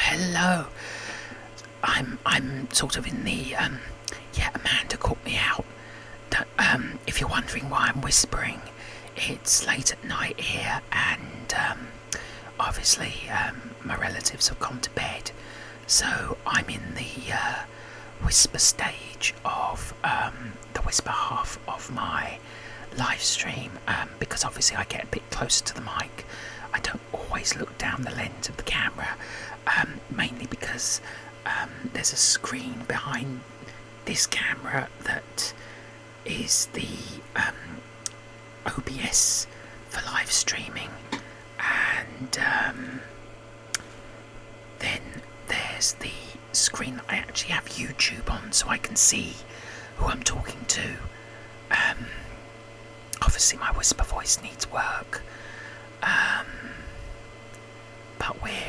I'm sort of in the yeah, Amanda caught me out. If you're wondering why I'm whispering, it's late at night here, and obviously my relatives have gone to bed, so I'm in the whisper stage of the whisper half of my live stream, because obviously I get a bit closer to the mic. I don't always always look down the lens of the camera, mainly because there's a screen behind this camera that is the OBS for live streaming, and then there's the screen that I actually have YouTube on, so I can see who I'm talking to. Obviously my whisper voice needs work, but we're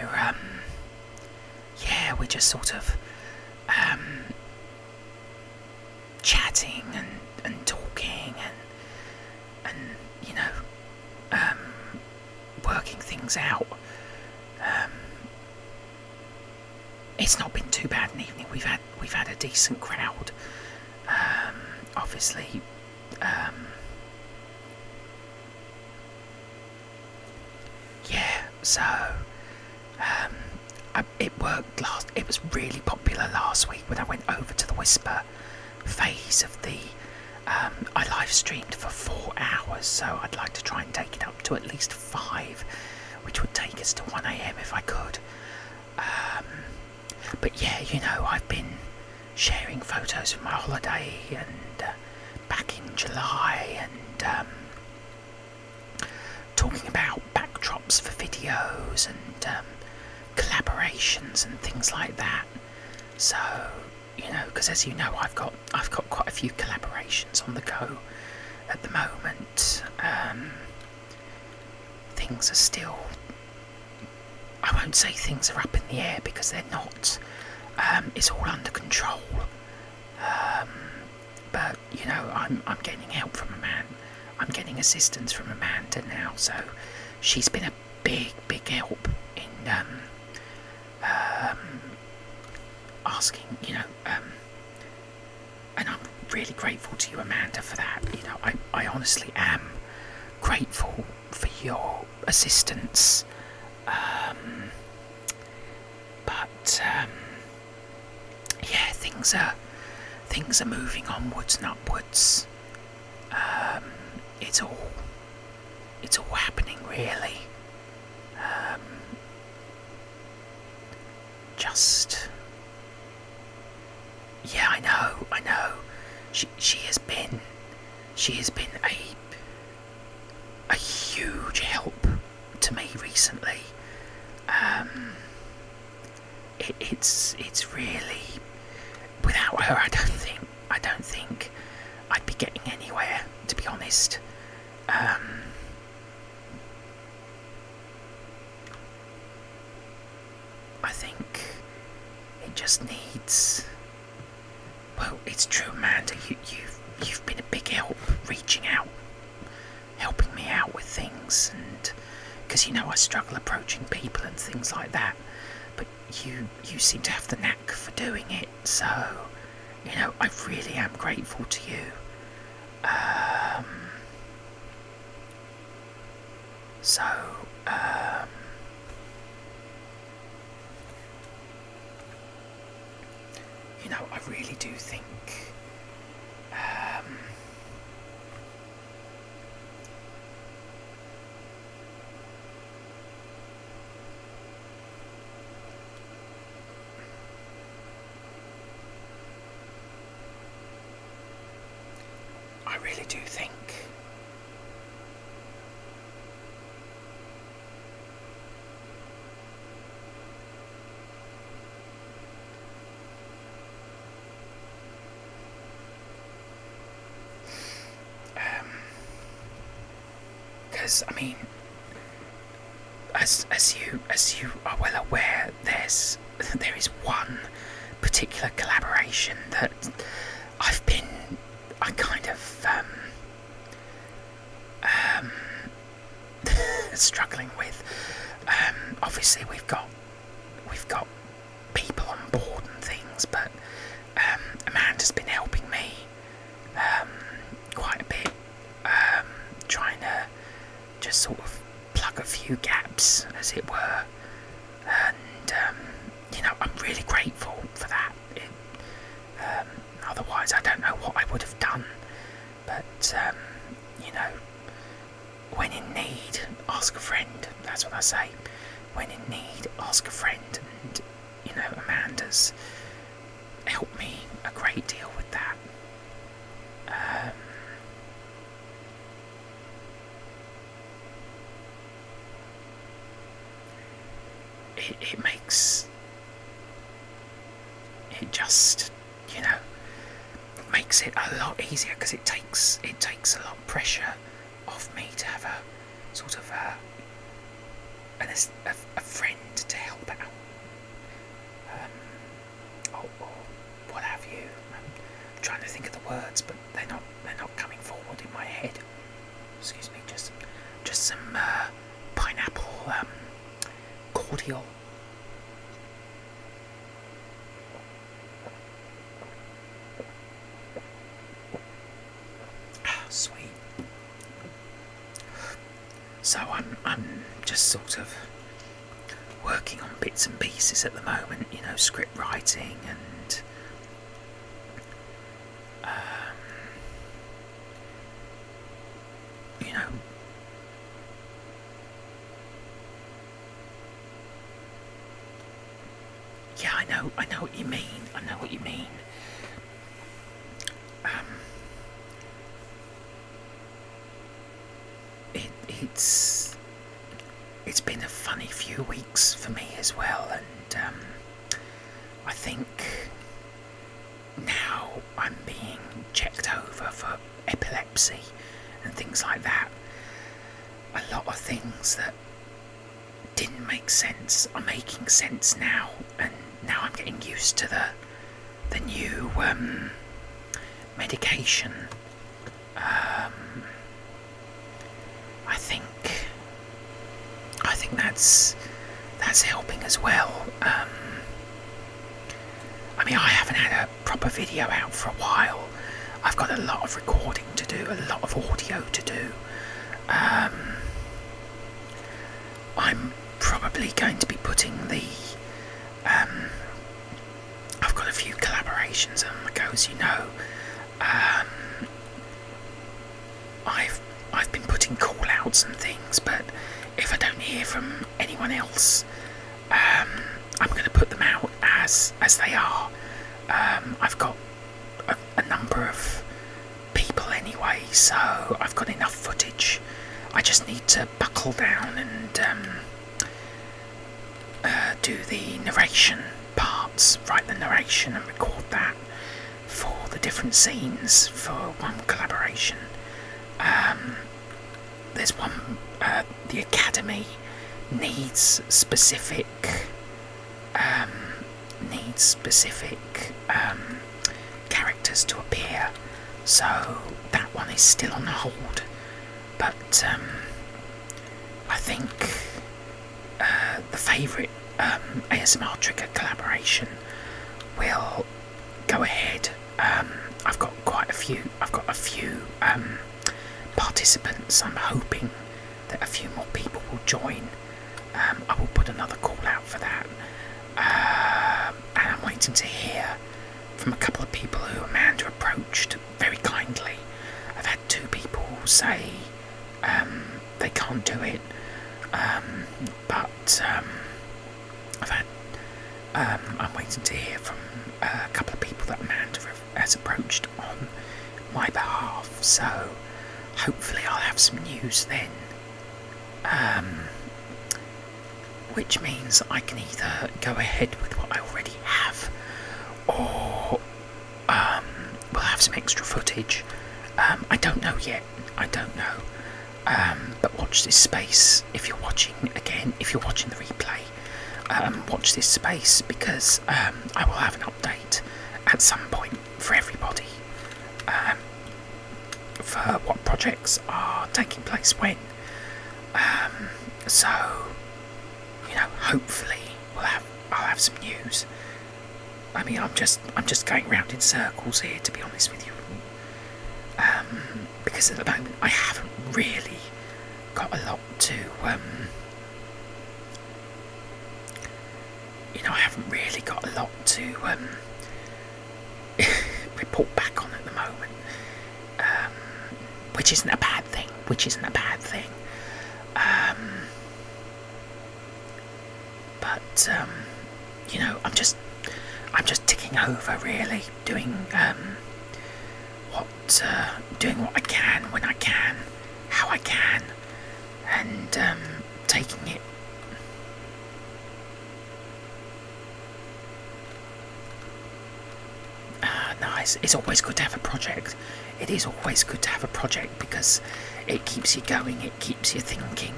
just sort of chatting and talking and you know, working things out. It's not been too bad an evening. We've had a decent crowd. Obviously, so it worked last. It was really popular last week when I went over to the Whisper phase of the. I live streamed for 4 hours, so I'd like to try and take it up to at least 5, which would take us to 1 a.m. if I could. But yeah, you know, I've been sharing photos of my holiday and back in July, and talking about backdrops for videos and collaborations and things like that. So, you know, because as you know, I've got quite a few collaborations on the go at the moment. Things are still, I won't say things are up in the air, because they're not. It's all under control. But you know, I'm getting help from I'm getting assistance from Amanda now, so she's been a big help in asking, you know, and I'm really grateful to you, Amanda, for that. You know, I honestly am grateful for your assistance. But yeah, things are moving onwards and upwards. It's all happening, really. Just, yeah, I know. She has been a huge help to me recently. It's really, without her, I don't think I'd be getting anywhere, to be honest. I think it just needs. Well, it's true, Amanda. You've been a big help, reaching out, helping me out with things, and because you know I struggle approaching people and things like that. But you seem to have the knack for doing it, so you know I really am grateful to you. You know, I really do think because I mean, as you are well aware, there is one particular collaboration that I kind of struggling with. Obviously we've got people on board and things, but Amanda's been helping me quite a bit, trying to just sort of plug a few gaps, as it were, and you know, I'm really grateful for that. Otherwise I don't know what I would have done, but you know, when in need, ask a friend, that's what I say. when in need, ask a friend, and Amanda's helped me a great deal with that. It makes it just makes it a lot easier, because it takes a lot of pressure off me to have a sort of a friend to help out, or what have you. I'm trying to think of the words, but they're not coming forward in my head. Excuse me, just some pineapple cordial. Sweet. So I'm just sort of working on bits and pieces at the moment, script writing and yeah, I know what you mean. It's been a funny few weeks for me as well, and I think now I'm being checked over for epilepsy and things like that. A lot of things that didn't make sense are making sense now, and now I'm getting used to the new medication. I think that's helping as well. I mean, I haven't had a proper video out for a while. I've got a lot of recording to do, a lot of audio to do. I'm probably going to be putting the I've got a few collaborations on the go, as you know. I've been putting call outs and things, but if I don't hear from anyone else, I'm going to put them out as they are. I've got a number of people anyway, so I've got enough footage. I just need to buckle down and do the narration parts, write the narration and record that for the different scenes for one collaboration. There's one, the Academy needs specific characters to appear, so that one is still on hold. But I think the favourite ASMR Trigger collaboration will go ahead. I've got a few participants. I'm hoping that a few more people will join. I will put another call out for that, and I'm waiting to hear from a couple of people who Amanda approached very kindly. I've had 2 people say they can't do it, but I'm waiting to hear from a couple of people that Amanda has approached on my behalf, so hopefully I'll have some news then, which means I can either go ahead with what I already have, or we'll have some extra footage. I don't know yet, but watch this space if you're watching the replay. Watch this space, because I will have an update at some point for everybody, for what projects are taking place when. So, hopefully I'll have some news. I mean, I'm just going round in circles here, to be honest with you, because at the moment I haven't really got a lot to report back on at the moment, which isn't a bad thing. you know, I'm just ticking over, really, doing what I can, when I can, how I can, and taking it. Nice. It's always good to have a project. It is always good to have a project because it keeps you going, it keeps you thinking,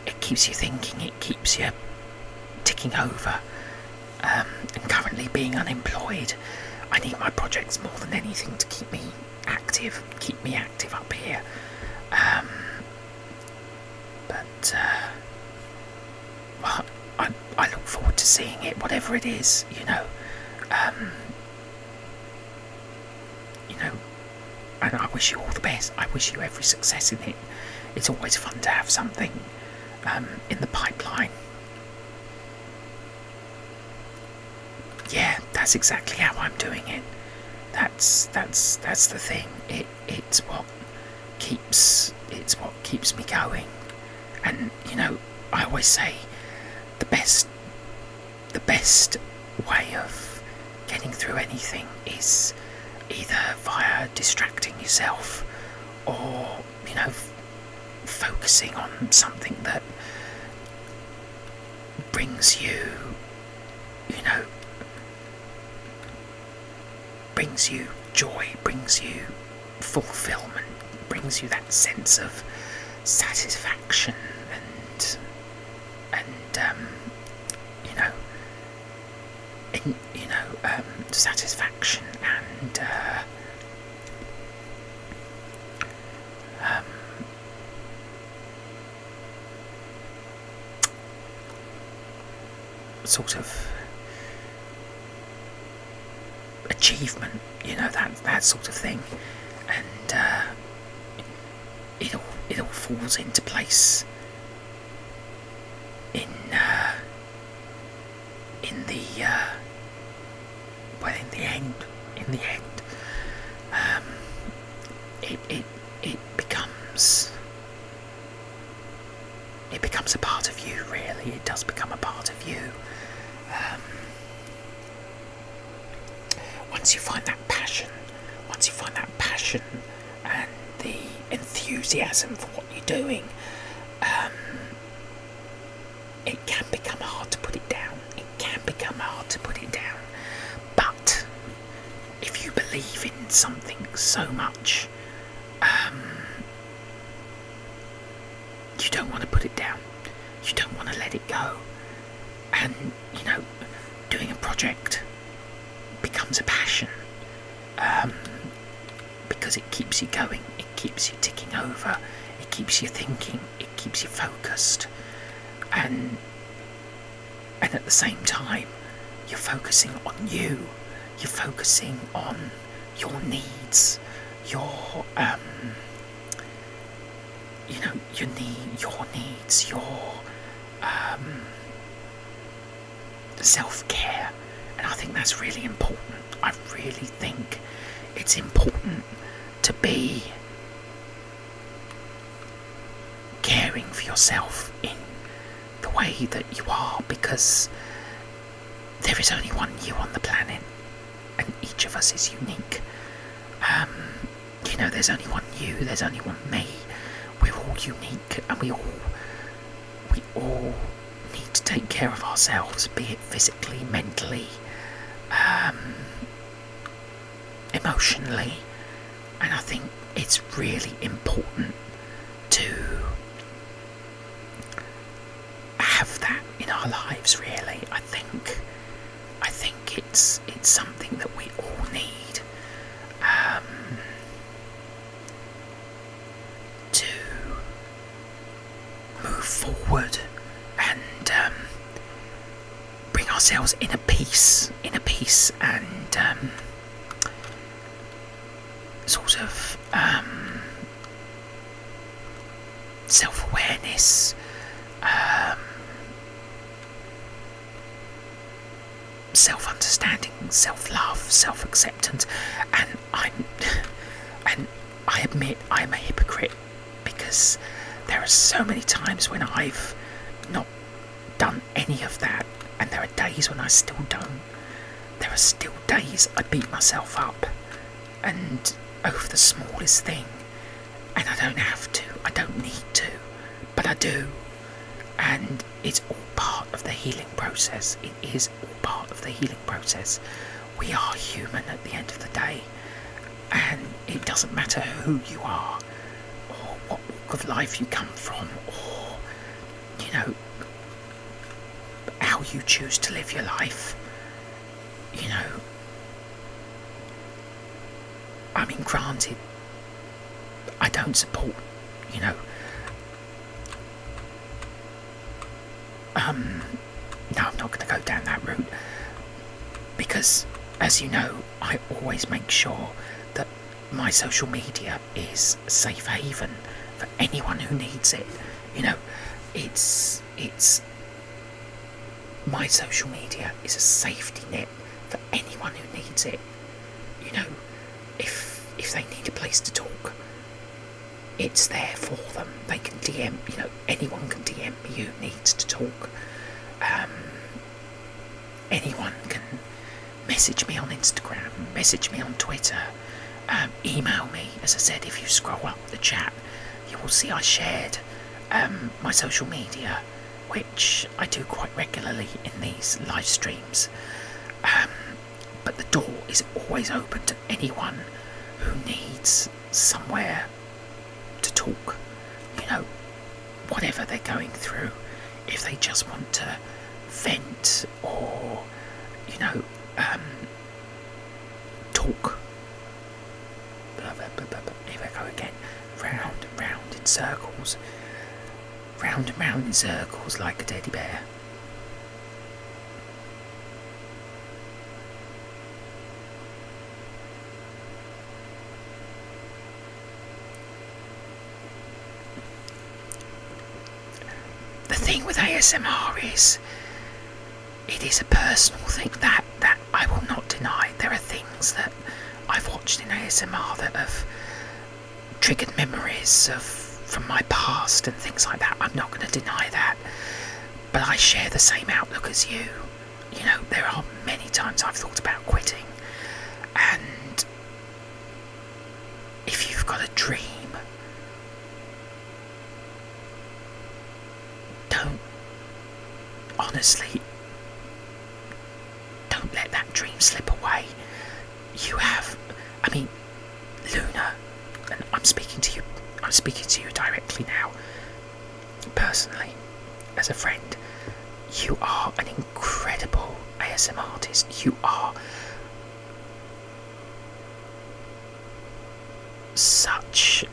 it keeps you ticking over. And currently being unemployed, I need my projects more than anything to keep me active up here. Well, I look forward to seeing it, whatever it is, you know. And I wish you all the best. I wish you every success in it. It's always fun to have something in the pipeline. Yeah, that's exactly how I'm doing it. That's the thing. It's what keeps me going. And you know, I always say the best way of getting through anything is either via distracting yourself or, you know, focusing on something that brings you, you know, brings you joy, brings you fulfillment, brings you that sense of satisfaction and satisfaction and sort of achievement, you know, that sort of thing, and it all falls into place in the end, it becomes a part of you. Really, it does become a part of you. Once you find that passion and the enthusiasm for what you're doing, it can become hard to put it down. But if you believe in something so much, you don't want to put it down. You don't want to let it go. And, you know, doing a project becomes a passion, because it keeps you going, it keeps you ticking over, it keeps you thinking, it keeps you focused, and at the same time you're focusing on you, you're focusing on your needs, your needs, your self-care. And I think that's really important. I really think it's important to be caring for yourself in the way that you are, because there is only one you on the planet and each of us is unique. You know, there's only one you, there's only one me. We're all unique, and we all need to take care of ourselves, be it physically, mentally, emotionally. And I think it's really important to have that in our lives, really. I think it's something that we all need, to move forward and bring ourselves in a peace and sort of self-awareness, self-understanding, self-love, self-acceptance. And I admit I'm a hypocrite, because there are so many times when I've not done any of that, and there are are days when I still don't. There are still days I beat myself up and over the smallest thing, and I don't have to, I don't need to, but I do. And it's all part of the healing process. It is all part of the healing process. We are human at the end of the day, and it doesn't matter who you are or what walk of life you come from, or how you choose to live your life. I mean, granted, I don't support, no, I'm not going to go down that route, because, as you know, I always make sure that my social media is a safe haven for anyone who needs it. It's my social media is a safety net for anyone who needs it. If they need a place to talk, it's there for them. They can DM, anyone can DM me who needs to talk. Anyone can message me on Instagram, message me on Twitter, email me. As I said, if you scroll up the chat, you will see I shared my social media, which I do quite regularly in these live streams. But the door is always open to anyone who needs somewhere to talk, whatever they're going through. If they just want to vent or, talk. Here I go again. Round and round in circles. Round and round in circles like a teddy bear. The thing with ASMR is, it is a personal thing that I will not deny. There are things that I've watched in ASMR that have triggered memories from my past and things like that. I'm not going to deny that, but I share the same outlook as you. There are many times I've thought about quitting, and if you've got a dream, honestly, don't let that dream slip away. Luna, and I'm speaking to you directly now, personally, as a friend. You are an incredible ASMR artist. You are such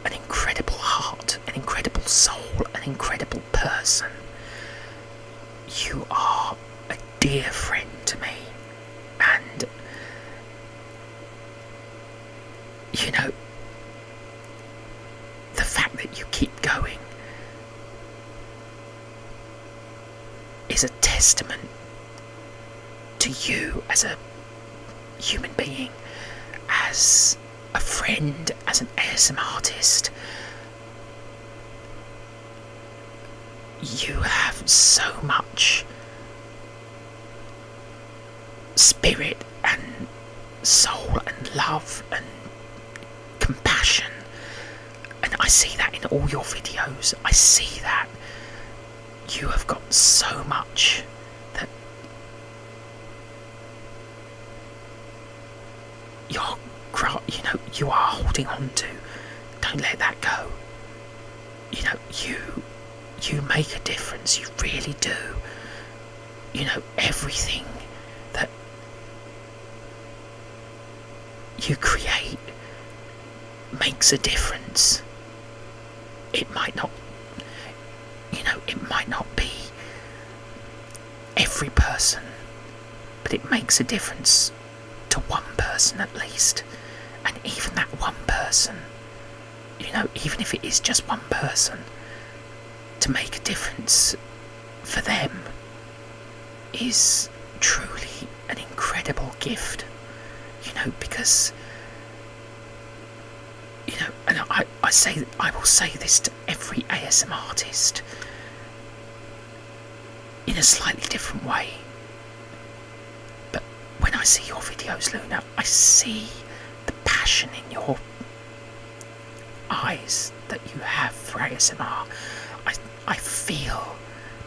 an incredible heart, an incredible soul, an incredible person. You are a dear friend to me, and the fact that you keep going is a testament to you as a human being, as a friend, as an ASMR artist. You have so much spirit and soul and love and compassion, and I see that in all your videos. I see that you have got so much that you are holding on to. Don't let that go. You make a difference. You really do. Everything that you create makes a difference. It might not be every person, but it makes a difference to one person at least. And even that one person, even if it is just one person, to make a difference for them is truly an incredible gift. Because and I will say this to every ASMR artist. a slightly different way. But when I see your videos, Luna, I see the passion in your eyes that you have for ASMR. I feel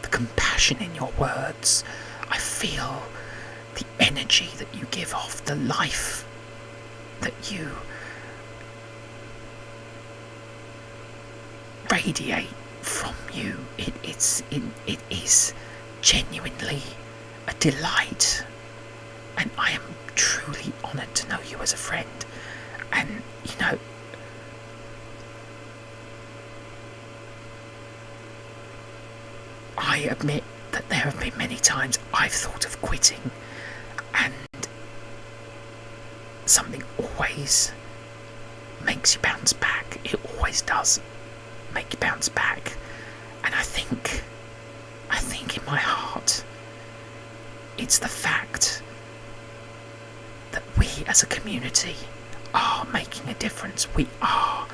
the compassion in your words. I feel the energy that you give off, the life that you radiate from you. It is genuinely a delight, and I am truly honoured to know you as a friend. And you know, I admit that there have been many times I've thought of quitting, and something always makes you bounce back. It always does make you bounce back. And I think in my heart, it's the fact that we as a community are making a difference. We are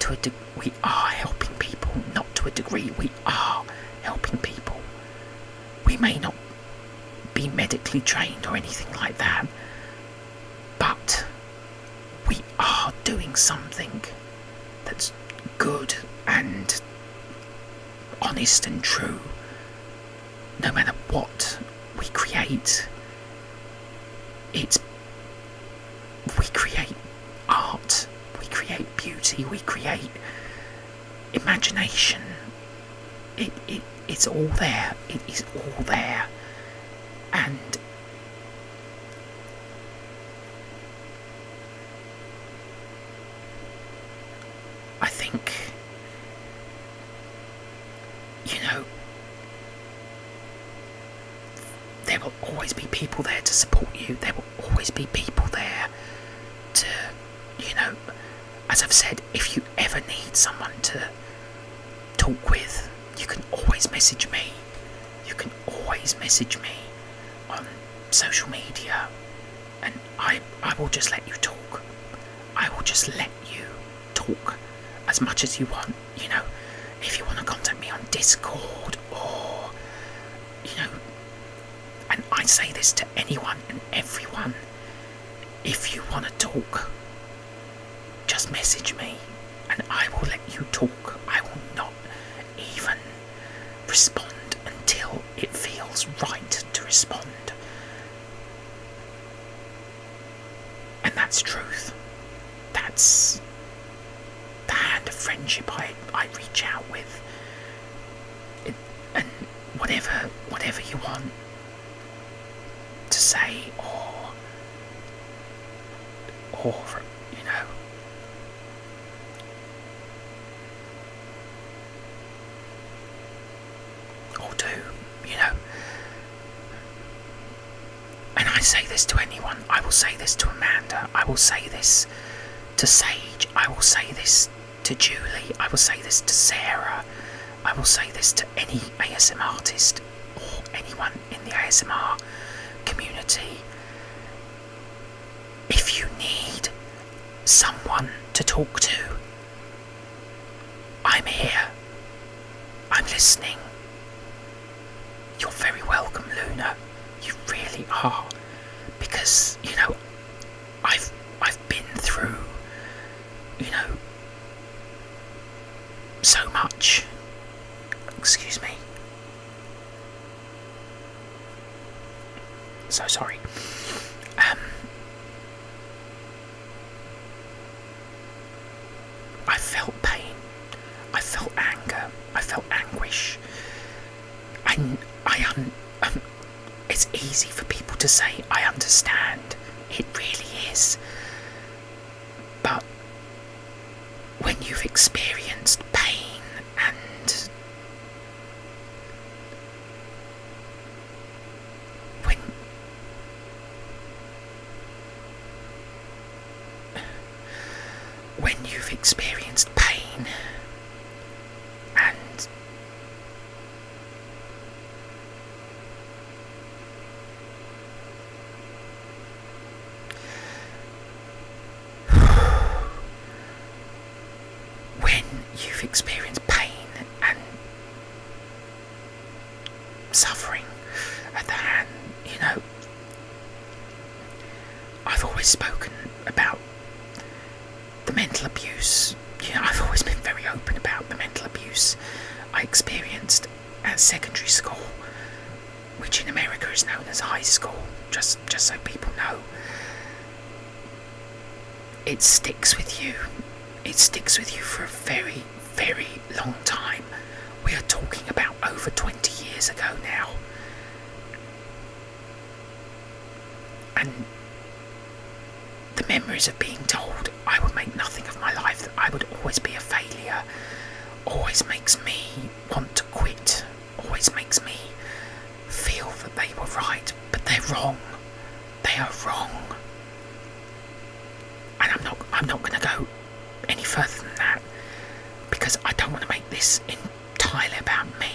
helping people, not to a degree. We are helping people. We may not be medically trained or anything like that, but we are doing something that's good and honest and true. No matter what we create, we create art, we create beauty, we create imagination. It's all there. It is all there. And I think, you know, there will always be people there to support you. There will always be people there to, you know, as I've said, if you ever need someone to talk with, you can always message me. You can always message me on social media, and I will just let you talk. I will just let you talk as much as you want. You know, if you want to contact me on Discord, or, you know, and I say this to anyone and everyone, if you want to talk, just message me and I will let you talk. I will not even respond until it feels right to respond. And that's truth. That's the hand of friendship I reach out with. And whatever you want to say, or you know, or do, you know. And I say this to anyone. I will say this to Amanda. I will say this to Sage. I will say this to Julie. I will say this to Sarah. I will say this to any ASM artist or anyone in the ASMR community. If you need someone to talk to, I'm here. I'm listening. You're very welcome, Luna. You really are. Because, you know, I've been through, you know, so much. Excuse me. So sorry. I felt pain. I felt anger. I felt anguish. It's easy for people to say, I understand. It really is. But when you've experienced pain and when you've experienced pain and when you've experienced pain and suffering, I've always spoken about the mental abuse. I've always been very open about the mental abuse I experienced at secondary school, which in America is known as high school, just so people know. It sticks with you. It sticks with you for a very, very long time. We are talking about over 20 years ago now. And the memories of being told I would make nothing of my life, that I would always be a failure, always makes me want to quit, always makes me feel that they were right, but they're wrong. They are wrong. And I'm not going to go any further than that, because I don't want to make this entirely about me.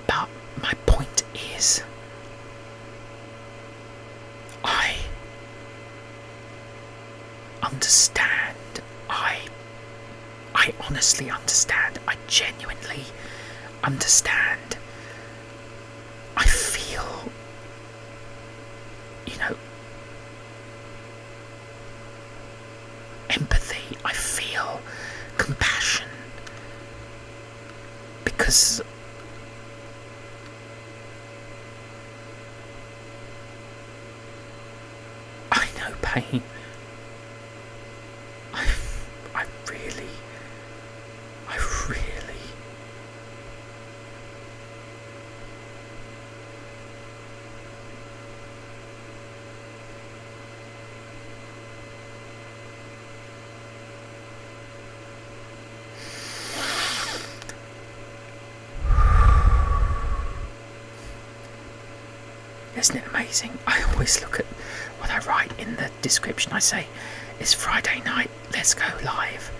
But my point is, I understand. I honestly understand. I genuinely understand. I feel, empathy. I feel compassion, because I know pain. I really Isn't it amazing? I always look at what I write in the description. I say, it's Friday night, let's go live.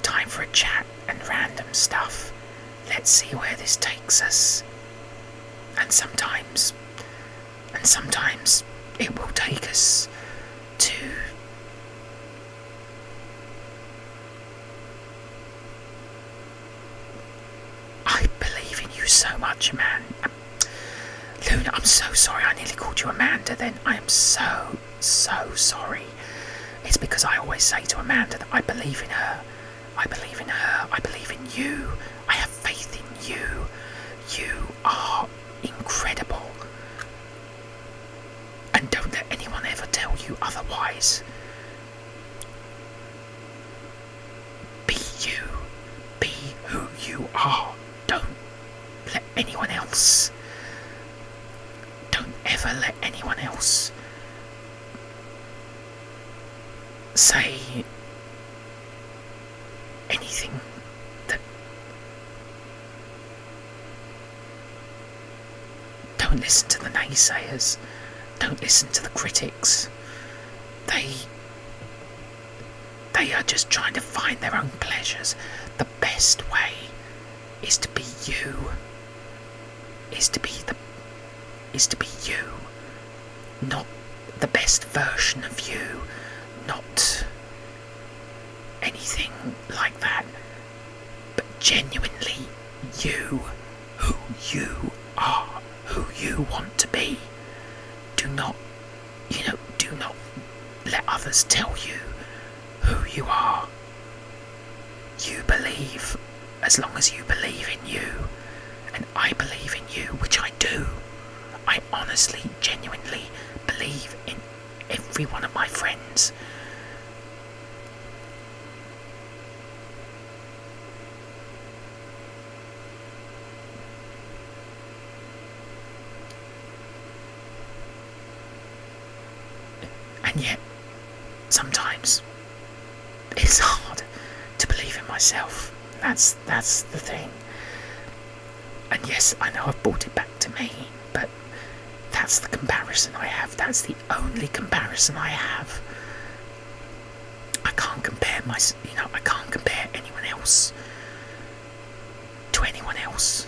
Time for a chat and random stuff. Let's see where this takes us. And sometimes it will take us to I believe in you so much, man. Luna, I'm so sorry I nearly called you Amanda then. I am so sorry. It's because I always say to Amanda that I believe in her. I believe in her. I believe in you. I have faith in you. You are incredible. And don't let anyone ever tell you otherwise. Be you. Be who you are. Don't let anyone else. Don't ever let anyone else say anything that... Don't listen to the naysayers. Don't listen to the critics. They are just trying to find their own pleasures. The best way is to be you. Is to be you. Not the best version of you. Not anything like that. But genuinely you. Who you are. Who you want to be. Do not let others tell you who you are. You believe as long as you believe in you. And I believe in you, which I do. I honestly, genuinely believe in every one of my friends. And yet, sometimes it's hard to believe in myself. That's the thing. And yes, I know I've brought it back to me, but that's the comparison I have. That's the only comparison I have. I can't compare I can't compare anyone else to anyone else.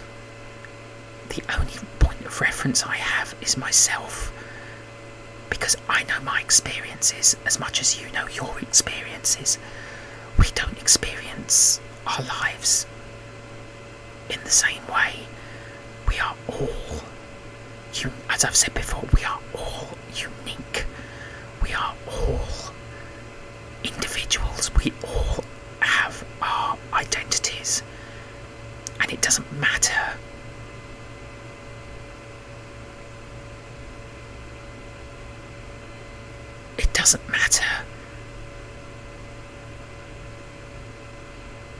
The only point of reference I have is myself. Because I know my experiences as much as you know your experiences. We don't experience our lives in the same way. We are all, as I've said before, we are all unique. doesn't matter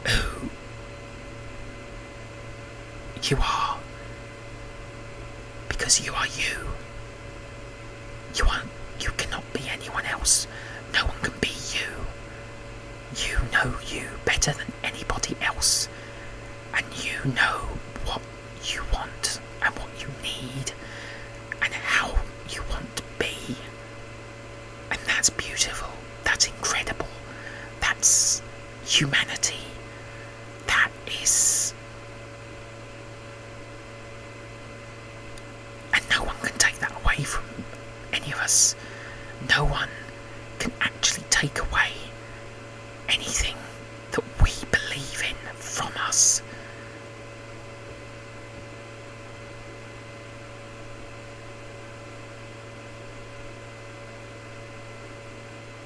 who you are, because you are you. You cannot be anyone else. No one can be you. You know you better than anybody else, and you know what you want and what you need and how you want to be. And that's beautiful. That's incredible. That's humanity. That is... And no one can take that away from any of us. No one can actually take away anything that we believe in from us.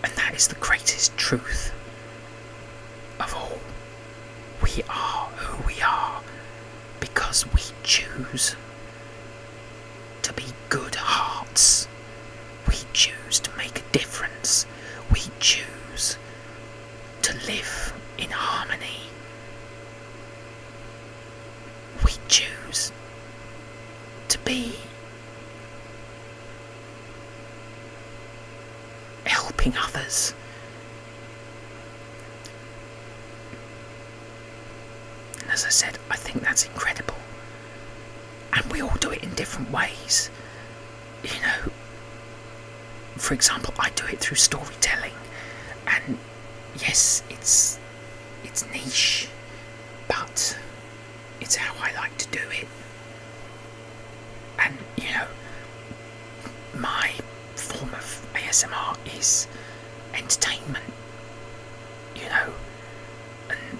And that is the greatest truth of all. We are who we are because we choose to be good hearts. We choose to make a difference. We choose to live in harmony. We choose to be helping others. And as I said, I think that's incredible. And we all do it in different ways. You know, for example, I do it through storytelling. And yes, it's niche, but it's how I like to do it. And, you know, my form of ASMR is entertainment, you know, and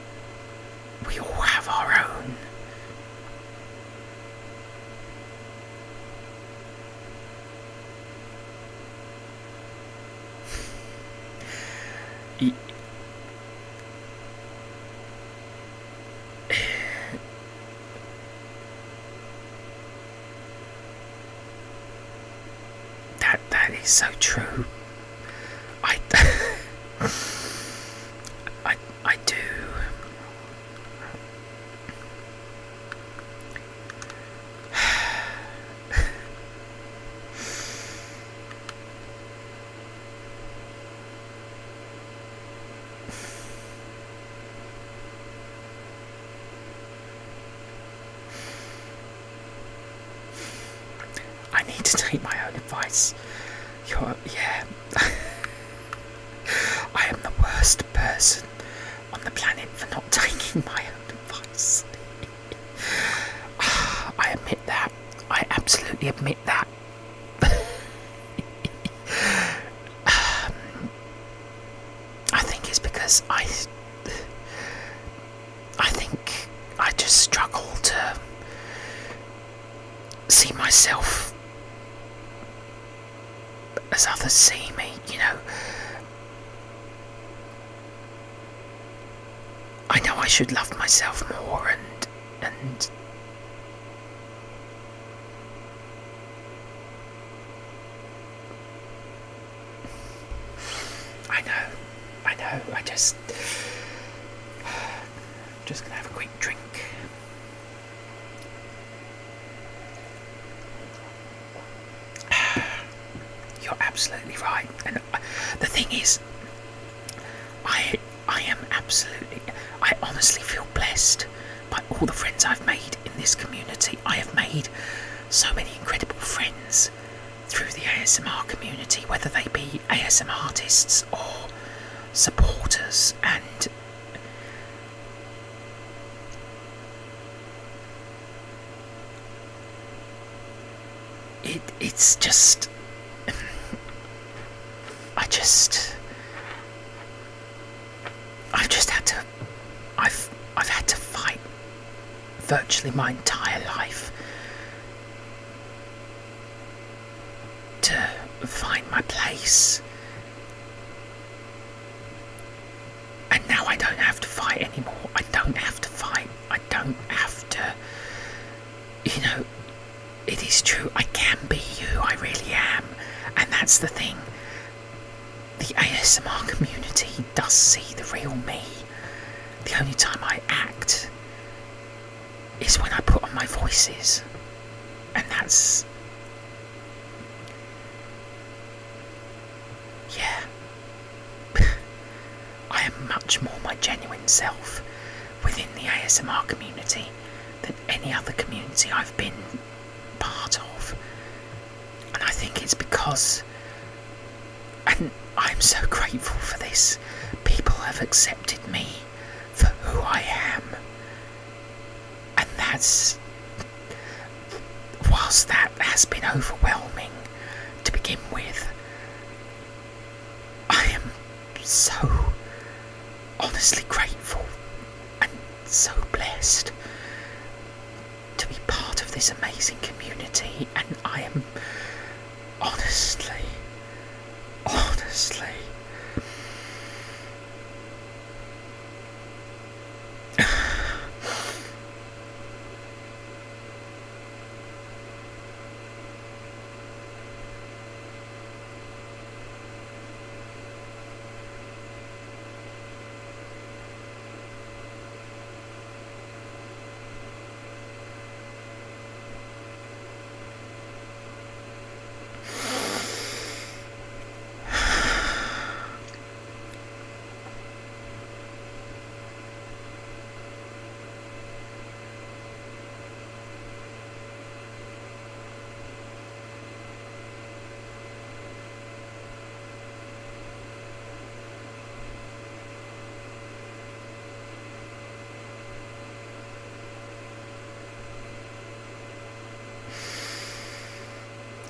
we all have our own that is so true. I do. I need to take my own advice. Yeah. I am the worst person on the planet for not taking my own advice. I admit that. I absolutely admit that. I think it's because I think I just struggle to see myself as others see me, you know. I know I should love myself more and I know, I just gonna have a quick drink. You're absolutely right, and the thing is, I honestly feel blessed by all the friends I've made in this community. I have made so many incredible friends through the ASMR community, whether they be ASMR artists or supporters, and it's just I've had to fight virtually my entire life to find my place, and now I don't have to fight anymore. I don't have to fight. I don't have to, you know, it is true, I can be who I really am, and that's the thing. the ASMR community does see the real me. The only time I act is when I put on my voices, and that's... yeah. I am much more my genuine self within the ASMR community than any other community I've been part of. And I think it's because, and I'm so grateful for this, people have accepted me for who I am. And that's, whilst that has been overwhelming to begin with, I am so honestly grateful and so blessed to be part of this amazing community, and I am honestly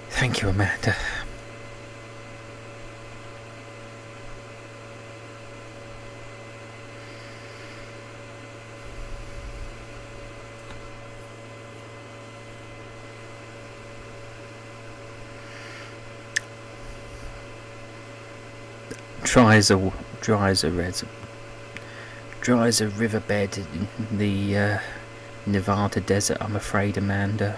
thank you, Amanda. Dry as a riverbed in the Nevada desert, I'm afraid, Amanda.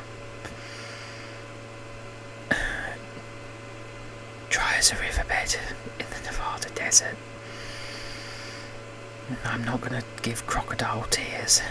Dry as a riverbed in the Nevada desert. I'm not going to give crocodile tears.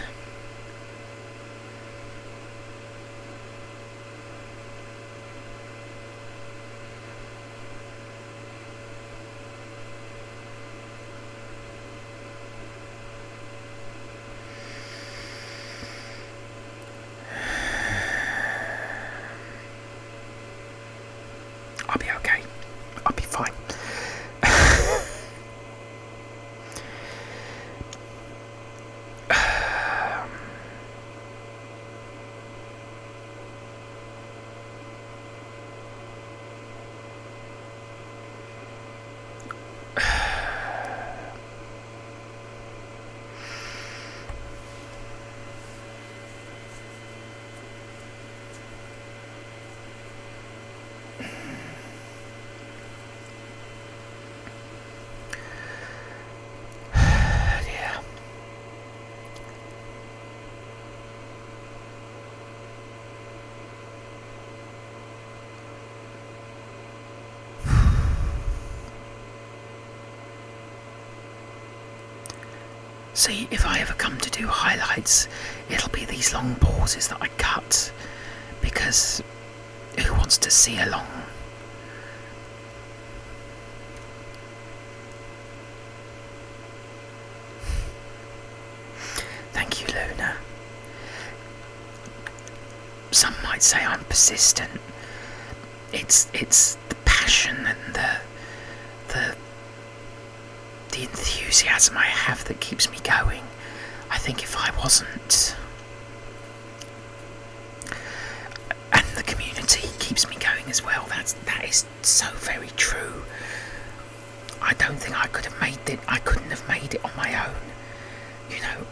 I'll be okay. I'll be fine. See, if I ever come to do highlights, it'll be these long pauses that I cut, because who wants to see along? Thank you, Luna. Some might say I'm persistent. It's the passion and the enthusiasm I have that keeps me going. I think if I wasn't, and the community keeps me going as well, that is so very true. I don't think I could have made it. I couldn't have made it on my own. You know,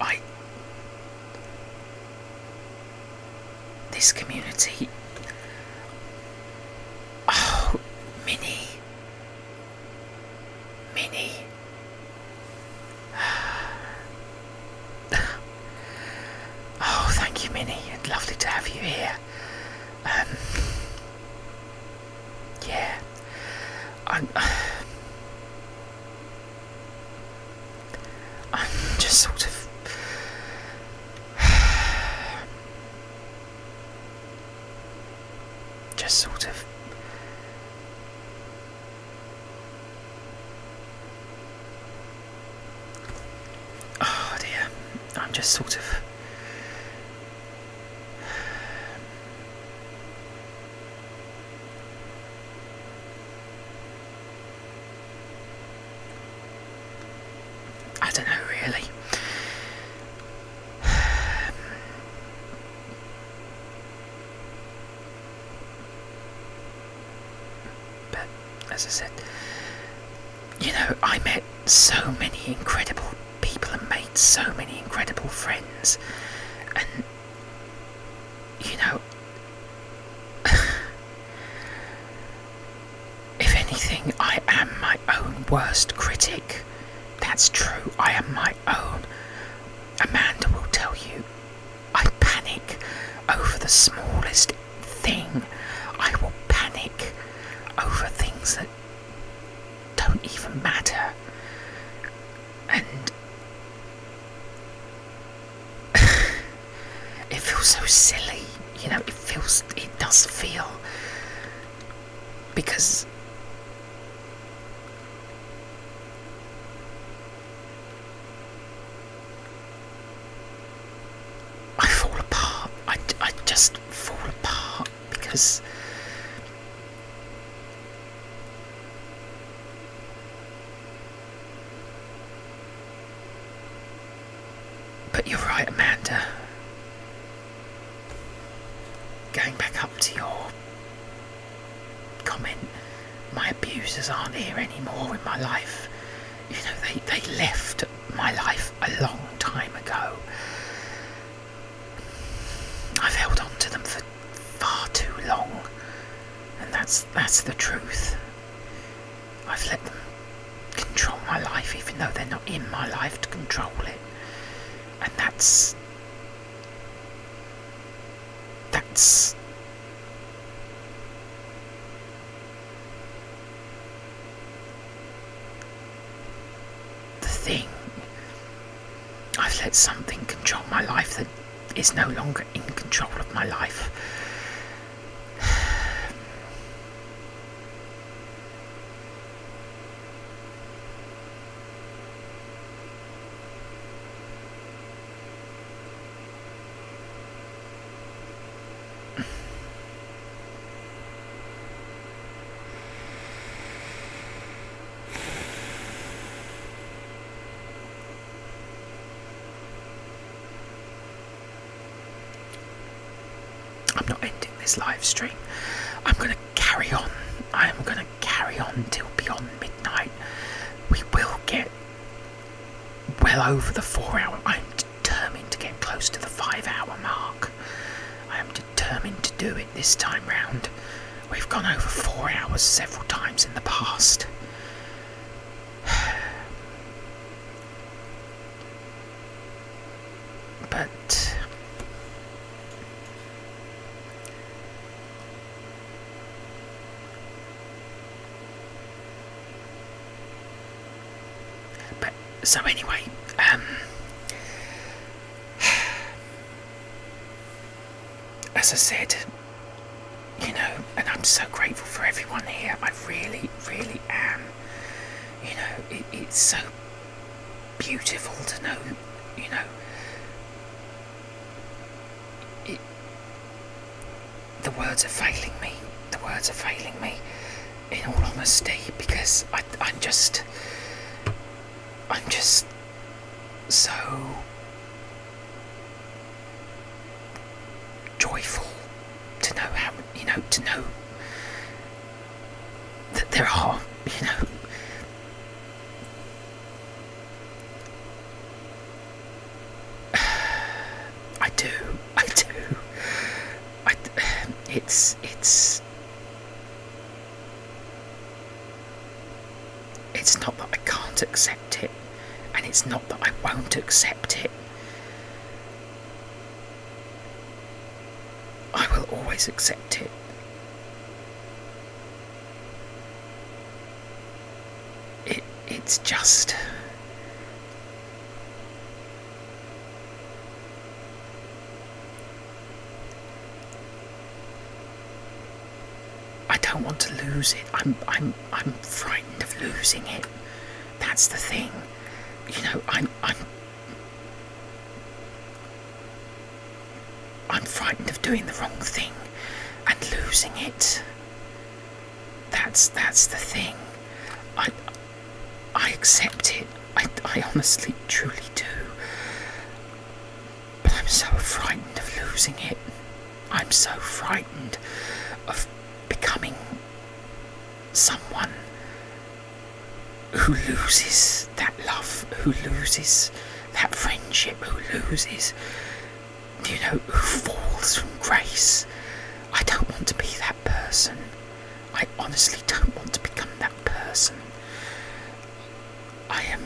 this community. Oh, Minnie. Oh, thank you, Minnie. It's lovely to have you here. Yeah. just sort of... just sort of... oh dear, I'm just sort of... I don't know really. But as I said, you know, I met so many incredible people and made so many incredible friends, and you know, if anything, I am my own worst critic. That's true, I am my own. Amanda will tell you, I panic over the smallest thing. I will panic over things that don't even matter. And it feels so silly, you know, it does feel, because I fall apart. I just fall apart because but you're right, Amanda. Going back up to your comment, my abusers aren't here anymore in my life. You know, they left my life a long time ago. I've held on to them for far too long, and that's the truth. I've let them control my life even though they're not in my life to control it. And that's the thing. I've let something control my life that is no longer in control of my life. I'm not ending this live stream. I'm going to carry on. I am going to carry on till beyond midnight. We will get well over the 4 hour. I'm determined to get close to the 5 hour mark. I am determined to do it this time round. We've gone over 4 hours several times in the past. But so anyway, as I said, you know, and I'm so grateful for everyone here. I really, really am. You know, it's so beautiful to know, you know, the words are failing me. The words are failing me, in all honesty, because I'm just so joyful to know how, you know, to know that there are, you know, I do. It's not that I can't accept it, and it's not that I won't accept it. I will always accept it. It's just lose it. I'm frightened of losing it. That's the thing. You know, I'm frightened of doing the wrong thing and losing it. That's the thing. I accept it. I honestly, truly do. But I'm so frightened of losing it. I'm so frightened of becoming someone who loses that love, who loses that friendship, who loses, you know, who falls from grace. I don't want to be that person. I honestly don't want to become that person. I am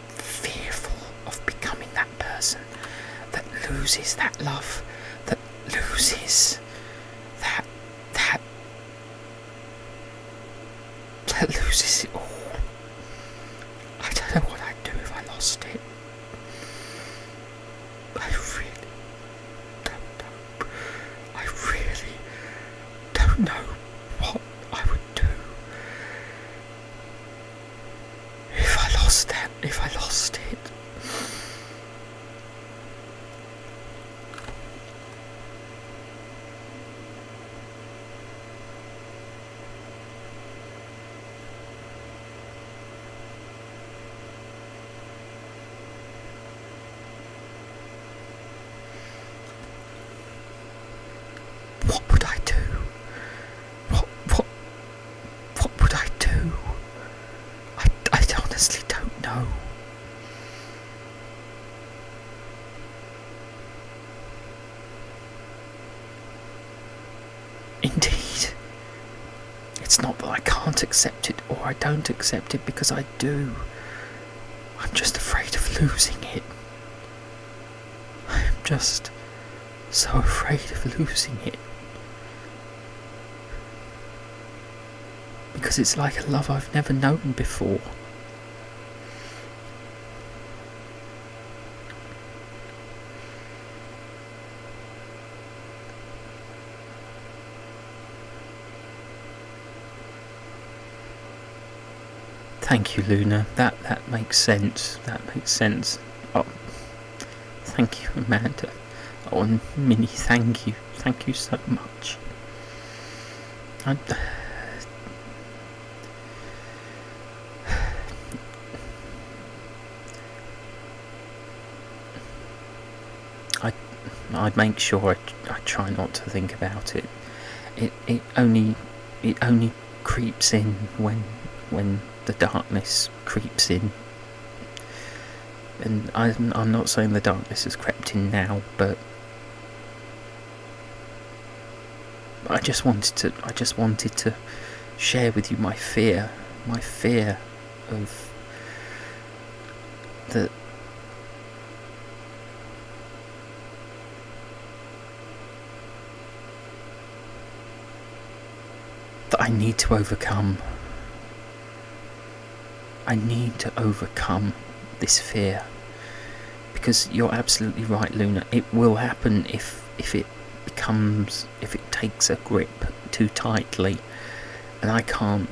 fearful of becoming that person that loses that love, that loses that loses it all. I don't know what I'd do if I lost it. I really don't know. I really don't know what I would do if I lost that, if I lost it. What would I do? What would I do? I honestly don't know. Indeed. It's not that I can't accept it or I don't accept it, because I do. I'm just afraid of losing it. I am just so afraid of losing it. Because it's like a love I've never known before. Thank you, Luna. That makes sense. That makes sense. Oh, thank you, Amanda. Oh, and Minnie, thank you. Thank you so much. I'd make sure I try not to think about it. It only creeps in when the darkness creeps in. And I'm not saying the darkness has crept in now, but I just wanted to share with you my fear of that I need to overcome. I need to overcome this fear, because you're absolutely right, Luna. It will happen if it takes a grip too tightly, and I can't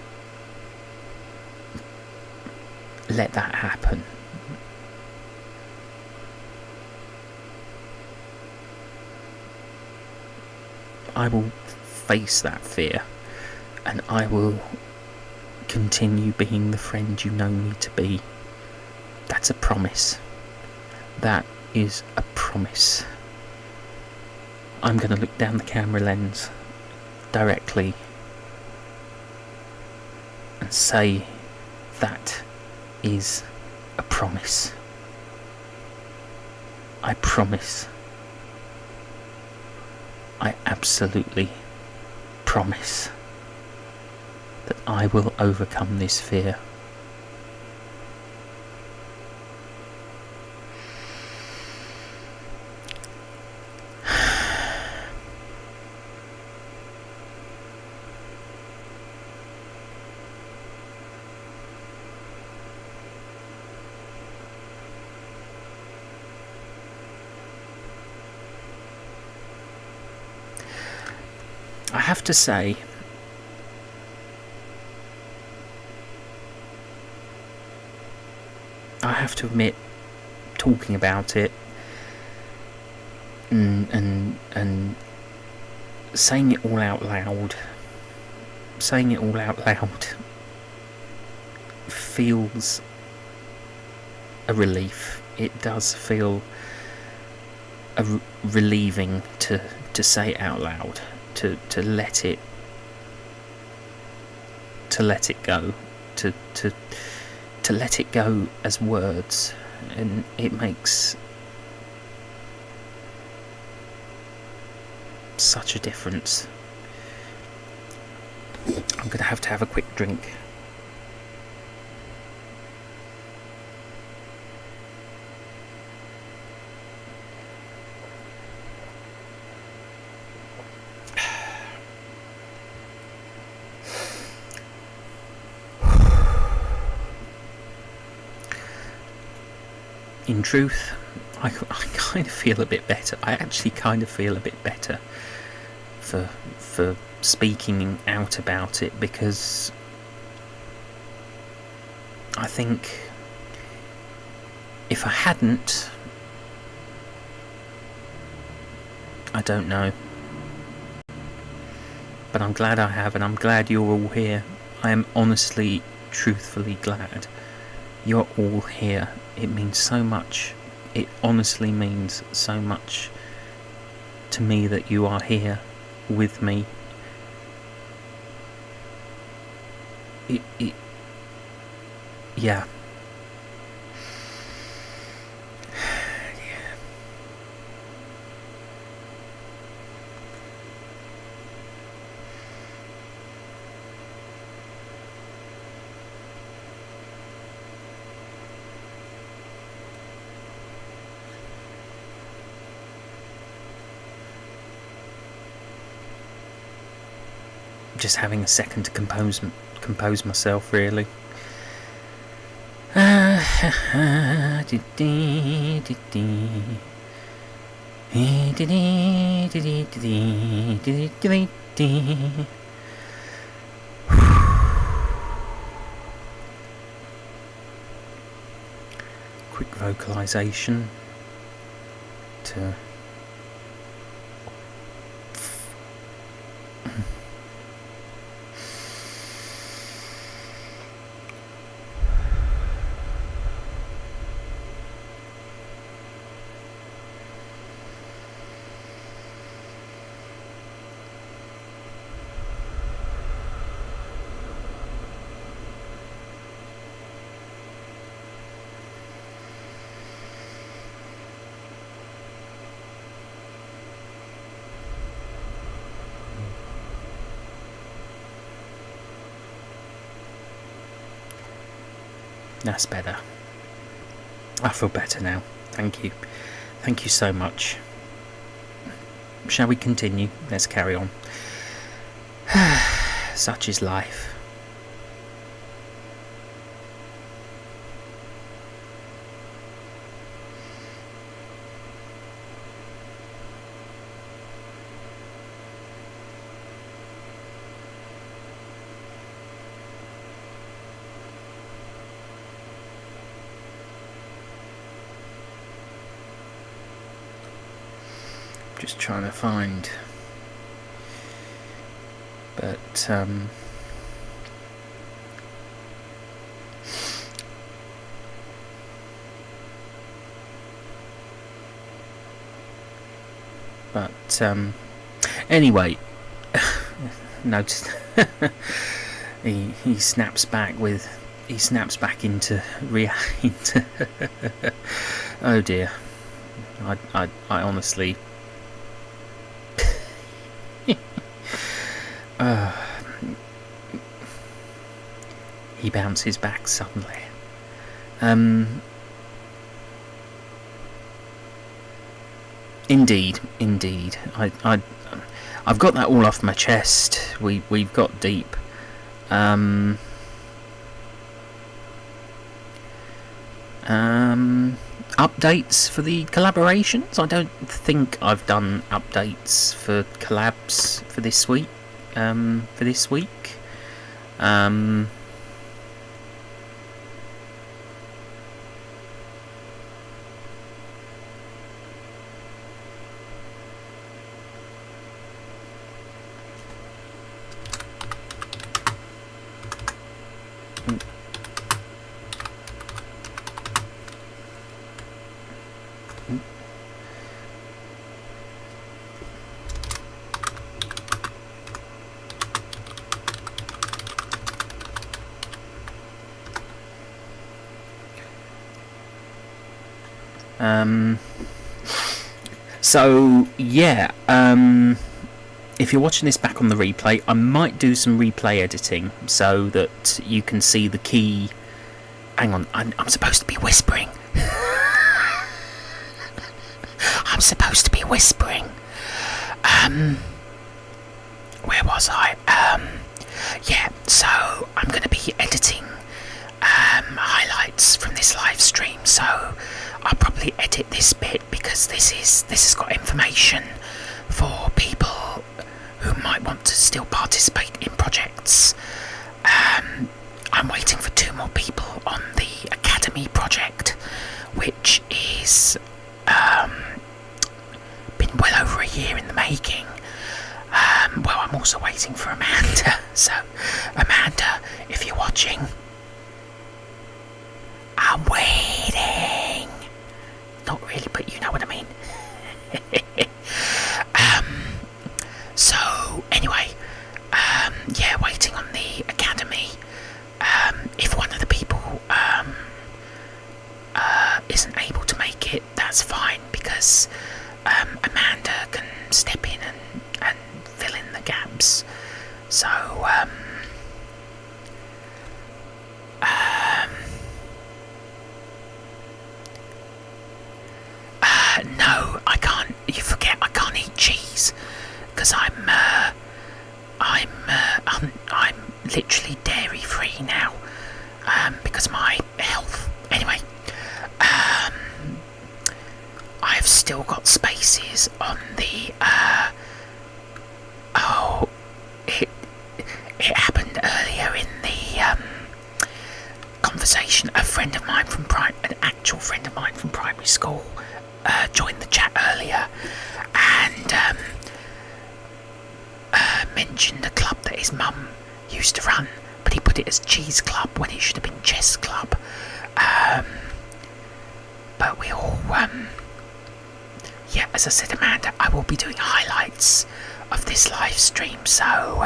let that happen. I will face that fear, and I will continue being the friend you know me to be. That's a promise. That is a promise. I'm going to look down the camera lens directly and say that is a promise. I promise. I absolutely promise that I will overcome this fear. I have to say, I have to admit, talking about it and saying it all out loud feels a relief. It does feel relieving to say it out loud, to let it go, to let it go as words, and it makes such a difference. I'm going to have a quick drink. In truth, I kind of feel a bit better. I actually kind of feel a bit better for speaking out about it, because I think if I hadn't, I don't know. But I'm glad I have, and I'm glad you're all here. I am honestly, truthfully glad you're all here. It means so much. It honestly means so much to me that you are here with me. Yeah. Just having a second to compose myself, really. Quick vocalization to That's better. I feel better now. Thank you. Thank you so much. Shall we continue? Let's carry on. Such is life. Just trying to find, but anyway, noticed he snaps back into reality. Oh dear, I honestly. He bounces back suddenly. Indeed. I've got that all off my chest. We've got deep. Updates for the collaborations. I don't think I've done updates for collabs for this week. So yeah, if you're watching this back on the replay, I might do some replay editing so that you can see the key. Hang on, I'm supposed to be whispering. I'm supposed to be whispering. Where was I? Yeah, so I'm going to be editing highlights from this live stream, so I'll probably edit this bit because this has got information for people who might want to still participate in projects. I'm waiting for 2 more people on the Academy project, which is been well over a year in the making. Well, I'm also waiting for Amanda, so Amanda, if you're watching, I'm waiting. Not really, but you know what I mean. So anyway, yeah, waiting on the Academy. If one of the people isn't able to make it, that's fine, because Amanda can step in and fill in the gaps. So no, I can't. You forget I can't eat cheese because I'm literally dairy free now because of my health. Anyway, I've still got spaces on the it happened earlier in the conversation. An actual friend of mine from primary school joined the chat earlier and mentioned a club that his mum used to run, but he put it as Cheese Club when it should have been Chess Club. But we all, yeah, as I said, Amanda, I will be doing highlights of this live stream, so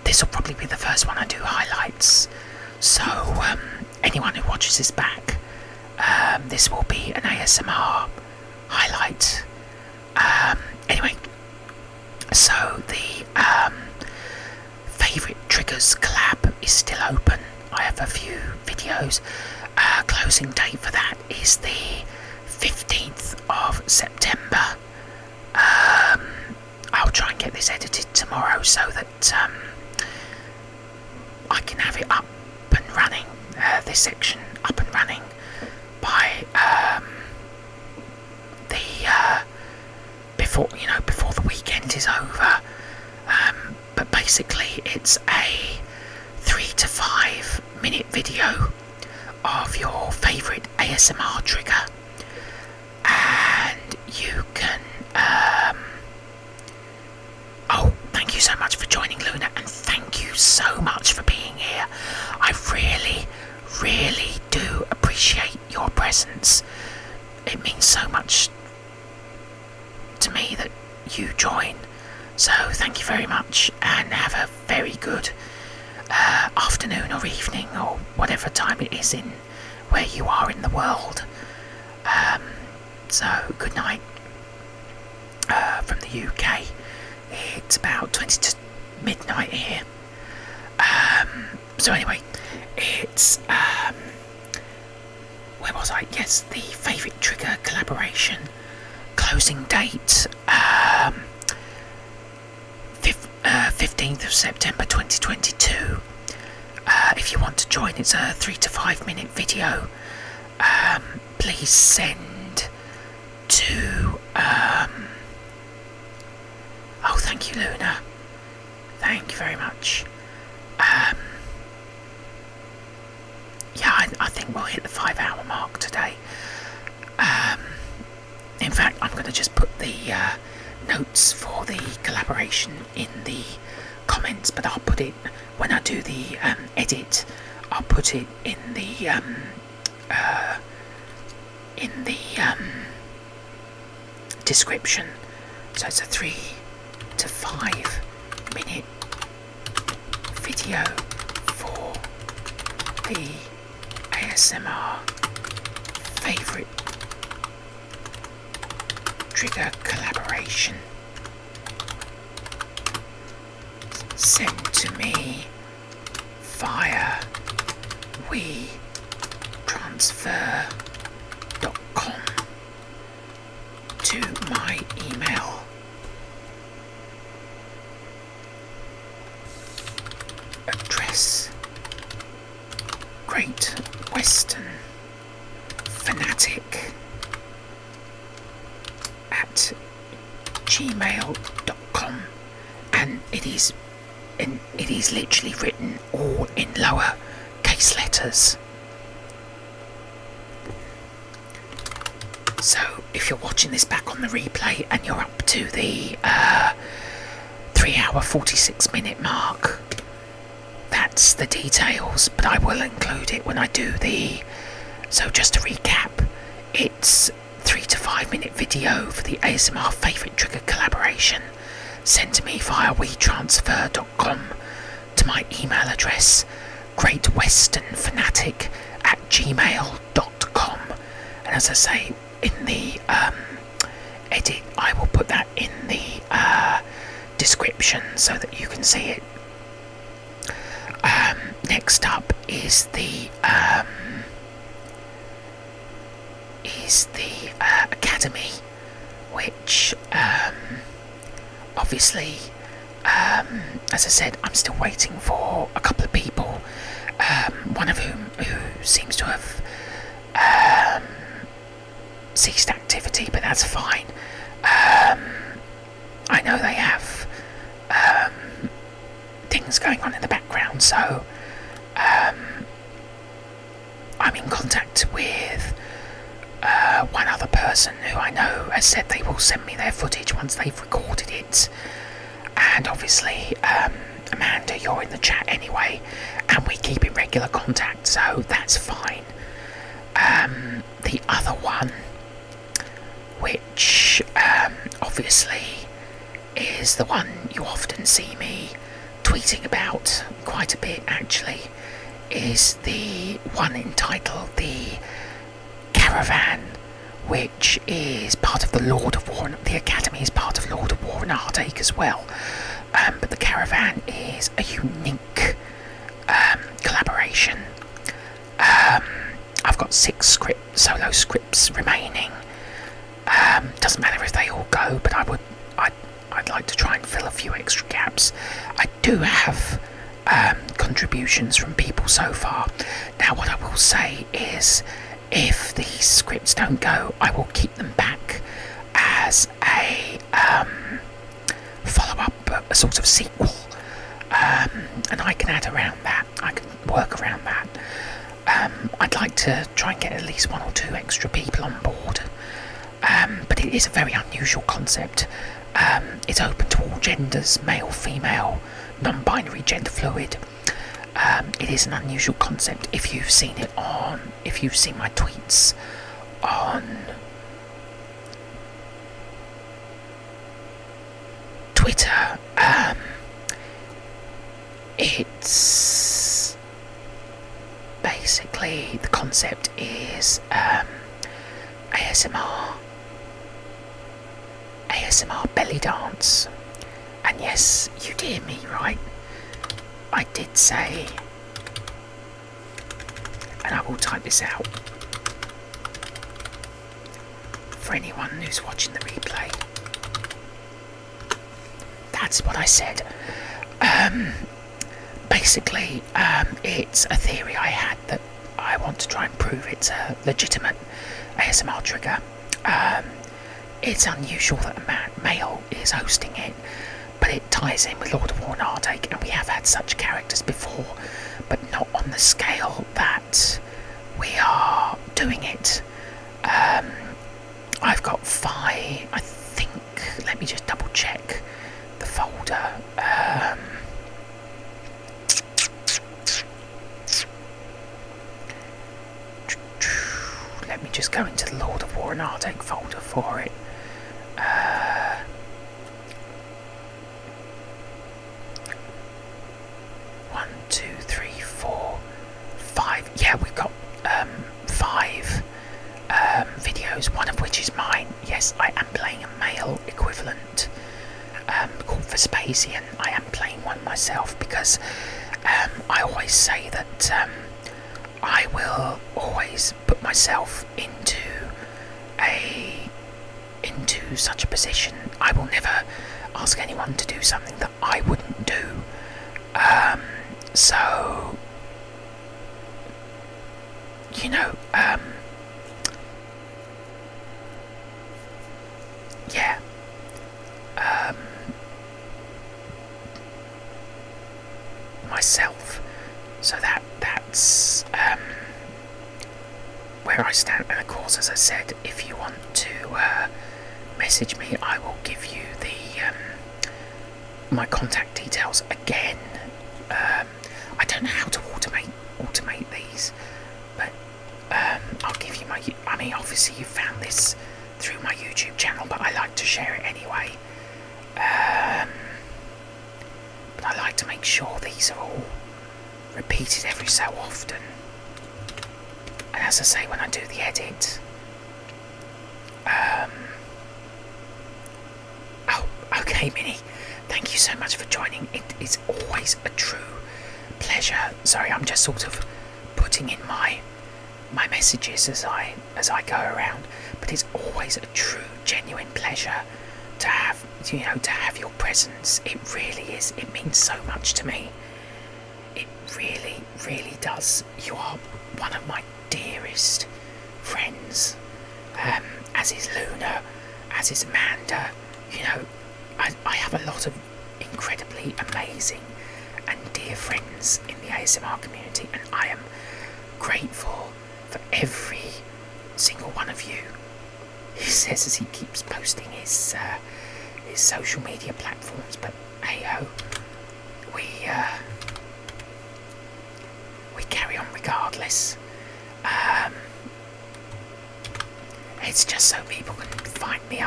this will probably be the first one I do highlights. So anyone who watches this back, this will be an ASMR highlight. Anyway, so the favourite triggers collab is still open. I have a few videos. Closing date for that is the 15th of September. I'll try and get this edited tomorrow so that I can have it up and running, this section up and running by before the weekend is over. But basically it's a 3 to 5 minute video of your favourite ASMR trigger, and you can thank you so much for joining, Luna, and thank you so much for being here. I really do appreciate your presence. It means so much to me that you join, so thank you very much, and have a very good afternoon or evening or whatever time it is in where you are in the world. So good night from the UK. It's about 20 to midnight here. So anyway, it's where was I? Yes, the favourite trigger collaboration. Closing date 15th of September 2022. If you want to join, it's a 3 to 5 minute video. Please send to thank you, Luna. Thank you very much. Yeah, I think we'll hit the 5-hour mark today. In fact, I'm going to just put the notes for the collaboration in the comments, but I'll put it when I do the edit. I'll put it in the description. So it's a 3 to 5 minute video for the ASMR favourite trigger collaboration. Sent to me via WeTransfer.com to my email. Address: Great Western Fanatic at gmail.com, and it is literally written all in lower case letters. So if you're watching this back on the replay and you're up to the 3 hour 46 minute mark, that's the details, but I will include it when I do the... So just to recap, it's 3 to 5 minute video for the ASMR favourite trigger collaboration, sent to me via WeTransfer.com to my email address, greatwesternfanatic at gmail.com. And as I say, in the edit, I will put that in the description so that you can see it. Next up is the Academy, which obviously, as I said, I'm still waiting for a couple of people, one of whom who seems to have ceased activity, but that's fine. I know they have things going on in the background, so I'm in contact with one other person who I know has said they will send me their footage once they've recorded it. And obviously, Amanda, you're in the chat anyway, and we keep in regular contact, so that's fine. The other one, which obviously is the one you often see me tweeting about quite a bit, actually, is the one entitled the Caravan, which is part of the Lord of War, and the Academy is part of Lord of War and Heartache as well. But the Caravan is a unique collaboration. I've got 6 solo scripts remaining. Doesn't matter if they all go, but I'd like to try and fill a few extra gaps. I do have contributions from people so far. Now, what I will say is, if these scripts don't go, I will keep them back as a follow-up, a sort of sequel, and I can add around that. I can work around that. I'd like to try and get at least 1 or 2 extra people on board, but it is a very unusual concept. It's open to all genders, male, female, non-binary, gender fluid. It is an unusual concept. If you've seen my tweets on Twitter, it's basically, the concept is ASMR belly dance. And yes, you hear me right, I did say, and I will type this out for anyone who's watching the replay. That's what I said. Basically, it's a theory I had that I want to try and prove it's a legitimate ASMR trigger. It's unusual that a male is hosting it, but it ties in with Lord of War and Heartache, and we have had such characters before, but not on the scale that we are doing it. I've got 5, I think. Let me just double check the folder. let me just go into the Lord of War and Arctic folder for it. 1, 2, 3, 4, 5. Yeah, we've got 5 videos, one of which is mine. Yes, I am playing a male equivalent called Vespasian. I am playing one myself because I always say that I will always put myself into such a position. I will never ask anyone to do something that I wouldn't do. So, you know, yeah. Myself. So that's where I stand. And of course, as I said, if you want to message me, I will give you the my contact details again. I don't know how to automate these, but I'll give you my. I mean, obviously you found this through my YouTube channel, but I like to share it anyway. But I like to make sure these are all repeated every so often. And as I say, when I do the edit, oh, okay, Minnie. Thank you so much for joining. It is always a true pleasure. Sorry, I'm just sort of putting in my messages as I go around. But it's always a true, genuine pleasure to have your presence. It really is. It means so much to me. It really, really does. You are one of my dearest friends. As is Luna, as is Amanda. You know, I have a lot of incredibly amazing and dear friends in the ASMR community, and I am grateful for every single one of you. He says as he keeps posting his social media platforms, but hey ho, we carry on regardless. It's just so people can find me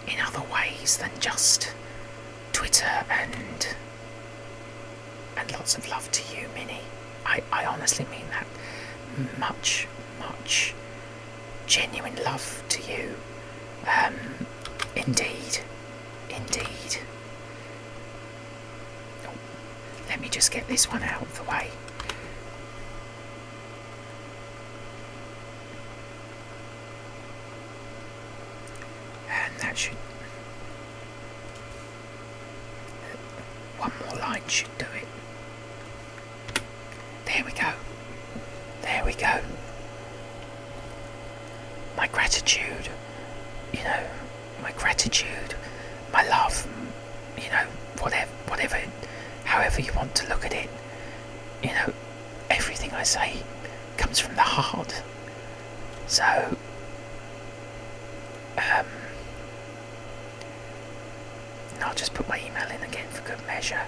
in other ways than just Twitter, and lots of love to you, Minnie. I honestly mean that. Much genuine love to you. Indeed. Oh, let me just get this one out of the way. And that should... one more line should do it. There we go. My gratitude, my love, whatever, however you want to look at it, everything I say comes from the heart. So, and I'll just put my email in again for good measure.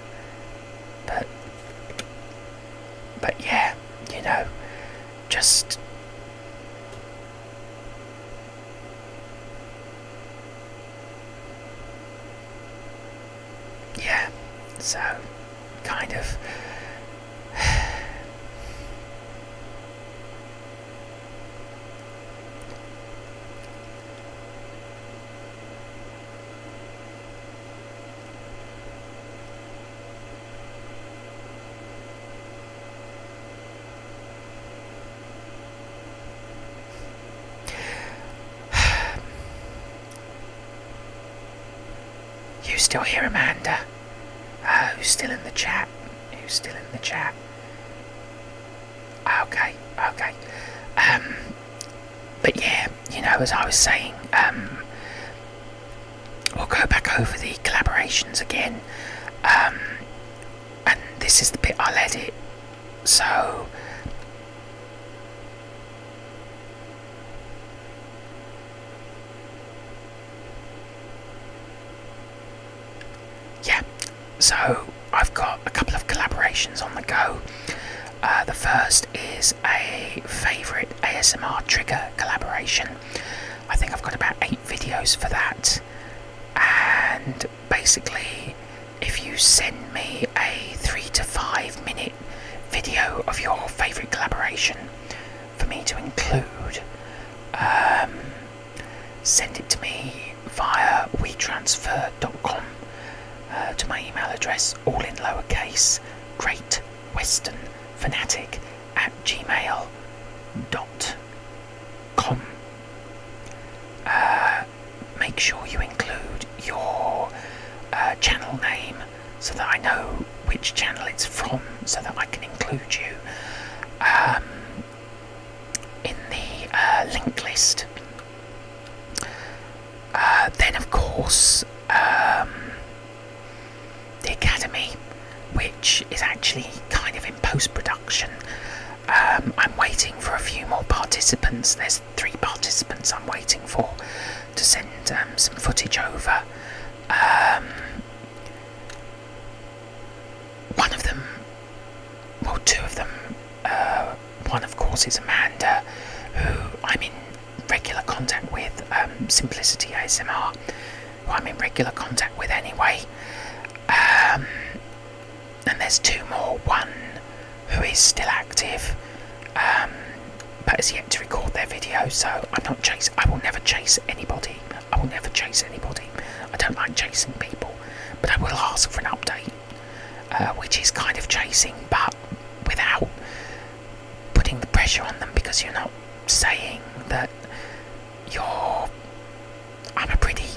But yeah, just yeah, so kind of still here, Amanda? Who's still in the chat? Okay. But yeah, as I was saying, we'll go back over the collaborations again. And this is the bit I'll edit. So... yeah, so I've got a couple of collaborations on the go. The first is a favourite ASMR trigger collaboration. I think I've got about 8 videos for that. And basically, if you send me a 3 to 5 minute video of your favourite collaboration for me to include, send it to me via WeTransfer.com to my email address, all in lowercase, greatwesternfanatic@gmail.com. Make sure you include your channel name so that I know which channel it's from, so that I can include you in the link list. Then of course the Academy, which is actually kind of in post-production. I'm waiting for a few more participants. There's 3 participants I'm waiting for to send some footage over. One of them, well, 2 of them, one of course is Amanda, who I'm in regular contact with, Simplicity ASMR, who I'm in regular contact with anyway. And there's 2 more, one who is still active, but has yet to record their video, so I will never chase anybody. I don't like chasing people, but I will ask for an update, which is kind of chasing, but without putting the pressure on them, because you're not saying that I'm a pretty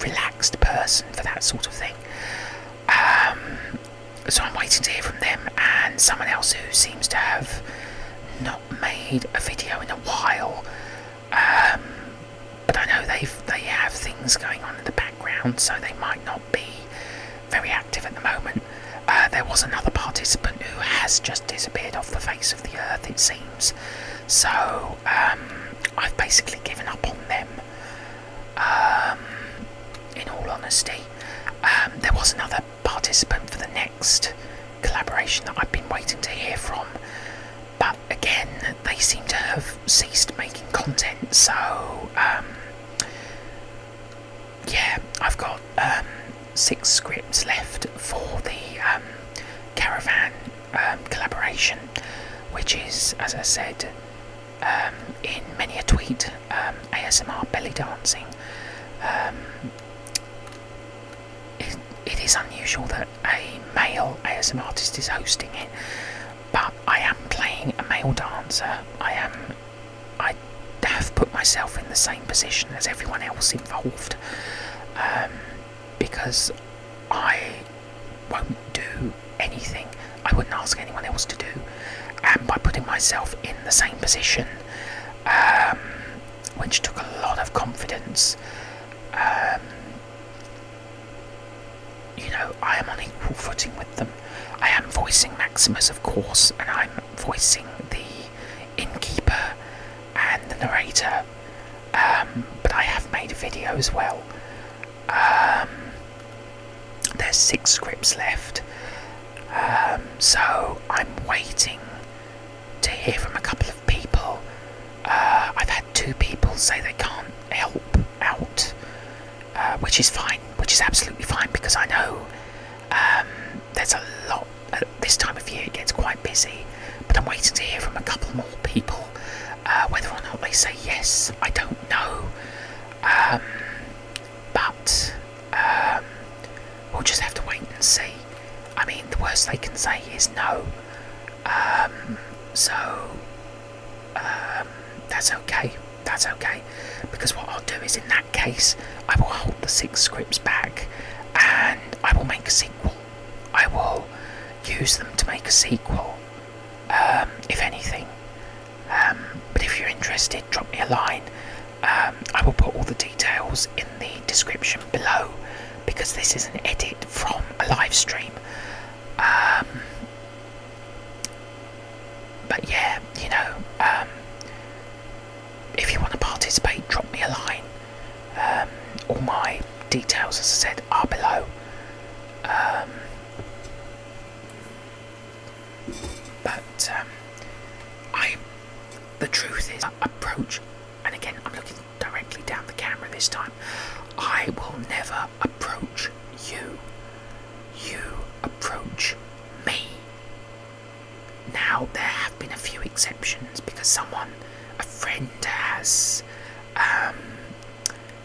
relaxed person for that sort of thing. So I'm waiting to hear from them, and someone else who seems to have not made a video in a while, but I know they have things going on in the background, so they might not be very active at the moment. There was another participant who has just disappeared off the face of the earth, it seems, so I've basically given up on them, in all honesty. There was another participant for the next collaboration that I've been waiting to hear from, but again, they seem to have ceased making content, so yeah, I've got 6 scripts left for the Caravan collaboration, which is, as I said, in many a tweet, ASMR belly dancing. It is unusual that a male ASMR artist is hosting it, but I am playing a male dancer. I have put myself in the same position as everyone else involved, because I won't do anything I wouldn't ask anyone else to do, and by putting myself in the same position, which took a lot of confidence, I am on equal footing with them. I am voicing Maximus, of course, and I'm voicing the innkeeper and the narrator, but I have made a video as well. There's 6 scripts left, so I'm waiting to hear from a couple of people. I've had 2 people say they can't help out, which is fine, which is absolutely fine, because I know there's a lot. At this time of year it gets quite busy, but I'm waiting to hear from a couple more people. Whether or not they say yes, I don't know, but we'll just have to wait and see. I mean, the worst they can say is no, so that's okay, because what I'll do is, in that case, I will hold the 6 scripts back, and I will make a sequel. I will use them to make a sequel, if anything. But if you're interested, drop me a line. I will put all the details in the description below, because this is an edit from a live stream. But yeah, if you want to participate, drop me a line. All my details, as I said, are below. But is approach, and again, I'm looking directly down the camera this time. I will never approach you. You approach me. Now, there have been a few exceptions because a friend has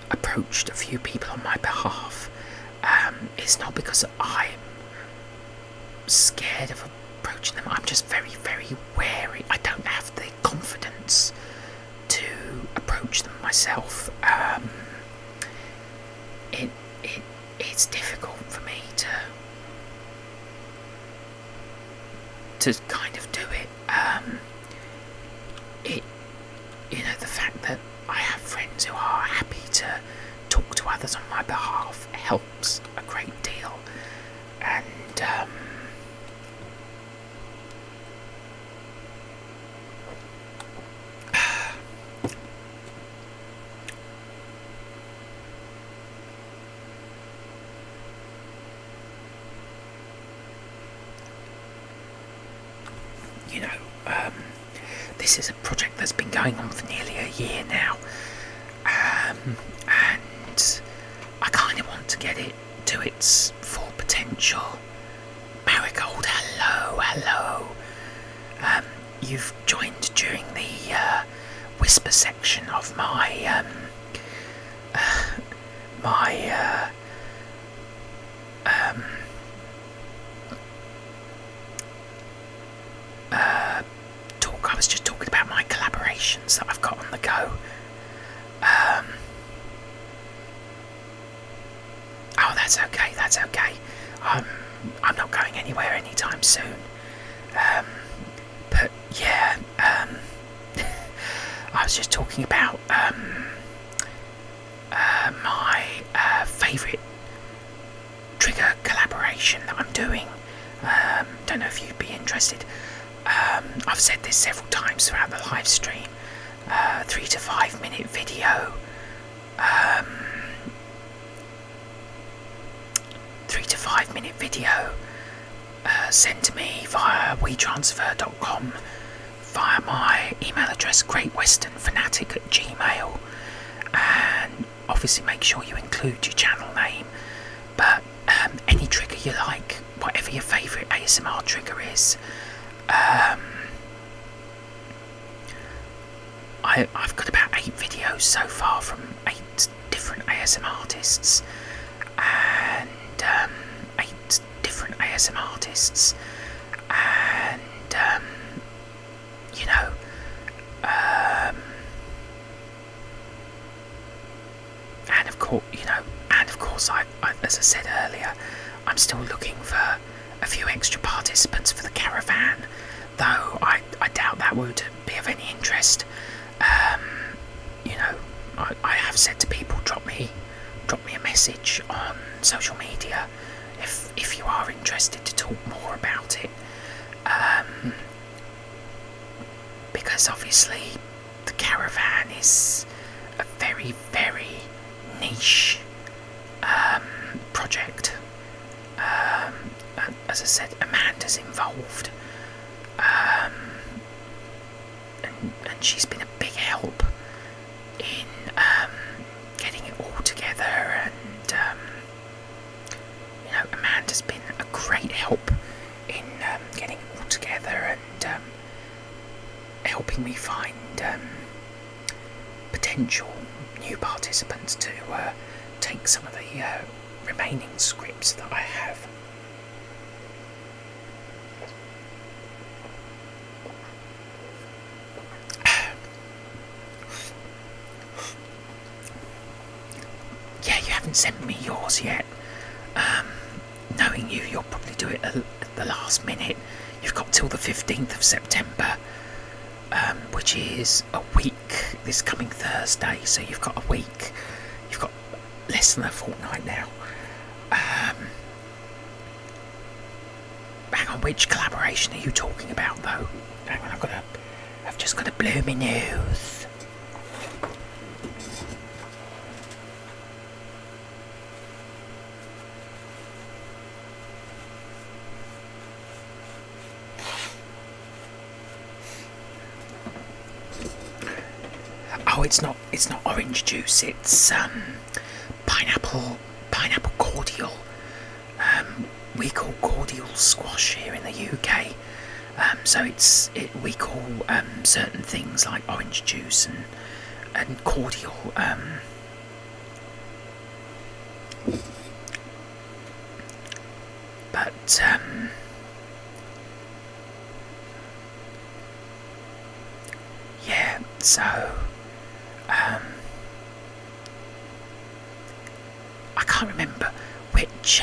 approached a few people on my behalf. It's not because I'm scared of approaching them. I'm just very, very wary. I don't have the confidence to approach them myself. It's difficult for me to kind of do it. The fact that I have friends who are happy to talk to others on my behalf helps a great deal. And this is a project that's been going on for nearly a year now, and I kind of want to get it to its full potential. Marigold, hello. You've joined during the whisper section of my talk. I was just talking about my collaborations that I've got on the go. Oh, that's okay. I'm not going anywhere anytime soon. But yeah, I was just talking about my favourite trigger collaboration that I'm doing. Don't know if you'd be interested. I've said this several times throughout the live stream. 3 to 5 minute video. 3 to 5 minute video sent to me via WeTransfer.com, via my email address greatwesternfanatic@gmail, and obviously make sure you include your channel name, but any trigger you like, whatever your favourite ASMR trigger is. I've got about 8 videos so far from 8 different ASMR artists, and 8 different ASMR artists, and and of course, I, as I said earlier, I'm still looking for a few extra participants for the Caravan, though I doubt that would be of any interest. I have said to people, drop me a message on social media if you are interested to talk more about it, because obviously the Caravan is a very, very niche project. As I said, Amanda's involved, and she's been a big help in getting it all together, and Amanda's been a great help in getting it all together, and helping me find potential new participants to take some of the remaining scripts that I have. Yeah, you haven't sent me yours yet. Knowing you'll probably do it at the last minute. You've got till the 15th of September, which is a week this coming Thursday, so you've got a week. You've got less than a fortnight now. Hang on, which collaboration are you talking about, though? Hang on, I've just got to blow my nose. Oh, it's not orange juice. It's pineapple cordial. We call cordial squash here in the UK. So we call certain things like orange juice and cordial. But yeah, so I can't remember which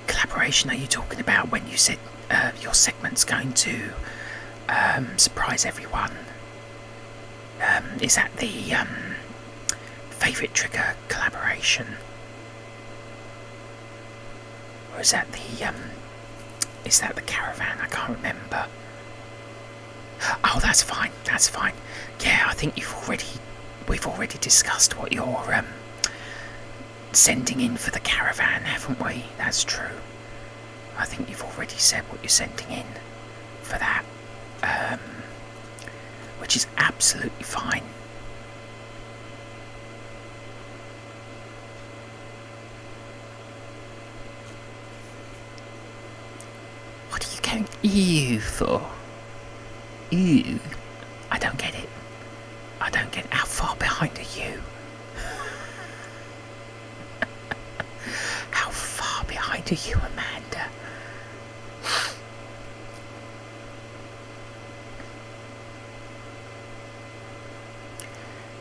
collaboration are you talking about when you said your segment's going to surprise everyone. Is that the favourite trigger collaboration? Or is that the Caravan? I can't remember. Oh, that's fine. Yeah, I think we've already discussed what you're sending in for the Caravan, haven't we? That's true. I think you've already said what you're sending in for that, which is absolutely fine. What are you going ew for? Ew. I don't get it. How far behind are you? How far behind are you, Amanda?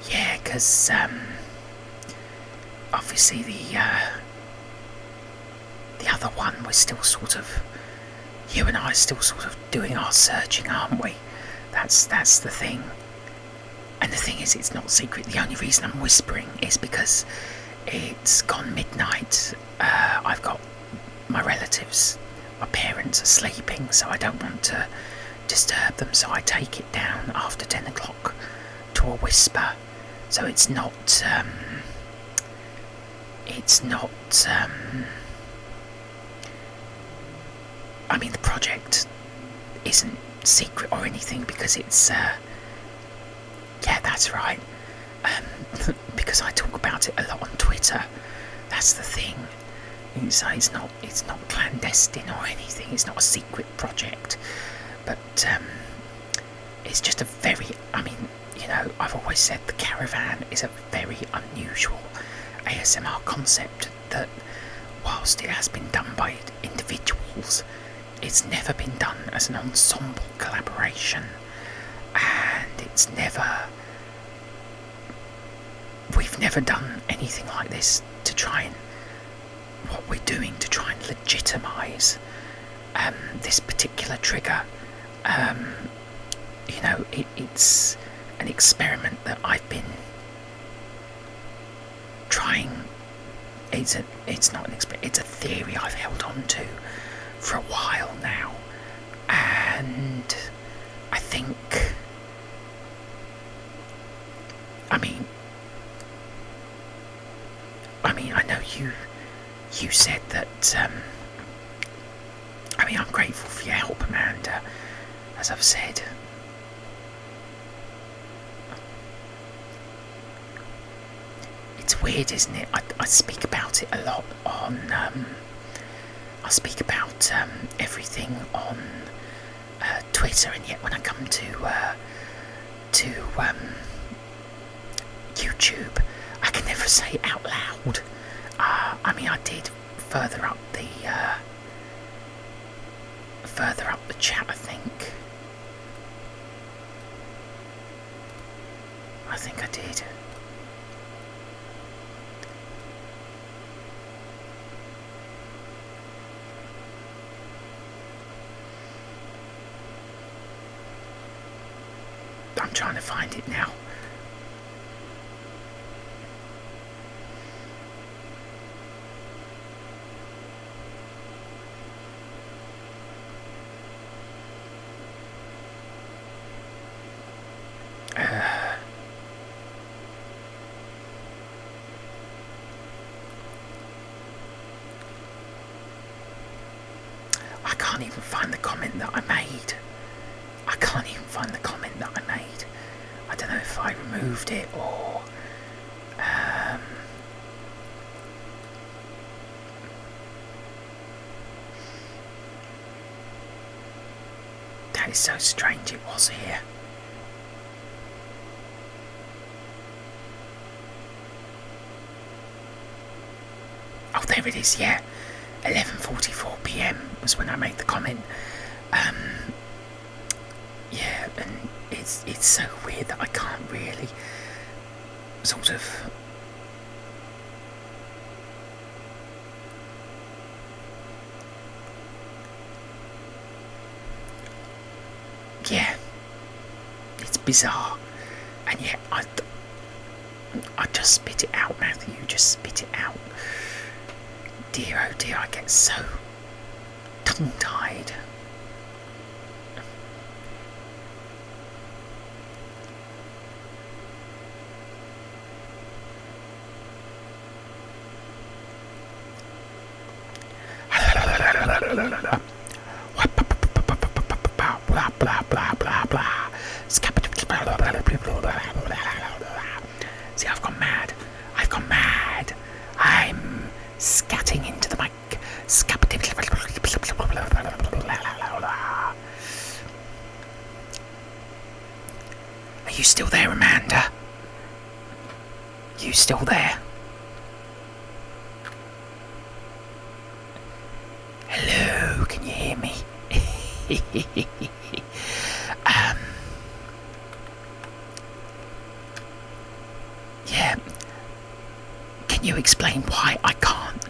Yeah, because obviously the other one we're still sort of, you and I are still sort of doing our searching, aren't we? That's the thing. And the thing is, it's not secret. The only reason I'm whispering is because it's gone midnight. I've got my relatives, my parents are sleeping, so I don't want to disturb them, so I take it down after 10 o'clock to a whisper. So it's not I mean, the project isn't secret or anything because it's yeah, that's right. Because I talk about it a lot on Twitter. That's the thing. It's not clandestine or anything. It's not a secret project. But it's just a very, I mean, you know, I've always said the Caravan is a very unusual ASMR concept that, whilst it has been done by individuals, it's never been done as an ensemble collaboration. And we've never done anything like this to try and, what we're doing to try and legitimise this particular trigger. You know, it's an experiment that I've been trying. It's not an experiment, it's a theory I've held on to for a while now, and I think, I know you said that, I'm grateful for your help, Amanda, as I've said. It's weird, isn't it? I speak about it a lot on, I speak about everything on Twitter, and yet when I come to YouTube, I can never say it out loud. I did further up the chat, I think. I did. I'm trying to find it now. I can't even find the comment that I made. I can't can't even find the comment that I made. I don't know if I removed it or... that is so strange, it was here. Oh, there it is, yeah. 11:44 PM was when I made the comment. Yeah, and it's so weird that I can't really sort of... yeah, it's bizarre, and yet I just spit it out, Matthew. Just spit it out. Dear, oh dear, I get so tongue-tied. See, I've gone mad. I'm scatting into the mic. Are you still there, Amanda? You still there? Hello, can you hear me? Yeah. Can you explain why I can't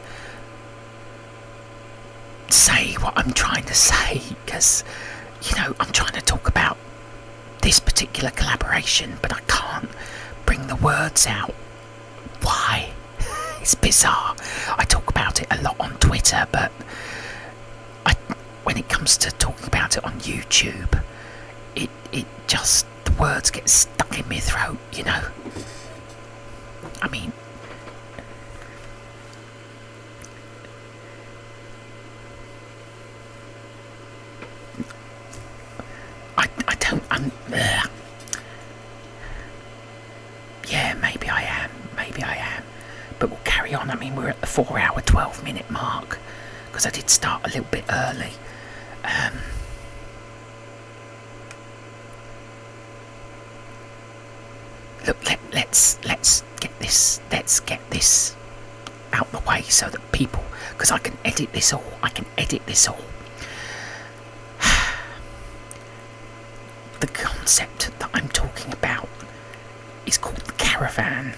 say what I'm trying to say? Because, I'm trying to talk about this particular collaboration, but I can't bring the words out. Why? It's bizarre. I talk about it a lot on Twitter, but when it comes to talking about it on YouTube, it just, the words get stuck in my throat, I mean, yeah, maybe I am, but we'll carry on. I mean, we're at the 4-hour 12-minute mark, because I did start a little bit early. Look, let's get this out the way so that people, because I can edit this all. The concept that I'm talking about is called the Caravan,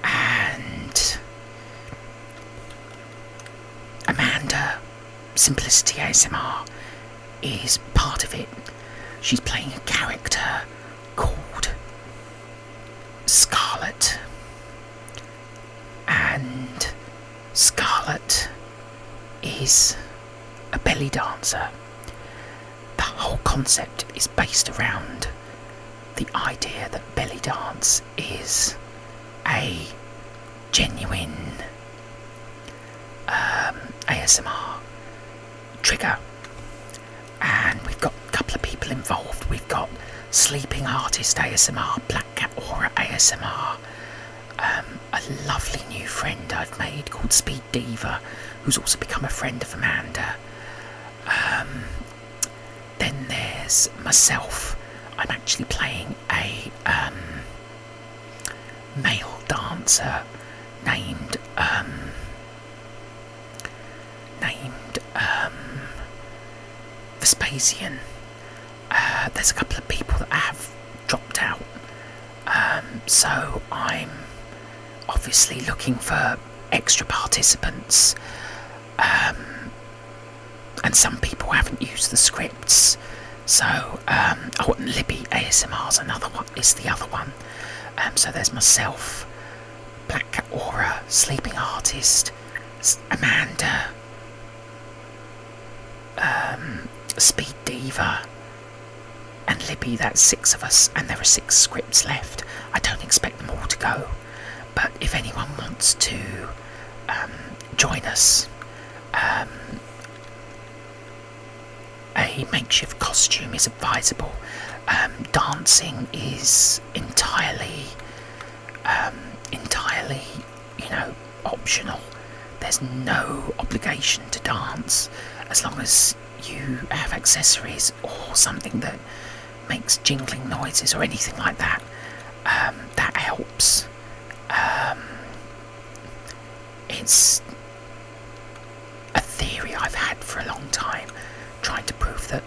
and Amanda, Simplicity ASMR, is part of it. She's playing a character called Scarlet, and Scarlet is a belly dancer. The whole concept is based around the idea that belly dance is a genuine ASMR trigger, and we've got a couple of people involved. We've got Sleeping Artist ASMR, Black Cat Aura ASMR, a lovely new friend I've made called Speed Diva, who's also become a friend of Amanda. Then there's myself. I'm actually playing a male dancer named Vespasian. There's a couple of people that have dropped out, so I'm obviously looking for extra participants, and some people haven't used the scripts, so Libby ASMR's is the other one. So there's myself, Black Cat Aura, Sleeping Artist, Amanda, Speed Diva, and Libby. That's 6 of us, and there are 6 scripts left. I don't expect them all to go, but if anyone wants to join us, a a makeshift costume is advisable. Dancing is entirely, optional. There's no obligation to dance as long as you have accessories or something that makes jingling noises or anything like that. That helps. It's a theory I've had for a long time, trying to prove that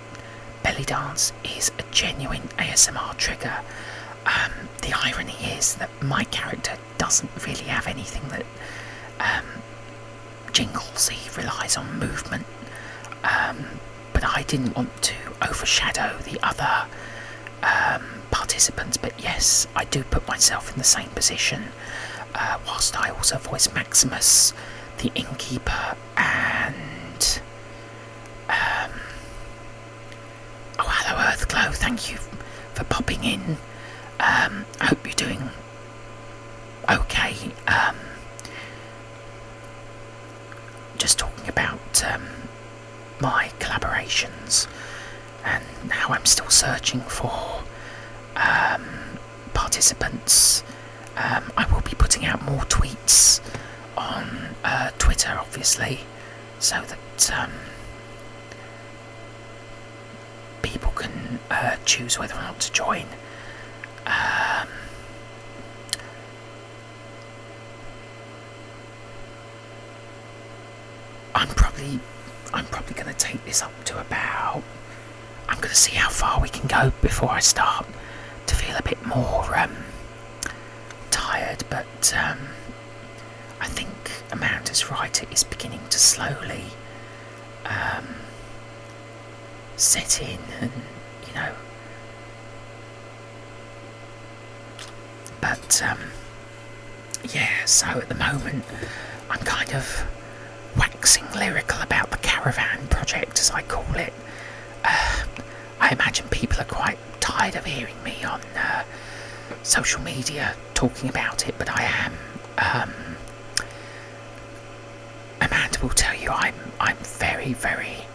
belly dance is a genuine ASMR trigger. The irony is that my character doesn't really have anything that jingles. He relies on movement, but I didn't want to overshadow the other participants. But yes, I do put myself in the same position, whilst I also voice Maximus, the innkeeper, and oh, hello Earthglow, thank you for popping in. I hope you're doing okay. Just talking about my collaborations and how I'm still searching for participants. I will be putting out more tweets on Twitter, obviously, so that people can choose whether or not to join. I'm probably going to take this up to about. I'm going to see how far we can go before I start to feel a bit more tired. But I think Amanda's right. It is beginning to slowly set in, and But yeah. So at the moment, I'm kind of waxing lyrical about the Caravan project, as I call it. I imagine people are quite tired of hearing me on social media talking about it, but I am. Amanda will tell you I'm very, very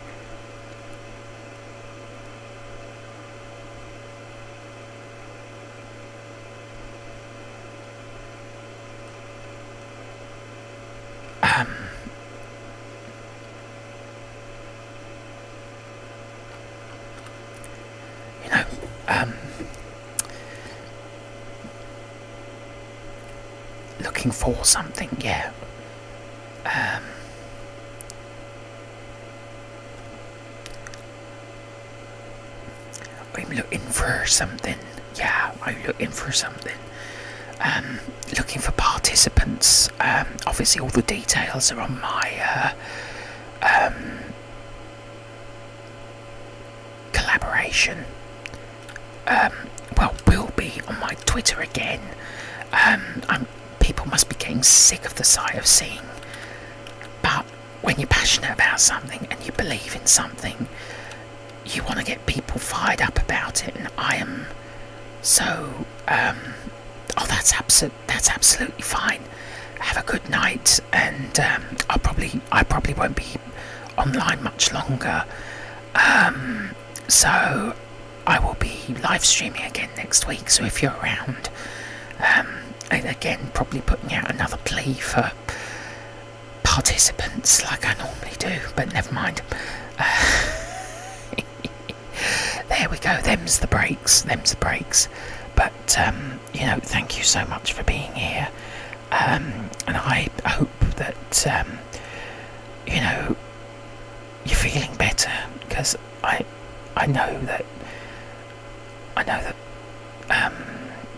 looking for something, yeah. I'm looking for something. Yeah, I'm looking for something. Looking for participants. Obviously, all the details are on my collaboration. Will be on my Twitter again. People must be getting sick of the sight of seeing. But when you're passionate about something and you believe in something, you want to get people fired up about it, and I am so. That's absolutely fine. Have a good night, and I probably won't be online much longer. So I will be live streaming again next week. So if you're around, and again, probably putting out another plea for participants like I normally do, but never mind. There we go. Them's the breaks. But thank you so much for being here, and I hope that you're feeling better, because I know that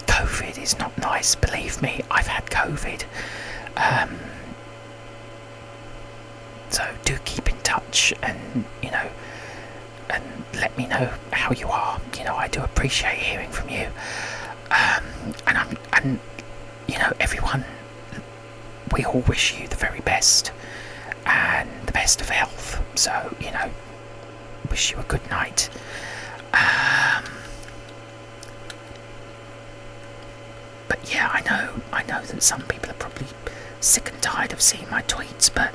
COVID is not nice. Believe me, I've had COVID. So do keep in touch, and and let me know how you are. I do appreciate hearing from you. And everyone, we all wish you the very best and the best of health. So, wish you a good night. But yeah, I know that some people are probably sick and tired of seeing my tweets, but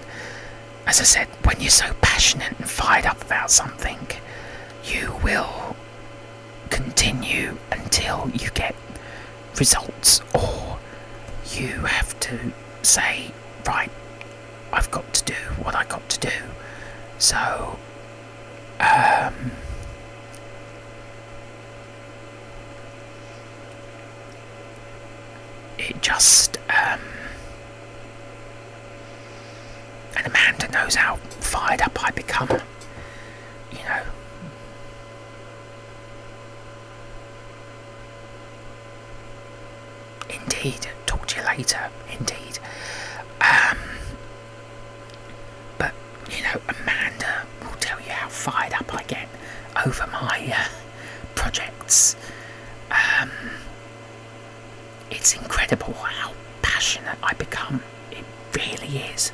as I said, when you're so passionate and fired up about something, until you get results, or you have to say, right, I've got to do what I got to do. So, it just, and Amanda knows how fired up I become, you know. Indeed, talk to you later, indeed. But, you know, Amanda will tell you how fired up I get over my projects. It's incredible how passionate I become. It really is.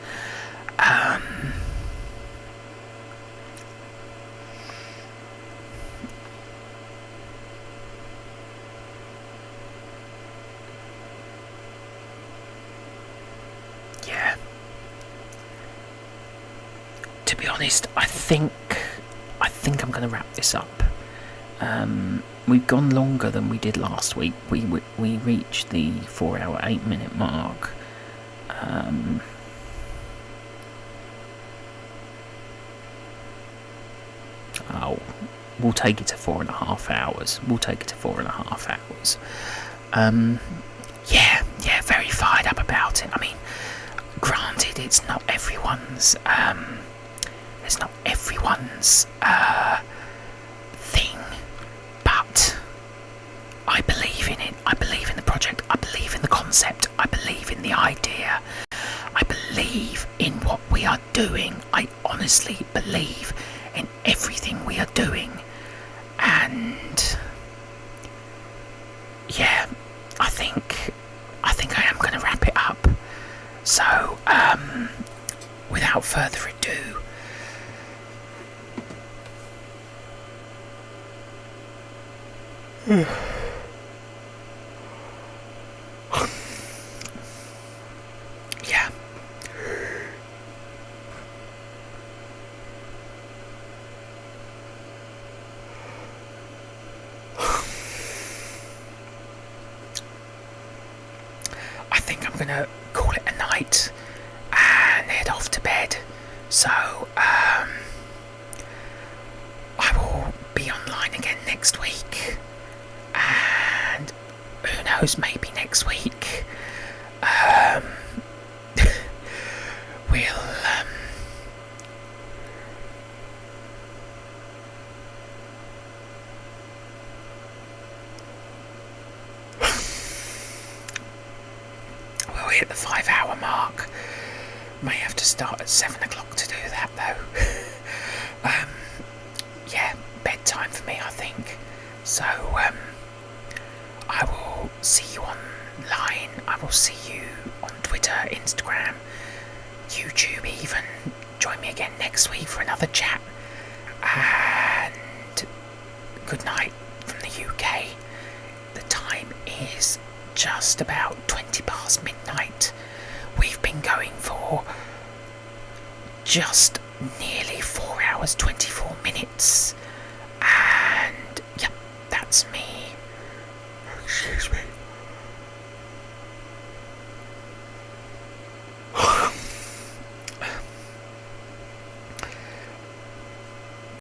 Yeah. To be honest, I think I'm going to wrap this up. We've gone longer than we did last week. We reached the 4 hour 8 minute mark. We'll take it to 4.5 hours. Yeah, very fired up about it. I mean, granted, it's not everyone's thing, but I believe in it. I believe in the project. I believe in the concept. I believe in the idea. I believe in what we are doing. I honestly believe in everything we are doing. And yeah, I think I am going to wrap it up. So, without further ado, yeah. I think I'm gonna call it a night and head off to bed. So, I will be online again next week, and who knows, maybe next week we'll we'll hit the 5 hour mark. May have to start at 7 o'clock to do that though. Yeah, bedtime for me, I think. So, I will see you online. I will see you on Twitter, Instagram, YouTube even. Join me again next week for another chat. And good night from the UK. The time is just about 20 past midnight. We've been going for just nearly 4 hours 24 minutes.